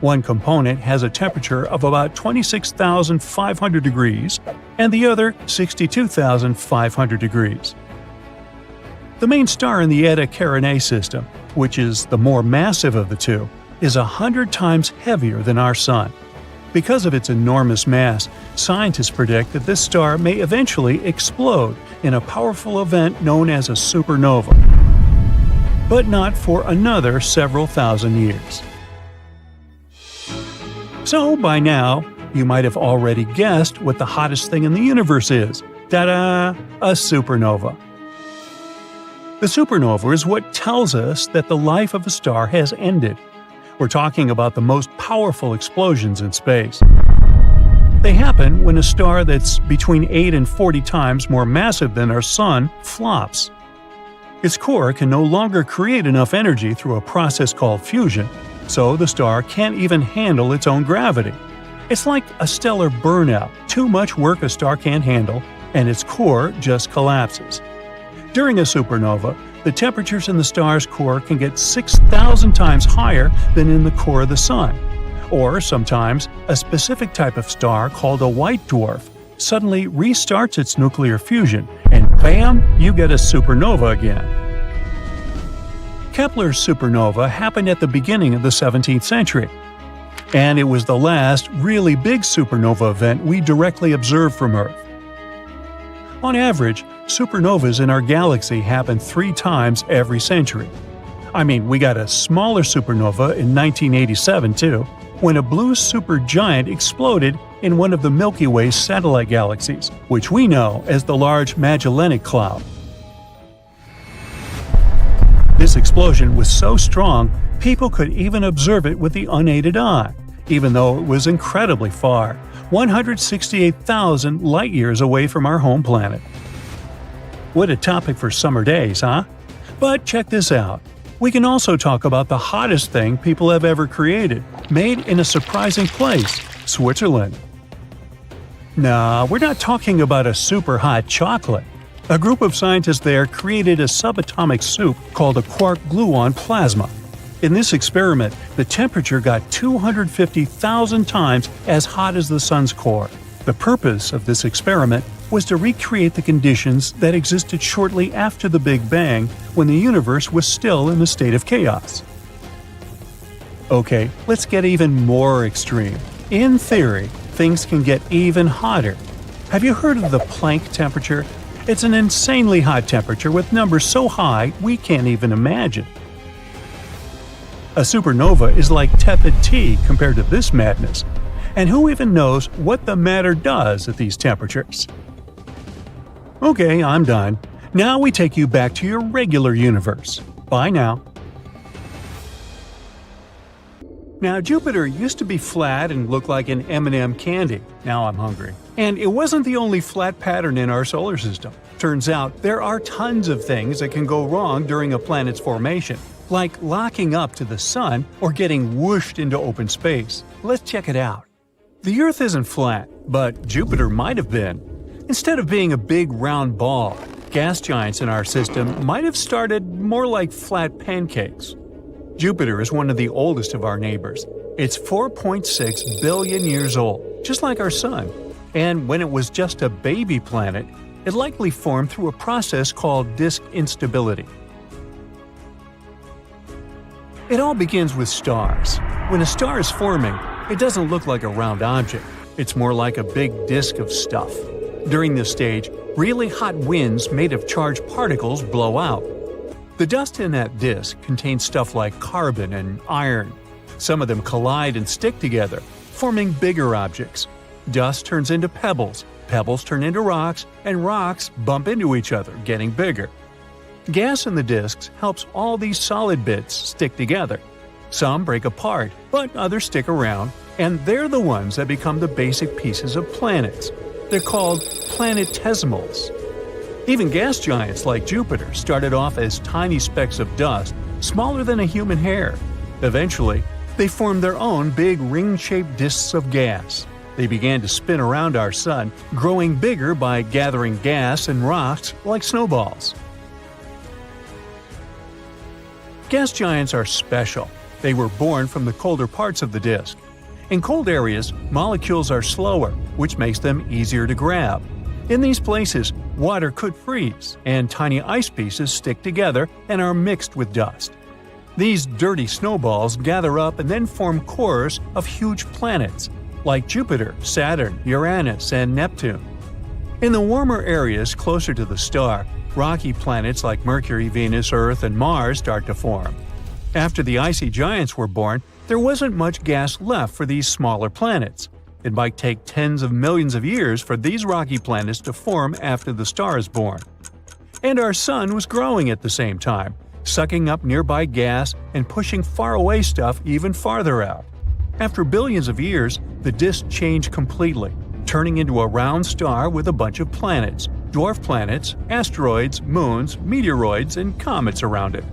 One component has a temperature of about 26,500 degrees, and the other 62,500 degrees. The main star in the Eta Carinae system, which is the more massive of the two, is 100 times heavier than our Sun. Because of its enormous mass, scientists predict that this star may eventually explode in a powerful event known as a supernova. But not for another several thousand years. So, by now, you might have already guessed what the hottest thing in the universe is. Ta-da! A supernova. The supernova is what tells us that the life of a star has ended. We're talking about the most powerful explosions in space. They happen when a star that's between 8 and 40 times more massive than our Sun flops. Its core can no longer create enough energy through a process called fusion, so the star can't even handle its own gravity. It's like a stellar burnout, too much work a star can't handle, and its core just collapses. During a supernova, the temperatures in the star's core can get 6,000 times higher than in the core of the Sun. Or sometimes, a specific type of star called a white dwarf suddenly restarts its nuclear fusion and bam, you get a supernova again. Kepler's supernova happened at the beginning of the 17th century, and it was the last really big supernova event we directly observed from Earth. On average, supernovas in our galaxy happen 3 times every century. I mean, we got a smaller supernova in 1987 too, when a blue supergiant exploded in one of the Milky Way's satellite galaxies, which we know as the Large Magellanic Cloud. This explosion was so strong, people could even observe it with the unaided eye, even though it was incredibly far, 168,000 light-years away from our home planet. What a topic for summer days, huh? But check this out. We can also talk about the hottest thing people have ever created, made in a surprising place, Switzerland. Nah, we're not talking about a super hot chocolate. A group of scientists there created a subatomic soup called a quark-gluon plasma. In this experiment, the temperature got 250,000 times as hot as the sun's core. The purpose of this experiment was to recreate the conditions that existed shortly after the Big Bang, when the universe was still in a state of chaos. Okay, let's get even more extreme. In theory, things can get even hotter. Have you heard of the Planck temperature? It's an insanely hot temperature with numbers so high we can't even imagine. A supernova is like tepid tea compared to this madness. And who even knows what the matter does at these temperatures? Okay, I'm done. Now we take you back to your regular universe. Bye now. Now, Jupiter used to be flat and look like an M&M candy. Now I'm hungry. And it wasn't the only flat pattern in our solar system. Turns out there are tons of things that can go wrong during a planet's formation, like locking up to the sun or getting whooshed into open space. Let's check it out. The Earth isn't flat, but Jupiter might have been. Instead of being a big round ball, gas giants in our system might have started more like flat pancakes. Jupiter is one of the oldest of our neighbors. It's 4.6 billion years old, just like our Sun. And when it was just a baby planet, it likely formed through a process called disk instability. It all begins with stars. When a star is forming, it doesn't look like a round object. It's more like a big disk of stuff. During this stage, really hot winds made of charged particles blow out. The dust in that disk contains stuff like carbon and iron. Some of them collide and stick together, forming bigger objects. Dust turns into pebbles, pebbles turn into rocks, and rocks bump into each other, getting bigger. Gas in the disks helps all these solid bits stick together. Some break apart, but others stick around, and they're the ones that become the basic pieces of planets. They're called planetesimals. Even gas giants like Jupiter started off as tiny specks of dust, smaller than a human hair. Eventually, they formed their own big ring-shaped disks of gas. They began to spin around our sun, growing bigger by gathering gas and rocks like snowballs. Gas giants are special. They were born from the colder parts of the disk. In cold areas, molecules are slower, which makes them easier to grab. In these places, water could freeze, and tiny ice pieces stick together and are mixed with dust. These dirty snowballs gather up and then form cores of huge planets, like Jupiter, Saturn, Uranus, and Neptune. In the warmer areas closer to the star, rocky planets like Mercury, Venus, Earth, and Mars start to form. After the icy giants were born, there wasn't much gas left for these smaller planets. It might take tens of millions of years for these rocky planets to form after the star is born. And our sun was growing at the same time, sucking up nearby gas and pushing faraway stuff even farther out. After billions of years, the disk changed completely, turning into a round star with a bunch of planets, dwarf planets, asteroids, moons, meteoroids, and comets around it.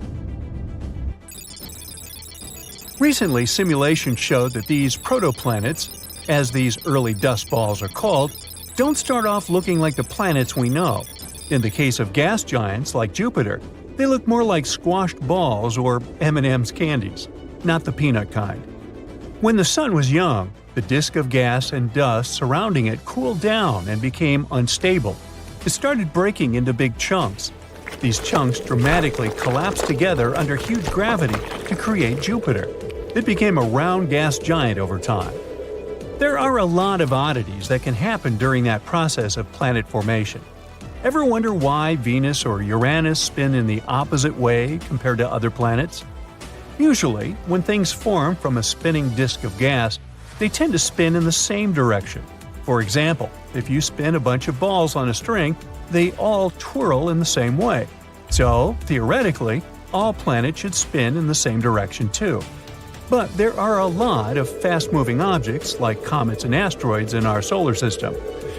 Recently, simulations showed that these protoplanets, as these early dust balls are called, don't start off looking like the planets we know. In the case of gas giants like Jupiter, they look more like squashed balls or M&M's candies, not the peanut kind. When the sun was young, the disk of gas and dust surrounding it cooled down and became unstable. It started breaking into big chunks. These chunks dramatically collapsed together under huge gravity to create Jupiter. It became a round gas giant over time. There are a lot of oddities that can happen during that process of planet formation. Ever wonder why Venus or Uranus spin in the opposite way compared to other planets? Usually, when things form from a spinning disk of gas, they tend to spin in the same direction. For example, if you spin a bunch of balls on a string, they all twirl in the same way. So, theoretically, all planets should spin in the same direction too. But there are a lot of fast-moving objects, like comets and asteroids, in our solar system.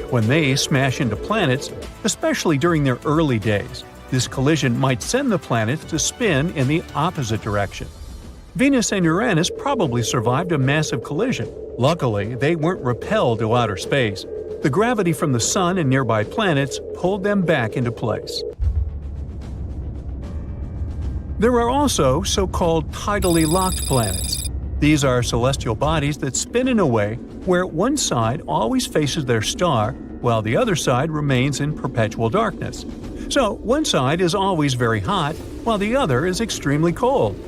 When they smash into planets, especially during their early days, this collision might send the planets to spin in the opposite direction. Venus and Uranus probably survived a massive collision. Luckily, they weren't repelled to outer space. The gravity from the Sun and nearby planets pulled them back into place. There are also so-called tidally locked planets. These are celestial bodies that spin in a way where one side always faces their star while the other side remains in perpetual darkness. So one side is always very hot while the other is extremely cold.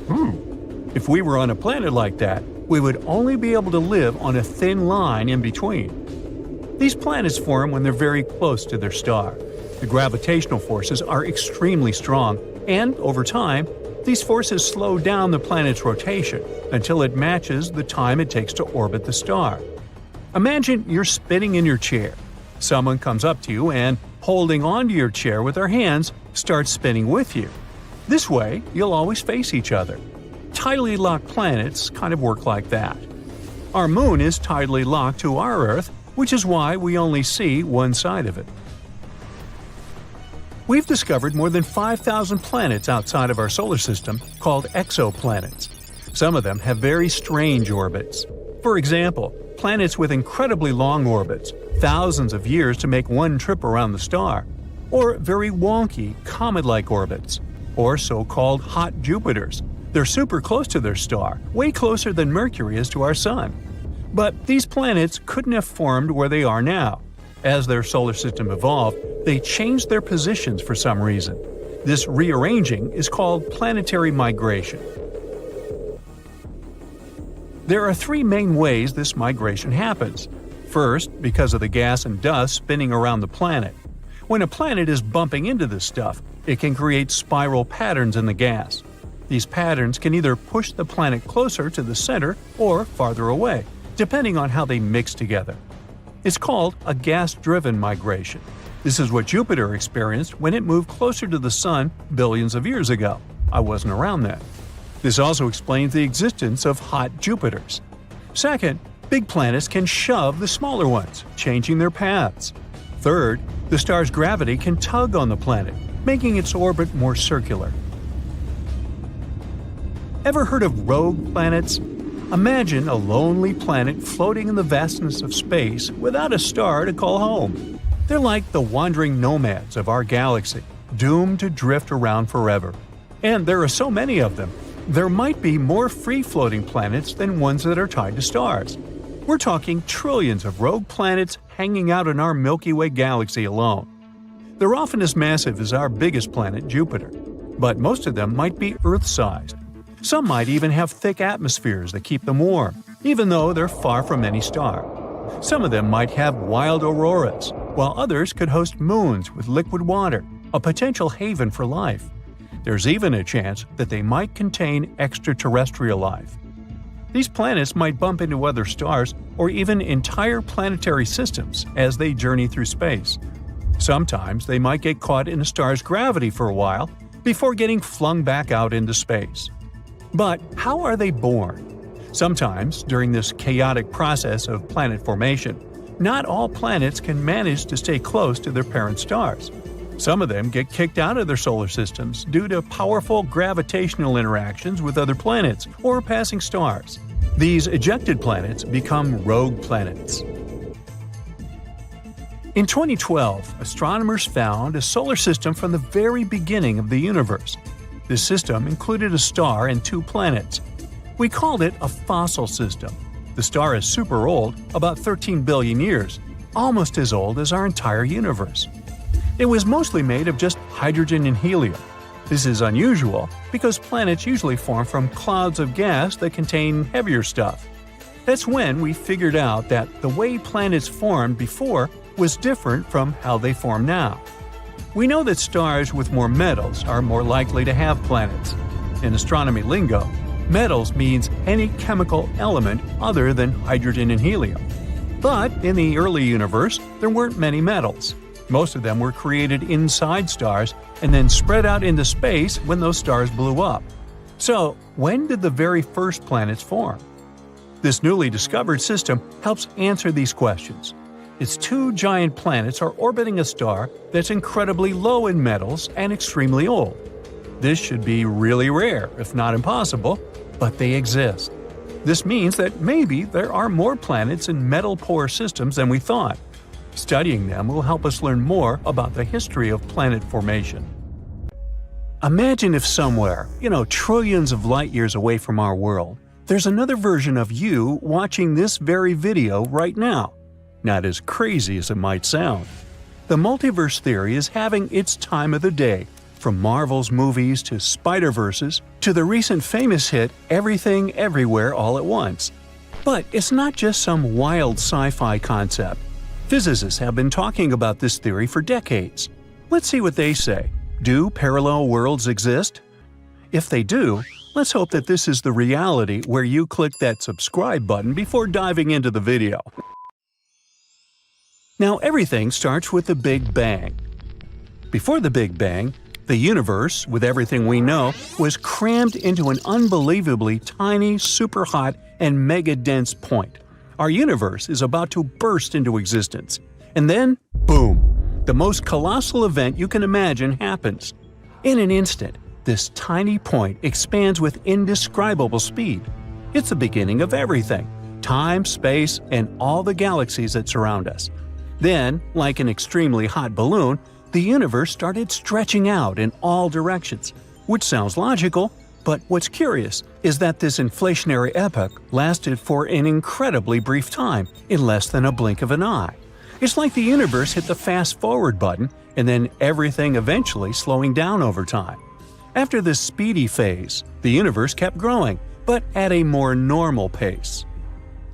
If we were on a planet like that, we would only be able to live on a thin line in between. These planets form when they're very close to their star. The gravitational forces are extremely strong, and over time, these forces slow down the planet's rotation until it matches the time it takes to orbit the star. Imagine you're spinning in your chair. Someone comes up to you and, holding onto your chair with their hands, starts spinning with you. This way, you'll always face each other. Tidally locked planets kind of work like that. Our moon is tidally locked to our Earth, which is why we only see one side of it. We've discovered more than 5,000 planets outside of our solar system called exoplanets. Some of them have very strange orbits. For example, planets with incredibly long orbits, thousands of years to make one trip around the star, or very wonky, comet-like orbits, or so-called hot Jupiters. They're super close to their star, way closer than Mercury is to our Sun. But these planets couldn't have formed where they are now. As their solar system evolved, they changed their positions for some reason. This rearranging is called planetary migration. There are three main ways this migration happens. First, because of the gas and dust spinning around the planet. When a planet is bumping into this stuff, it can create spiral patterns in the gas. These patterns can either push the planet closer to the center or farther away, depending on how they mix together. It's called a gas-driven migration. This is what Jupiter experienced when it moved closer to the Sun billions of years ago. I wasn't around then. This also explains the existence of hot Jupiters. Second, big planets can shove the smaller ones, changing their paths. Third, the star's gravity can tug on the planet, making its orbit more circular. Ever heard of rogue planets? Imagine a lonely planet floating in the vastness of space without a star to call home. They're like the wandering nomads of our galaxy, doomed to drift around forever. And there are so many of them, there might be more free-floating planets than ones that are tied to stars. We're talking trillions of rogue planets hanging out in our Milky Way galaxy alone. They're often as massive as our biggest planet, Jupiter, but most of them might be Earth-sized. Some might even have thick atmospheres that keep them warm, even though they're far from any star. Some of them might have wild auroras, while others could host moons with liquid water, a potential haven for life. There's even a chance that they might contain extraterrestrial life. These planets might bump into other stars or even entire planetary systems as they journey through space. Sometimes they might get caught in a star's gravity for a while before getting flung back out into space. But how are they born? Sometimes, during this chaotic process of planet formation, not all planets can manage to stay close to their parent stars. Some of them get kicked out of their solar systems due to powerful gravitational interactions with other planets or passing stars. These ejected planets become rogue planets. In 2012, astronomers found a solar system from the very beginning of the universe. This system included a star and two planets. We called it a fossil system. The star is super old, about 13 billion years, almost as old as our entire universe. It was mostly made of just hydrogen and helium. This is unusual because planets usually form from clouds of gas that contain heavier stuff. That's when we figured out that the way planets formed before was different from how they form now. We know that stars with more metals are more likely to have planets. In astronomy lingo, metals means any chemical element other than hydrogen and helium. But in the early universe, there weren't many metals. Most of them were created inside stars and then spread out into space when those stars blew up. So, when did the very first planets form? This newly discovered system helps answer these questions. Its two giant planets are orbiting a star that's incredibly low in metals and extremely old. This should be really rare, if not impossible, but they exist. This means that maybe there are more planets in metal-poor systems than we thought. Studying them will help us learn more about the history of planet formation. Imagine if somewhere, trillions of light years away from our world, there's another version of you watching this very video right now. Not as crazy as it might sound. The multiverse theory is having its time of the day, from Marvel's movies to Spider-Verses to the recent famous hit Everything Everywhere All at Once. But it's not just some wild sci-fi concept. Physicists have been talking about this theory for decades. Let's see what they say. Do parallel worlds exist? If they do, let's hope that this is the reality where you click that subscribe button before diving into the video. Now, everything starts with the Big Bang. Before the Big Bang, the universe, with everything we know, was crammed into an unbelievably tiny, super hot, and mega-dense point. Our universe is about to burst into existence. And then, boom! The most colossal event you can imagine happens. In an instant, this tiny point expands with indescribable speed. It's the beginning of everything – time, space, and all the galaxies that surround us. Then, like an extremely hot balloon, the universe started stretching out in all directions, which sounds logical, but what's curious is that this inflationary epoch lasted for an incredibly brief time, in less than a blink of an eye. It's like the universe hit the fast-forward button and then everything eventually slowing down over time. After this speedy phase, the universe kept growing, but at a more normal pace.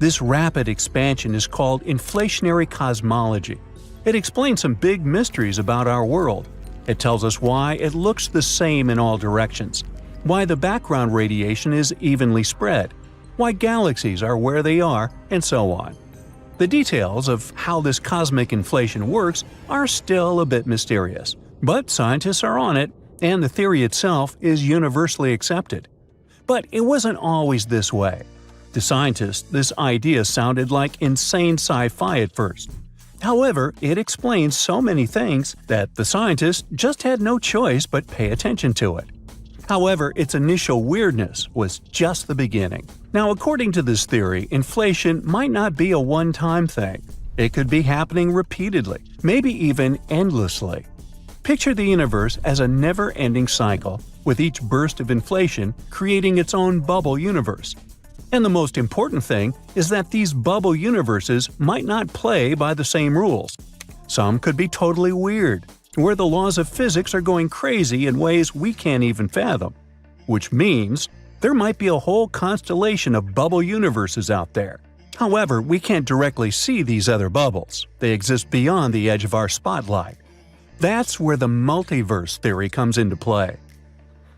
This rapid expansion is called inflationary cosmology. It explains some big mysteries about our world. It tells us why it looks the same in all directions, why the background radiation is evenly spread, why galaxies are where they are, and so on. The details of how this cosmic inflation works are still a bit mysterious, but scientists are on it, and the theory itself is universally accepted. But it wasn't always this way. To scientists, this idea sounded like insane sci-fi at first. However, it explains so many things that the scientists just had no choice but pay attention to it. However, its initial weirdness was just the beginning. Now, according to this theory, inflation might not be a one-time thing. It could be happening repeatedly, maybe even endlessly. Picture the universe as a never-ending cycle, with each burst of inflation creating its own bubble universe. And the most important thing is that these bubble universes might not play by the same rules. Some could be totally weird, where the laws of physics are going crazy in ways we can't even fathom. Which means there might be a whole constellation of bubble universes out there. However, we can't directly see these other bubbles. They exist beyond the edge of our spotlight. That's where the multiverse theory comes into play.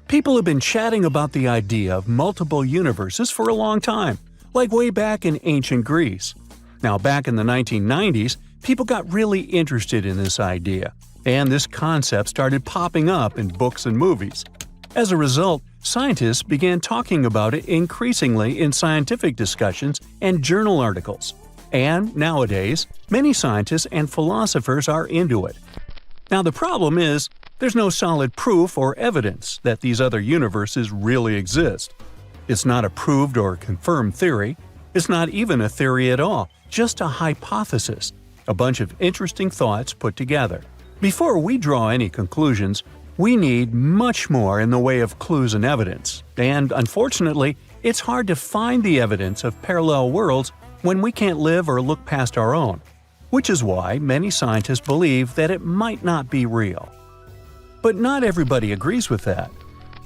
People have been chatting about the idea of multiple universes for a long time, like way back in ancient Greece. Now, back in the 1990s, people got really interested in this idea, and this concept started popping up in books and movies. As a result, scientists began talking about it increasingly in scientific discussions and journal articles. And nowadays, many scientists and philosophers are into it. Now, the problem is, there's no solid proof or evidence that these other universes really exist. It's not a proved or confirmed theory. It's not even a theory at all, just a hypothesis, a bunch of interesting thoughts put together. Before we draw any conclusions, we need much more in the way of clues and evidence, and unfortunately, it's hard to find the evidence of parallel worlds when we can't live or look past our own. which is why many scientists believe that it might not be real. But not everybody agrees with that.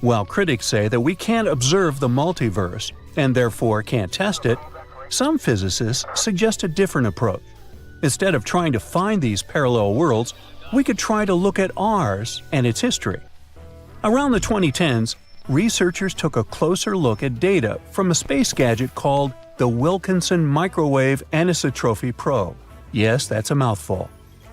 While critics say that we can't observe the multiverse and therefore can't test it, some physicists suggest a different approach. Instead of trying to find these parallel worlds, we could try to look at ours and its history. Around the 2010s, researchers took a closer look at data from a space gadget called the Wilkinson Microwave Anisotropy Probe. Yes, that's a mouthful.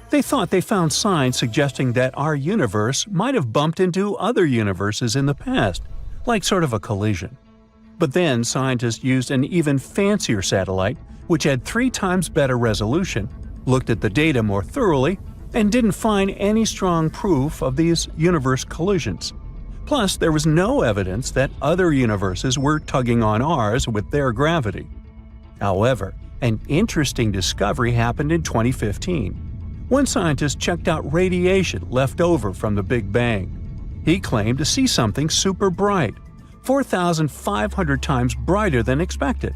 They thought they found signs suggesting that our universe might have bumped into other universes in the past, like sort of a collision. But then scientists used an even fancier satellite, which had 3 times better resolution, looked at the data more thoroughly, and didn't find any strong proof of these universe collisions. Plus, there was no evidence that other universes were tugging on ours with their gravity. However, an interesting discovery happened in 2015. One scientist checked out radiation left over from the Big Bang. He claimed to see something super bright, 4,500 times brighter than expected.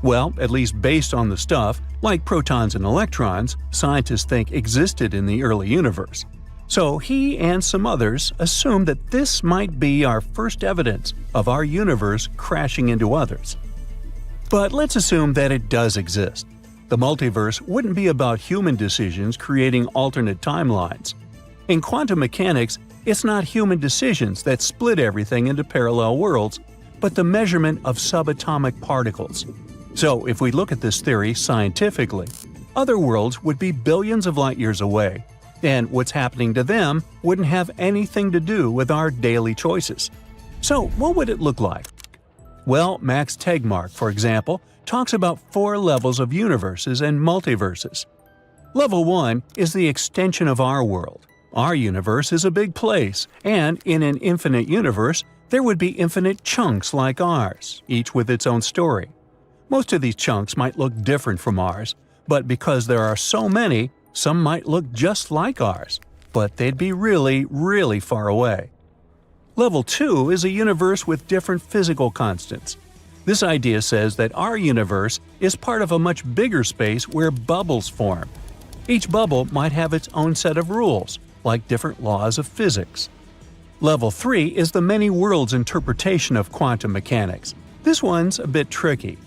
Well, at least based on the stuff, like protons and electrons, scientists think existed in the early universe. So he and some others assumed that this might be our first evidence of our universe crashing into others. But let's assume that it does exist. The multiverse wouldn't be about human decisions creating alternate timelines. In quantum mechanics, it's not human decisions that split everything into parallel worlds, but the measurement of subatomic particles. So if we look at this theory scientifically, other worlds would be billions of light years away, and what's happening to them wouldn't have anything to do with our daily choices. So what would it look like? Well, Max Tegmark, for example, talks about 4 levels of universes and multiverses. Level 1 is the extension of our world. Our universe is a big place, and in an infinite universe, there would be infinite chunks like ours, each with its own story. Most of these chunks might look different from ours, but because there are so many, some might look just like ours, but they'd be really, really far away. Level 2 is a universe with different physical constants. This idea says that our universe is part of a much bigger space where bubbles form. Each bubble might have its own set of rules, like different laws of physics. Level 3 is the many worlds interpretation of quantum mechanics. This one's a bit tricky.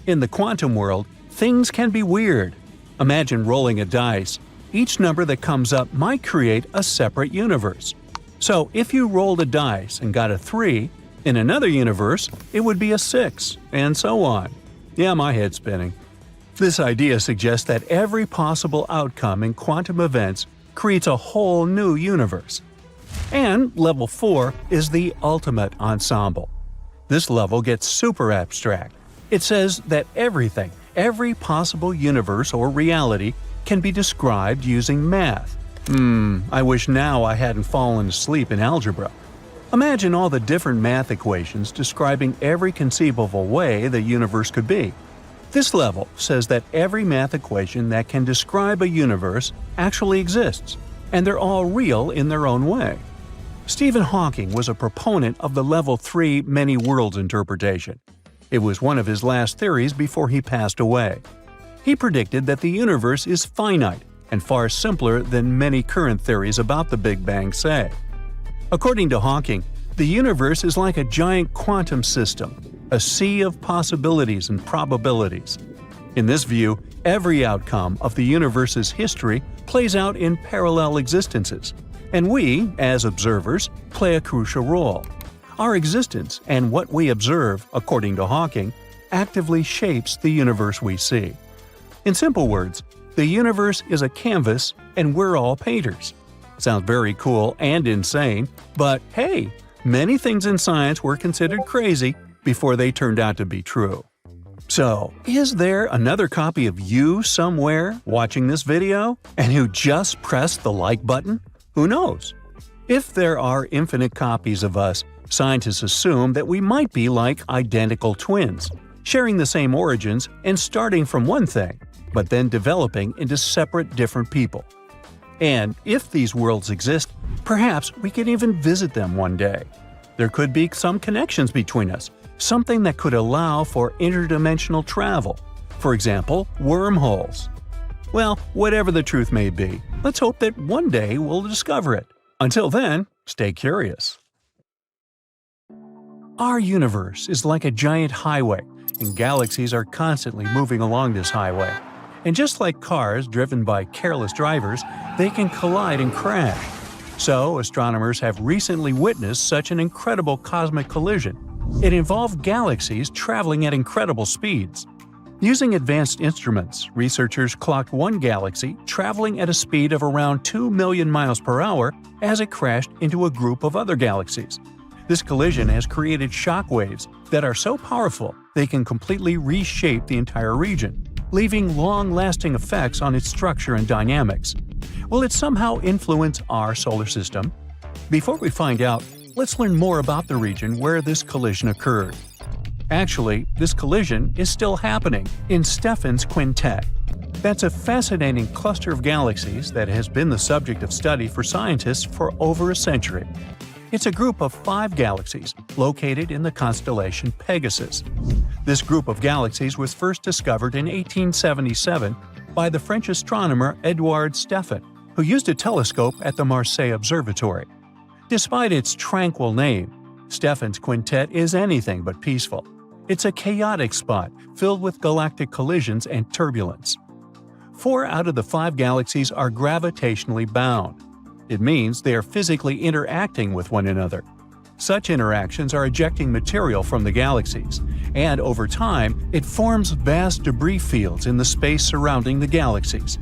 In the quantum world, things can be weird. Imagine rolling a dice. Each number that comes up might create a separate universe. So if you rolled a dice and got a 3, in another universe, it would be a 6, and so on. Yeah, my head's spinning. This idea suggests that every possible outcome in quantum events creates a whole new universe. And level 4 is the ultimate ensemble. This level gets super abstract. It says that everything, every possible universe or reality, can be described using math. I wish now I hadn't fallen asleep in algebra. Imagine all the different math equations describing every conceivable way the universe could be. This level says that every math equation that can describe a universe actually exists, and they're all real in their own way. Stephen Hawking was a proponent of the Level 3 many worlds interpretation. It was one of his last theories before he passed away. He predicted that the universe is finite and far simpler than many current theories about the Big Bang say. According to Hawking, the universe is like a giant quantum system, a sea of possibilities and probabilities. In this view, every outcome of the universe's history plays out in parallel existences, and we, as observers, play a crucial role. Our existence and what we observe, according to Hawking, actively shapes the universe we see. In simple words, the universe is a canvas and we're all painters. Sounds very cool and insane, but hey, many things in science were considered crazy before they turned out to be true. So, is there another copy of you somewhere watching this video and who just pressed the like button? Who knows? If there are infinite copies of us, scientists assume that we might be like identical twins, sharing the same origins and starting from one thing, but then developing into separate different people. And if these worlds exist, perhaps we can even visit them one day. There could be some connections between us, something that could allow for interdimensional travel. For example, wormholes. Well, whatever the truth may be, let's hope that one day we'll discover it. Until then, stay curious. Our universe is like a giant highway, and galaxies are constantly moving along this highway. And just like cars driven by careless drivers, they can collide and crash. So, astronomers have recently witnessed such an incredible cosmic collision. It involved galaxies traveling at incredible speeds. Using advanced instruments, researchers clocked one galaxy traveling at a speed of around 2 million miles per hour as it crashed into a group of other galaxies. This collision has created shock waves that are so powerful they can completely reshape the entire region, leaving long-lasting effects on its structure and dynamics. Will it somehow influence our solar system? Before we find out, let's learn more about the region where this collision occurred. Actually, this collision is still happening in Stephan's quintet. That's a fascinating cluster of galaxies that has been the subject of study for scientists for over a century. It's a group of 5 galaxies located in the constellation Pegasus. This group of galaxies was first discovered in 1877 by the French astronomer Édouard Stephan, who used a telescope at the Marseille Observatory. Despite its tranquil name, Stephan's quintet is anything but peaceful. It's a chaotic spot filled with galactic collisions and turbulence. 4 out of the 5 galaxies are gravitationally bound. It means they are physically interacting with one another. Such interactions are ejecting material from the galaxies, and over time, it forms vast debris fields in the space surrounding the galaxies.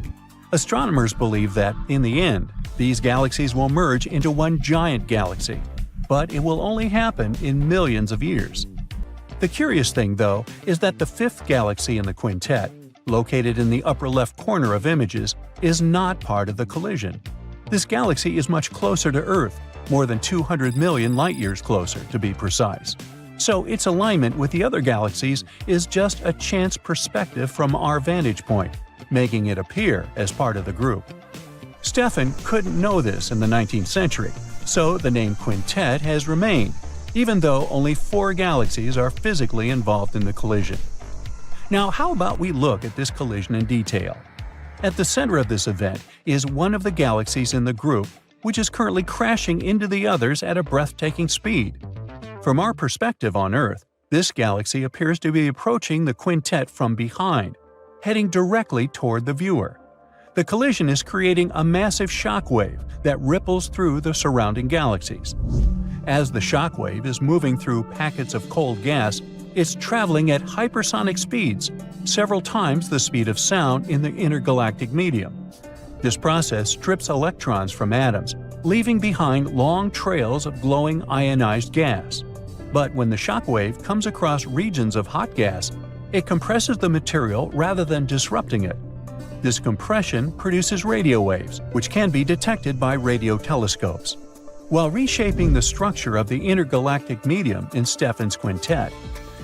Astronomers believe that, in the end, these galaxies will merge into one giant galaxy, but it will only happen in millions of years. The curious thing, though, is that the 5th galaxy in the quintet, located in the upper left corner of images, is not part of the collision. This galaxy is much closer to Earth, more than 200 million light-years closer, to be precise. So its alignment with the other galaxies is just a chance perspective from our vantage point, making it appear as part of the group. Stephan couldn't know this in the 19th century, so the name quintet has remained, even though only 4 galaxies are physically involved in the collision. Now, how about we look at this collision in detail? At the center of this event is one of the galaxies in the group, which is currently crashing into the others at a breathtaking speed. From our perspective on Earth, this galaxy appears to be approaching the quintet from behind, heading directly toward the viewer. The collision is creating a massive shock wave that ripples through the surrounding galaxies. As the shock wave is moving through packets of cold gas, it's traveling at hypersonic speeds, several times the speed of sound in the intergalactic medium. This process strips electrons from atoms, leaving behind long trails of glowing ionized gas. But when the shock wave comes across regions of hot gas, it compresses the material rather than disrupting it. This compression produces radio waves, which can be detected by radio telescopes. While reshaping the structure of the intergalactic medium in Stephan's quintet,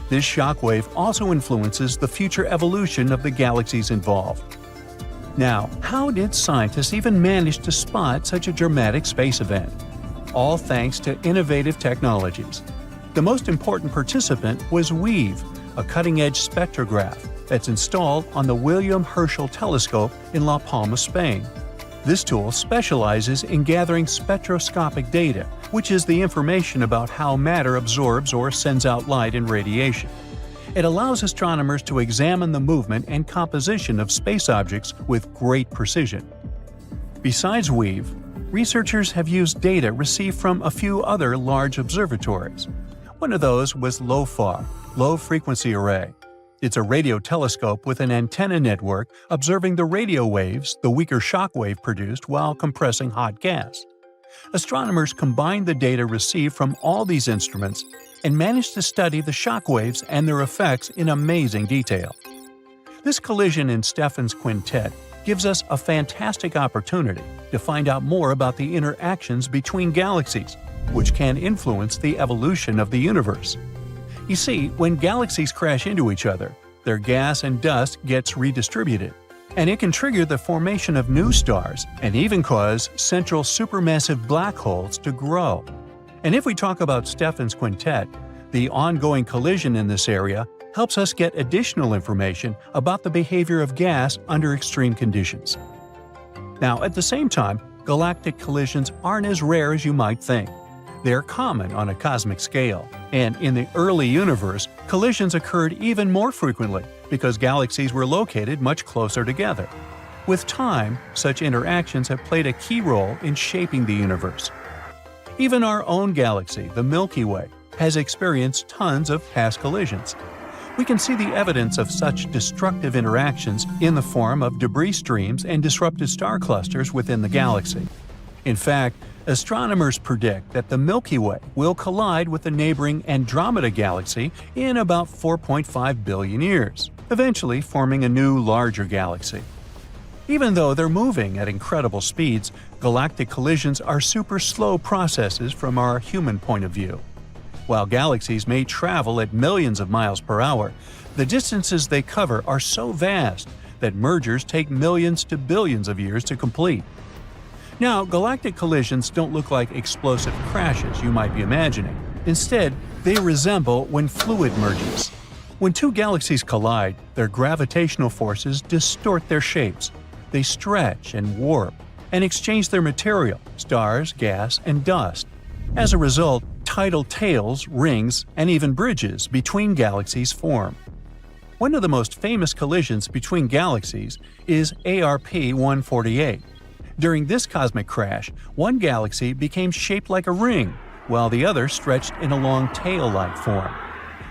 this shockwave also influences the future evolution of the galaxies involved. Now, how did scientists even manage to spot such a dramatic space event? All thanks to innovative technologies. The most important participant was WEAVE, a cutting-edge spectrograph that's installed on the William Herschel telescope in La Palma, Spain. This tool specializes in gathering spectroscopic data, which is the information about how matter absorbs or sends out light and radiation. It allows astronomers to examine the movement and composition of space objects with great precision. Besides WEAVE, researchers have used data received from a few other large observatories. One of those was LOFAR, Low Frequency Array. It's a radio telescope with an antenna network observing the radio waves the weaker shock wave produced while compressing hot gas. Astronomers combined the data received from all these instruments and managed to study the shock waves and their effects in amazing detail. This collision in Stephan's quintet gives us a fantastic opportunity to find out more about the interactions between galaxies, which can influence the evolution of the universe. You see, when galaxies crash into each other, their gas and dust gets redistributed, and it can trigger the formation of new stars and even cause central supermassive black holes to grow. And if we talk about Stephan's quintet, the ongoing collision in this area helps us get additional information about the behavior of gas under extreme conditions. Now, at the same time, galactic collisions aren't as rare as you might think. They're common on a cosmic scale, and in the early universe, collisions occurred even more frequently because galaxies were located much closer together. With time, such interactions have played a key role in shaping the universe. Even our own galaxy, the Milky Way, has experienced tons of past collisions. We can see the evidence of such destructive interactions in the form of debris streams and disrupted star clusters within the galaxy. In fact, astronomers predict that the Milky Way will collide with the neighboring Andromeda galaxy in about 4.5 billion years, eventually forming a new, larger galaxy. Even though they're moving at incredible speeds, galactic collisions are super slow processes from our human point of view. While galaxies may travel at millions of miles per hour, the distances they cover are so vast that mergers take millions to billions of years to complete. Now, galactic collisions don't look like explosive crashes you might be imagining. Instead, they resemble when fluid merges. When two galaxies collide, their gravitational forces distort their shapes. They stretch and warp and exchange their material, stars, gas, and dust. As a result, tidal tails, rings, and even bridges between galaxies form. One of the most famous collisions between galaxies is ARP 148. During this cosmic crash, one galaxy became shaped like a ring, while the other stretched in a long tail-like form.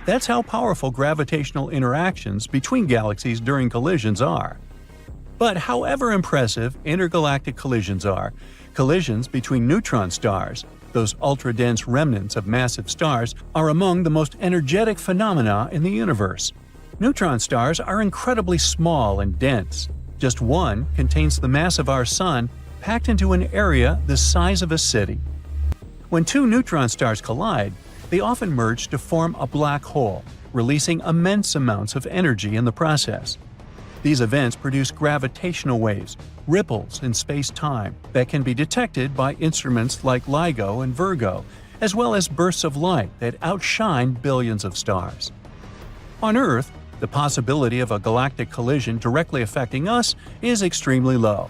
That's how powerful gravitational interactions between galaxies during collisions are. But however impressive intergalactic collisions are, collisions between neutron stars, those ultra-dense remnants of massive stars, are among the most energetic phenomena in the universe. Neutron stars are incredibly small and dense. Just one contains the mass of our Sun packed into an area the size of a city. When two neutron stars collide, they often merge to form a black hole, releasing immense amounts of energy in the process. These events produce gravitational waves, ripples in space-time, that can be detected by instruments like LIGO and Virgo, as well as bursts of light that outshine billions of stars. On Earth, the possibility of a galactic collision directly affecting us is extremely low.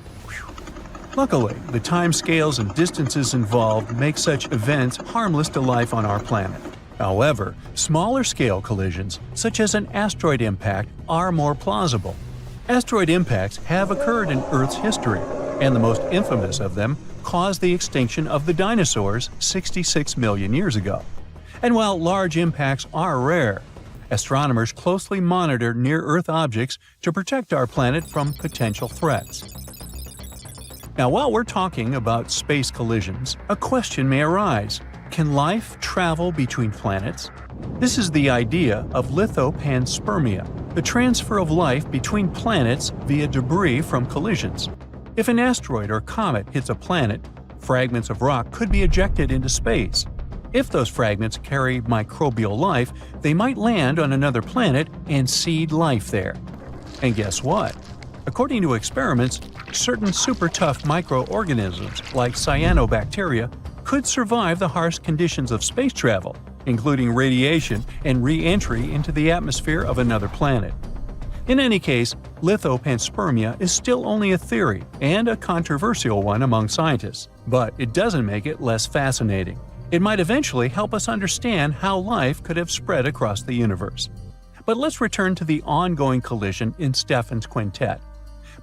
Luckily, the timescales and distances involved make such events harmless to life on our planet. However, smaller-scale collisions, such as an asteroid impact, are more plausible. Asteroid impacts have occurred in Earth's history, and the most infamous of them caused the extinction of the dinosaurs 66 million years ago. And while large impacts are rare, astronomers closely monitor near-Earth objects to protect our planet from potential threats. Now, while we're talking about space collisions, a question may arise. Can life travel between planets? This is the idea of lithopanspermia, the transfer of life between planets via debris from collisions. If an asteroid or comet hits a planet, fragments of rock could be ejected into space. If those fragments carry microbial life, they might land on another planet and seed life there. And guess what? According to experiments, certain super tough microorganisms like cyanobacteria could survive the harsh conditions of space travel, including radiation and re-entry into the atmosphere of another planet. In any case, lithopanspermia is still only a theory and a controversial one among scientists, but it doesn't make it less fascinating. It might eventually help us understand how life could have spread across the universe. But let's return to the ongoing collision in Stephan's quintet.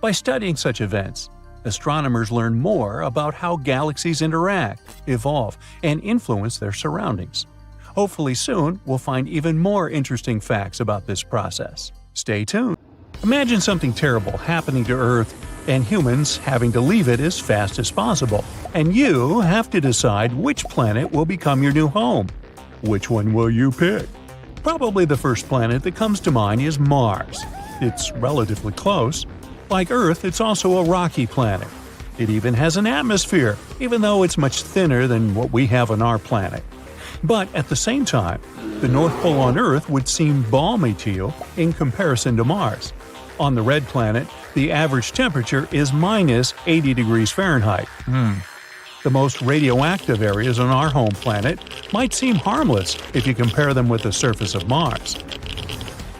By studying such events, astronomers learn more about how galaxies interact, evolve, and influence their surroundings. Hopefully soon, we'll find even more interesting facts about this process. Stay tuned. Imagine something terrible happening to Earth and humans having to leave it as fast as possible. And you have to decide which planet will become your new home. Which one will you pick? Probably the first planet that comes to mind is Mars. It's relatively close. Like Earth, it's also a rocky planet. It even has an atmosphere, even though it's much thinner than what we have on our planet. But at the same time, the North Pole on Earth would seem balmy to you in comparison to Mars. On the red planet, the average temperature is minus 80 degrees Fahrenheit. The most radioactive areas on our home planet might seem harmless if you compare them with the surface of Mars.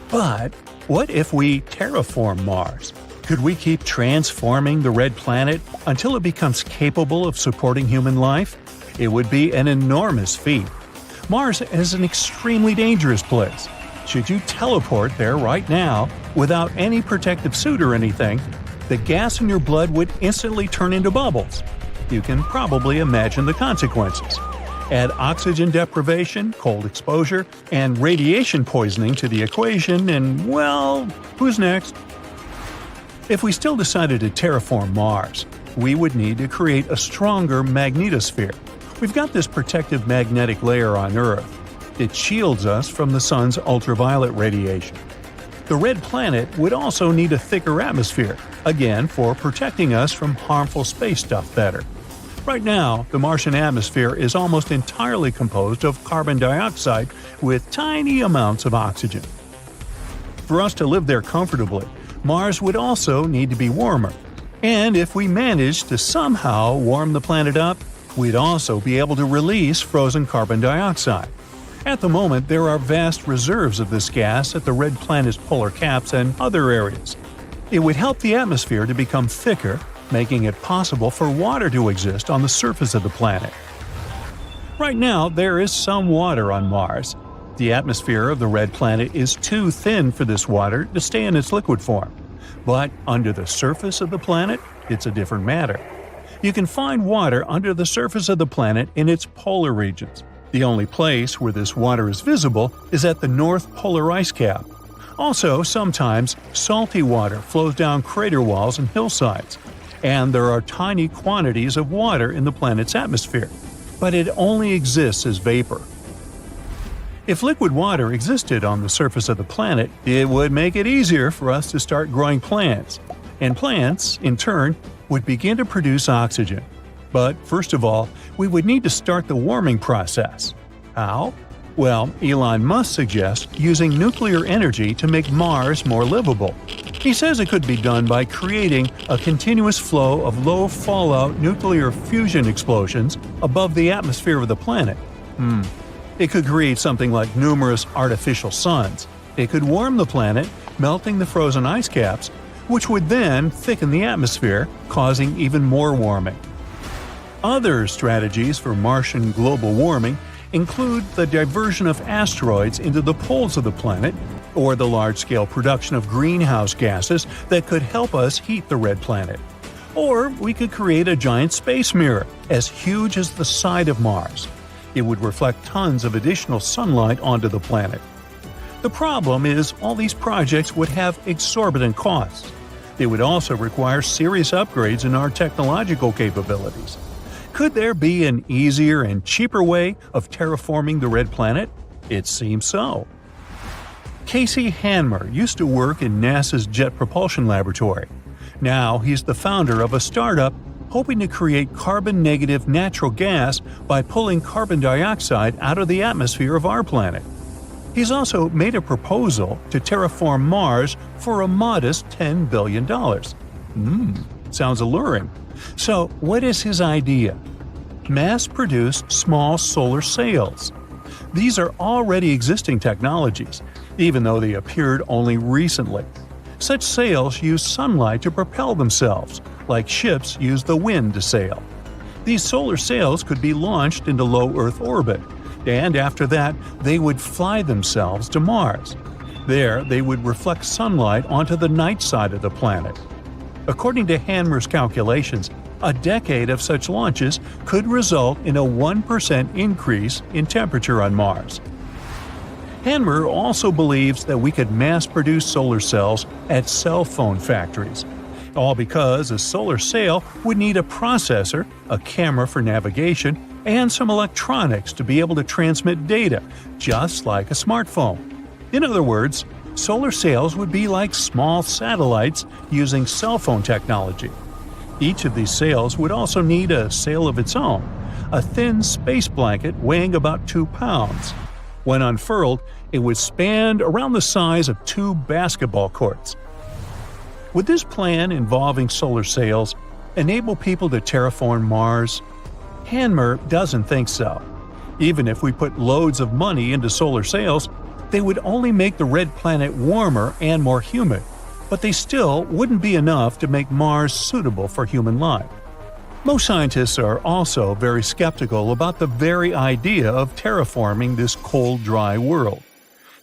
But what if we terraform Mars? Could we keep transforming the red planet until it becomes capable of supporting human life? It would be an enormous feat. Mars is an extremely dangerous place. Should you teleport there right now without any protective suit or anything, the gas in your blood would instantly turn into bubbles. You can probably imagine the consequences. Add oxygen deprivation, cold exposure, and radiation poisoning to the equation, and well, who's next? If we still decided to terraform Mars, we would need to create a stronger magnetosphere. We've got this protective magnetic layer on Earth. It shields us from the sun's ultraviolet radiation. The red planet would also need a thicker atmosphere, again for protecting us from harmful space stuff better. Right now, the Martian atmosphere is almost entirely composed of carbon dioxide with tiny amounts of oxygen. For us to live there comfortably, Mars would also need to be warmer. And if we managed to somehow warm the planet up, we'd also be able to release frozen carbon dioxide. At the moment, there are vast reserves of this gas at the red planet's polar caps and other areas. It would help the atmosphere to become thicker, making it possible for water to exist on the surface of the planet. Right now, there is some water on Mars. The atmosphere of the red planet is too thin for this water to stay in its liquid form. But under the surface of the planet, it's a different matter. You can find water under the surface of the planet in its polar regions. The only place where this water is visible is at the North Polar Ice Cap. Also, sometimes salty water flows down crater walls and hillsides, and there are tiny quantities of water in the planet's atmosphere, but it only exists as vapor. If liquid water existed on the surface of the planet, it would make it easier for us to start growing plants, and plants, in turn, would begin to produce oxygen. But first of all, we would need to start the warming process. How? Well, Elon Musk suggests using nuclear energy to make Mars more livable. He says it could be done by creating a continuous flow of low-fallout nuclear fusion explosions above the atmosphere of the planet. It could create something like numerous artificial suns. It could warm the planet, melting the frozen ice caps, which would then thicken the atmosphere, causing even more warming. Other strategies for Martian global warming include the diversion of asteroids into the poles of the planet, or the large-scale production of greenhouse gases that could help us heat the red planet. Or we could create a giant space mirror, as huge as the side of Mars. It would reflect tons of additional sunlight onto the planet. The problem is all these projects would have exorbitant costs. They would also require serious upgrades in our technological capabilities. Could there be an easier and cheaper way of terraforming the red planet? It seems so. Casey Hanmer used to work in NASA's Jet Propulsion Laboratory. Now he's the founder of a startup hoping to create carbon-negative natural gas by pulling carbon dioxide out of the atmosphere of our planet. He's also made a proposal to terraform Mars for a modest $10 billion. Sounds alluring. So, what is his idea? Mass-produce small solar sails. These are already existing technologies, even though they appeared only recently. Such sails use sunlight to propel themselves, like ships use the wind to sail. These solar sails could be launched into low Earth orbit, and after that, they would fly themselves to Mars. There, they would reflect sunlight onto the night side of the planet. According to Hanmer's calculations, a decade of such launches could result in a 1% increase in temperature on Mars. Hanmer also believes that we could mass-produce solar cells at cell phone factories, all because a solar sail would need a processor, a camera for navigation, and some electronics to be able to transmit data, just like a smartphone. In other words, solar sails would be like small satellites using cell phone technology. Each of these sails would also need a sail of its own, a thin space blanket weighing about 2 pounds. When unfurled, it would span around the size of 2 basketball courts. Would this plan involving solar sails enable people to terraform Mars? Hanmer doesn't think so. Even if we put loads of money into solar sails, They would only make the red planet warmer and more humid, but they still wouldn't be enough to make Mars suitable for human life. Most scientists are also very skeptical about the very idea of terraforming this cold, dry world.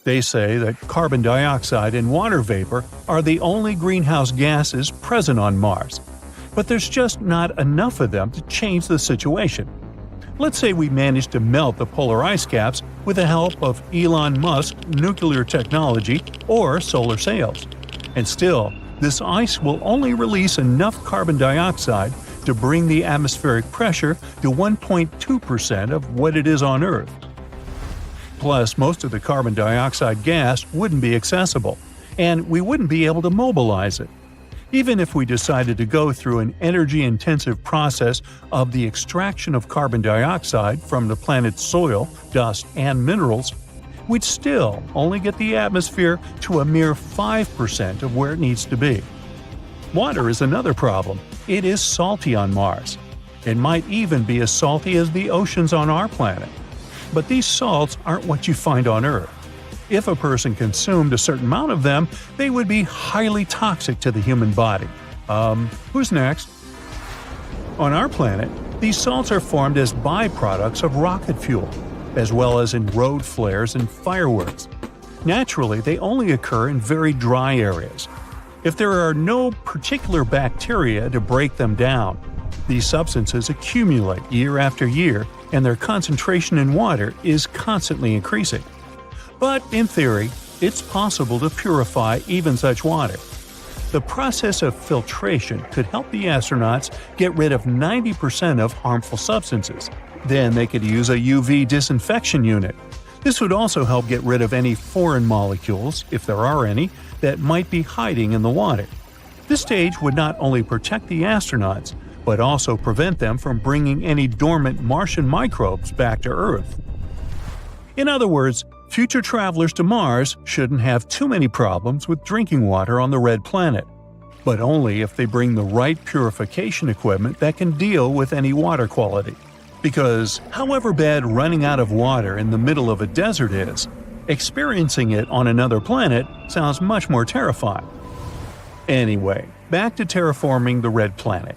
They say that carbon dioxide and water vapor are the only greenhouse gases present on Mars, but there's just not enough of them to change the situation. Let's say we manage to melt the polar ice caps with the help of Elon Musk's nuclear technology or solar sails. And still, this ice will only release enough carbon dioxide to bring the atmospheric pressure to 1.2% of what it is on Earth. Plus, most of the carbon dioxide gas wouldn't be accessible, and we wouldn't be able to mobilize it. Even if we decided to go through an energy-intensive process of the extraction of carbon dioxide from the planet's soil, dust, and minerals, we'd still only get the atmosphere to a mere 5% of where it needs to be. Water is another problem. It is salty on Mars. It might even be as salty as the oceans on our planet. But these salts aren't what you find on Earth. If a person consumed a certain amount of them, they would be highly toxic to the human body. Who's next? On our planet, these salts are formed as byproducts of rocket fuel, as well as in road flares and fireworks. Naturally, they only occur in very dry areas. If there are no particular bacteria to break them down, these substances accumulate year after year, and their concentration in water is constantly increasing. But in theory, it's possible to purify even such water. The process of filtration could help the astronauts get rid of 90% of harmful substances. Then they could use a UV disinfection unit. This would also help get rid of any foreign molecules, if there are any, that might be hiding in the water. This stage would not only protect the astronauts, but also prevent them from bringing any dormant Martian microbes back to Earth. In other words, future travelers to Mars shouldn't have too many problems with drinking water on the red planet, but only if they bring the right purification equipment that can deal with any water quality. Because however bad running out of water in the middle of a desert is, experiencing it on another planet sounds much more terrifying. Anyway, back to terraforming the red planet.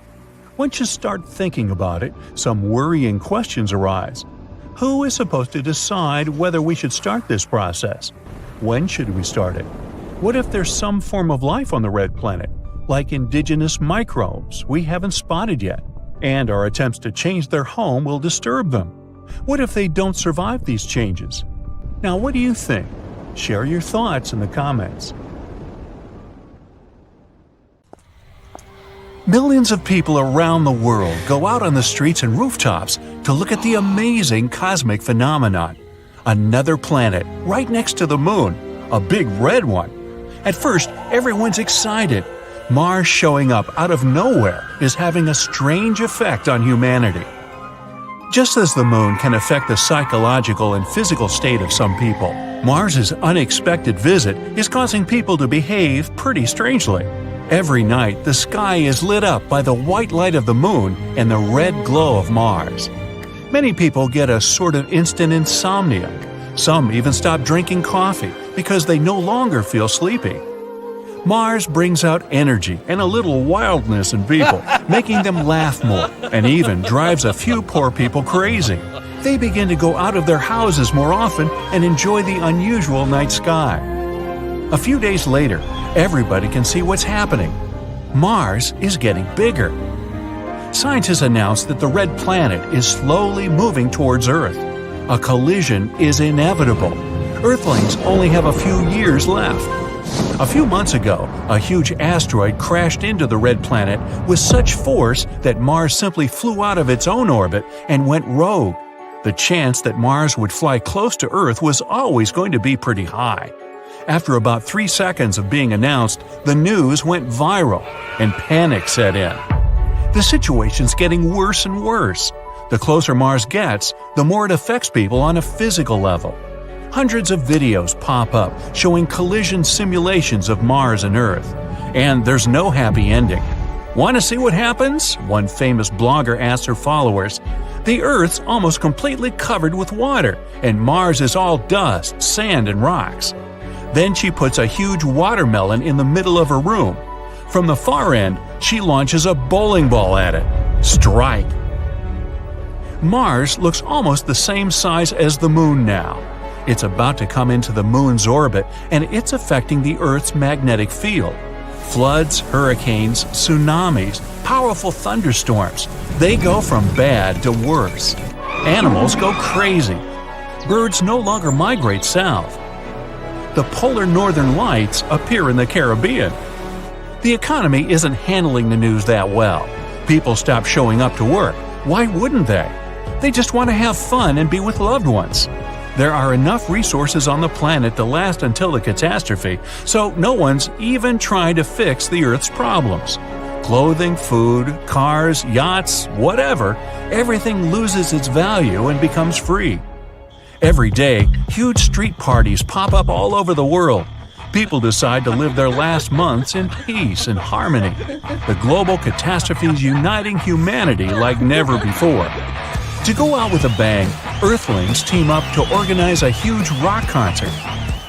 Once you start thinking about it, some worrying questions arise. Who is supposed to decide whether we should start this process? When should we start it? What if there's some form of life on the red planet, like indigenous microbes we haven't spotted yet, and our attempts to change their home will disturb them? What if they don't survive these changes? Now, what do you think? Share your thoughts in the comments. Millions of people around the world go out on the streets and rooftops to look at the amazing cosmic phenomenon. Another planet right next to the moon, a big red one. At first, everyone's excited. Mars showing up out of nowhere is having a strange effect on humanity. Just as the moon can affect the psychological and physical state of some people, Mars's unexpected visit is causing people to behave pretty strangely. Every night, the sky is lit up by the white light of the moon and the red glow of Mars. Many people get a sort of instant insomnia. Some even stop drinking coffee because they no longer feel sleepy. Mars brings out energy and a little wildness in people, making them laugh more, and even drives a few poor people crazy. They begin to go out of their houses more often and enjoy the unusual night sky. A few days later, everybody can see what's happening. Mars is getting bigger. Scientists announced that the red planet is slowly moving towards Earth. A collision is inevitable. Earthlings only have a few years left. A few months ago, a huge asteroid crashed into the red planet with such force that Mars simply flew out of its own orbit and went rogue. The chance that Mars would fly close to Earth was always going to be pretty high. After about 3 seconds of being announced, the news went viral, and panic set in. The situation's getting worse and worse. The closer Mars gets, the more it affects people on a physical level. Hundreds of videos pop up showing collision simulations of Mars and Earth. And there's no happy ending. Want to see what happens? One famous blogger asked her followers. The Earth's almost completely covered with water, and Mars is all dust, sand, and rocks. Then she puts a huge watermelon in the middle of her room. From the far end, she launches a bowling ball at it. Strike! Mars looks almost the same size as the Moon now. It's about to come into the Moon's orbit, and it's affecting the Earth's magnetic field. Floods, hurricanes, tsunamis, powerful thunderstorms. They go from bad to worse. Animals go crazy. Birds no longer migrate south. The polar northern lights appear in the Caribbean. The economy isn't handling the news that well. People stop showing up to work. Why wouldn't they? They just want to have fun and be with loved ones. There are enough resources on the planet to last until the catastrophe, so no one's even trying to fix the Earth's problems. Clothing, food, cars, yachts, whatever, everything loses its value and becomes free. Every day, huge street parties pop up all over the world. People decide to live their last months in peace and harmony. The global catastrophe is uniting humanity like never before. To go out with a bang, Earthlings team up to organize a huge rock concert.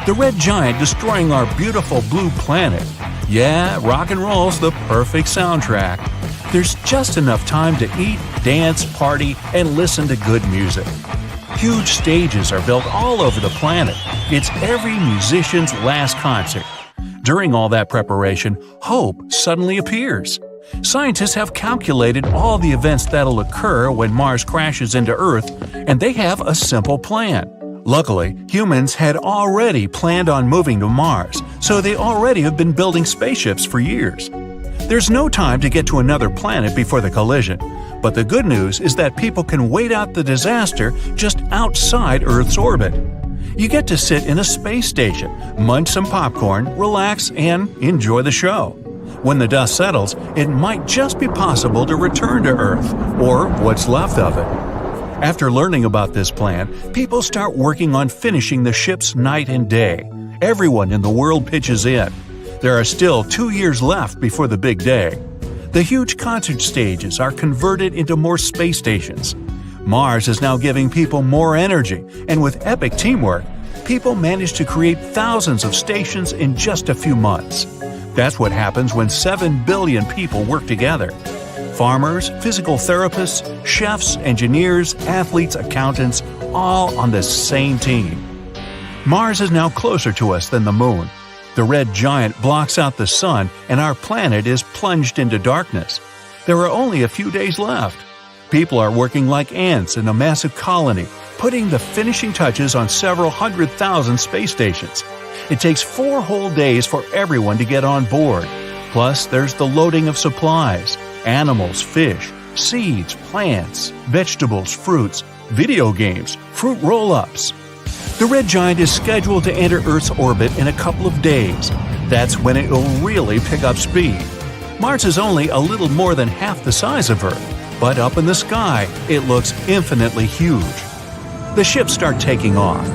The red giant destroying our beautiful blue planet. Yeah, rock and roll's the perfect soundtrack. There's just enough time to eat, dance, party, and listen to good music. Huge stages are built all over the planet. It's every musician's last concert. During all that preparation, hope suddenly appears. Scientists have calculated all the events that'll occur when Mars crashes into Earth, and they have a simple plan. Luckily, humans had already planned on moving to Mars, so they already have been building spaceships for years. There's no time to get to another planet before the collision, but the good news is that people can wait out the disaster just outside Earth's orbit. You get to sit in a space station, munch some popcorn, relax, and enjoy the show. When the dust settles, it might just be possible to return to Earth, or what's left of it. After learning about this plan, people start working on finishing the ships night and day. Everyone in the world pitches in. There are still 2 years left before the big day. The huge concert stages are converted into more space stations. Mars is now giving people more energy, and with epic teamwork, people manage to create thousands of stations in just a few months. That's what happens when 7 billion people work together. Farmers, physical therapists, chefs, engineers, athletes, accountants, all on the same team. Mars is now closer to us than the Moon. The red giant blocks out the sun, and our planet is plunged into darkness. There are only a few days left. People are working like ants in a massive colony, putting the finishing touches on several 100,000 space stations. It takes 4 whole days for everyone to get on board. Plus, there's the loading of supplies, animals, fish, seeds, plants, vegetables, fruits, video games, fruit roll-ups. The red giant is scheduled to enter Earth's orbit in a couple of days. That's when it will really pick up speed. Mars is only a little more than half the size of Earth, but up in the sky, it looks infinitely huge. The ships start taking off.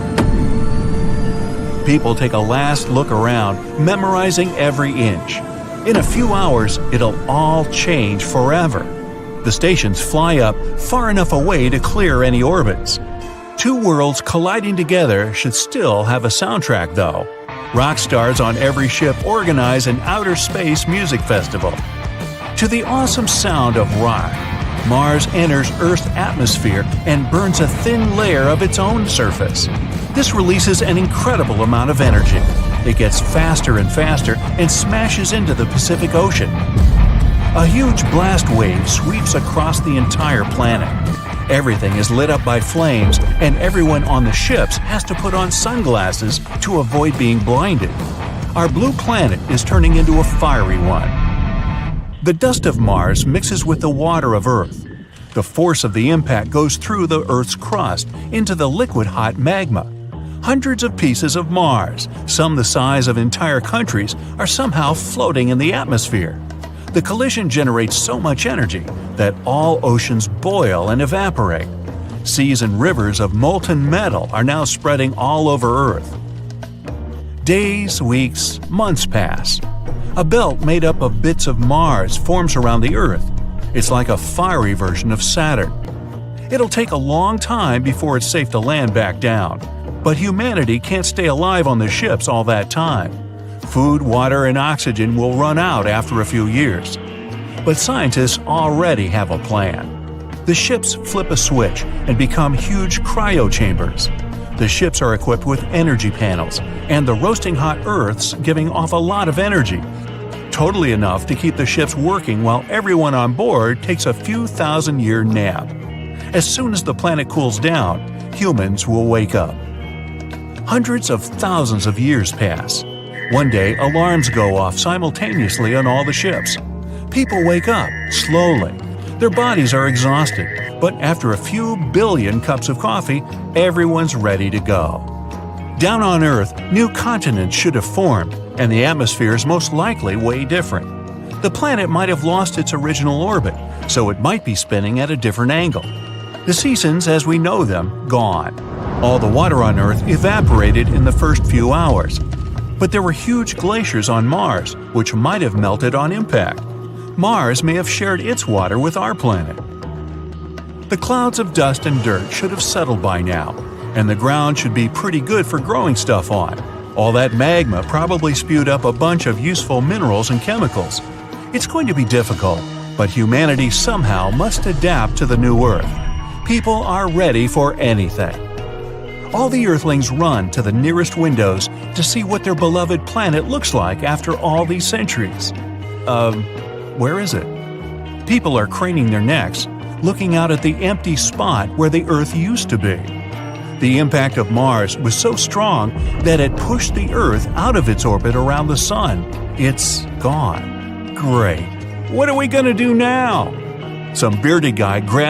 People take a last look around, memorizing every inch. In a few hours, it'll all change forever. The stations fly up far enough away to clear any orbits. 2 worlds colliding together should still have a soundtrack, though. Rock stars on every ship organize an outer space music festival. To the awesome sound of rock, Mars enters Earth's atmosphere and burns a thin layer of its own surface. This releases an incredible amount of energy. It gets faster and faster and smashes into the Pacific Ocean. A huge blast wave sweeps across the entire planet. Everything is lit up by flames, and everyone on the ships has to put on sunglasses to avoid being blinded. Our blue planet is turning into a fiery one. The dust of Mars mixes with the water of Earth. The force of the impact goes through the Earth's crust into the liquid hot magma. Hundreds of pieces of Mars, some the size of entire countries, are somehow floating in the atmosphere. The collision generates so much energy that all oceans boil and evaporate. Seas and rivers of molten metal are now spreading all over Earth. Days, weeks, months pass. A belt made up of bits of Mars forms around the Earth. It's like a fiery version of Saturn. It'll take a long time before it's safe to land back down. But humanity can't stay alive on the ships all that time. Food, water, and oxygen will run out after a few years. But scientists already have a plan. The ships flip a switch and become huge cryochambers. The ships are equipped with energy panels, and the roasting hot Earth's giving off a lot of energy. Totally enough to keep the ships working while everyone on board takes a few thousand-year nap. As soon as the planet cools down, humans will wake up. Hundreds of thousands of years pass. One day, alarms go off simultaneously on all the ships. People wake up, slowly. Their bodies are exhausted, but after a few billion cups of coffee, everyone's ready to go. Down on Earth, new continents should have formed, and the atmosphere is most likely way different. The planet might have lost its original orbit, so it might be spinning at a different angle. The seasons as we know them, gone. All the water on Earth evaporated in the first few hours. But there were huge glaciers on Mars, which might have melted on impact. Mars may have shared its water with our planet. The clouds of dust and dirt should have settled by now, and the ground should be pretty good for growing stuff on. All that magma probably spewed up a bunch of useful minerals and chemicals. It's going to be difficult, but humanity somehow must adapt to the new Earth. People are ready for anything. All the Earthlings run to the nearest windows to see what their beloved planet looks like after all these centuries. Where is it? People are craning their necks, looking out at the empty spot where the Earth used to be. The impact of Mars was so strong that it pushed the Earth out of its orbit around the Sun. It's gone. Great. What are we going to do now? Some bearded guy grabbed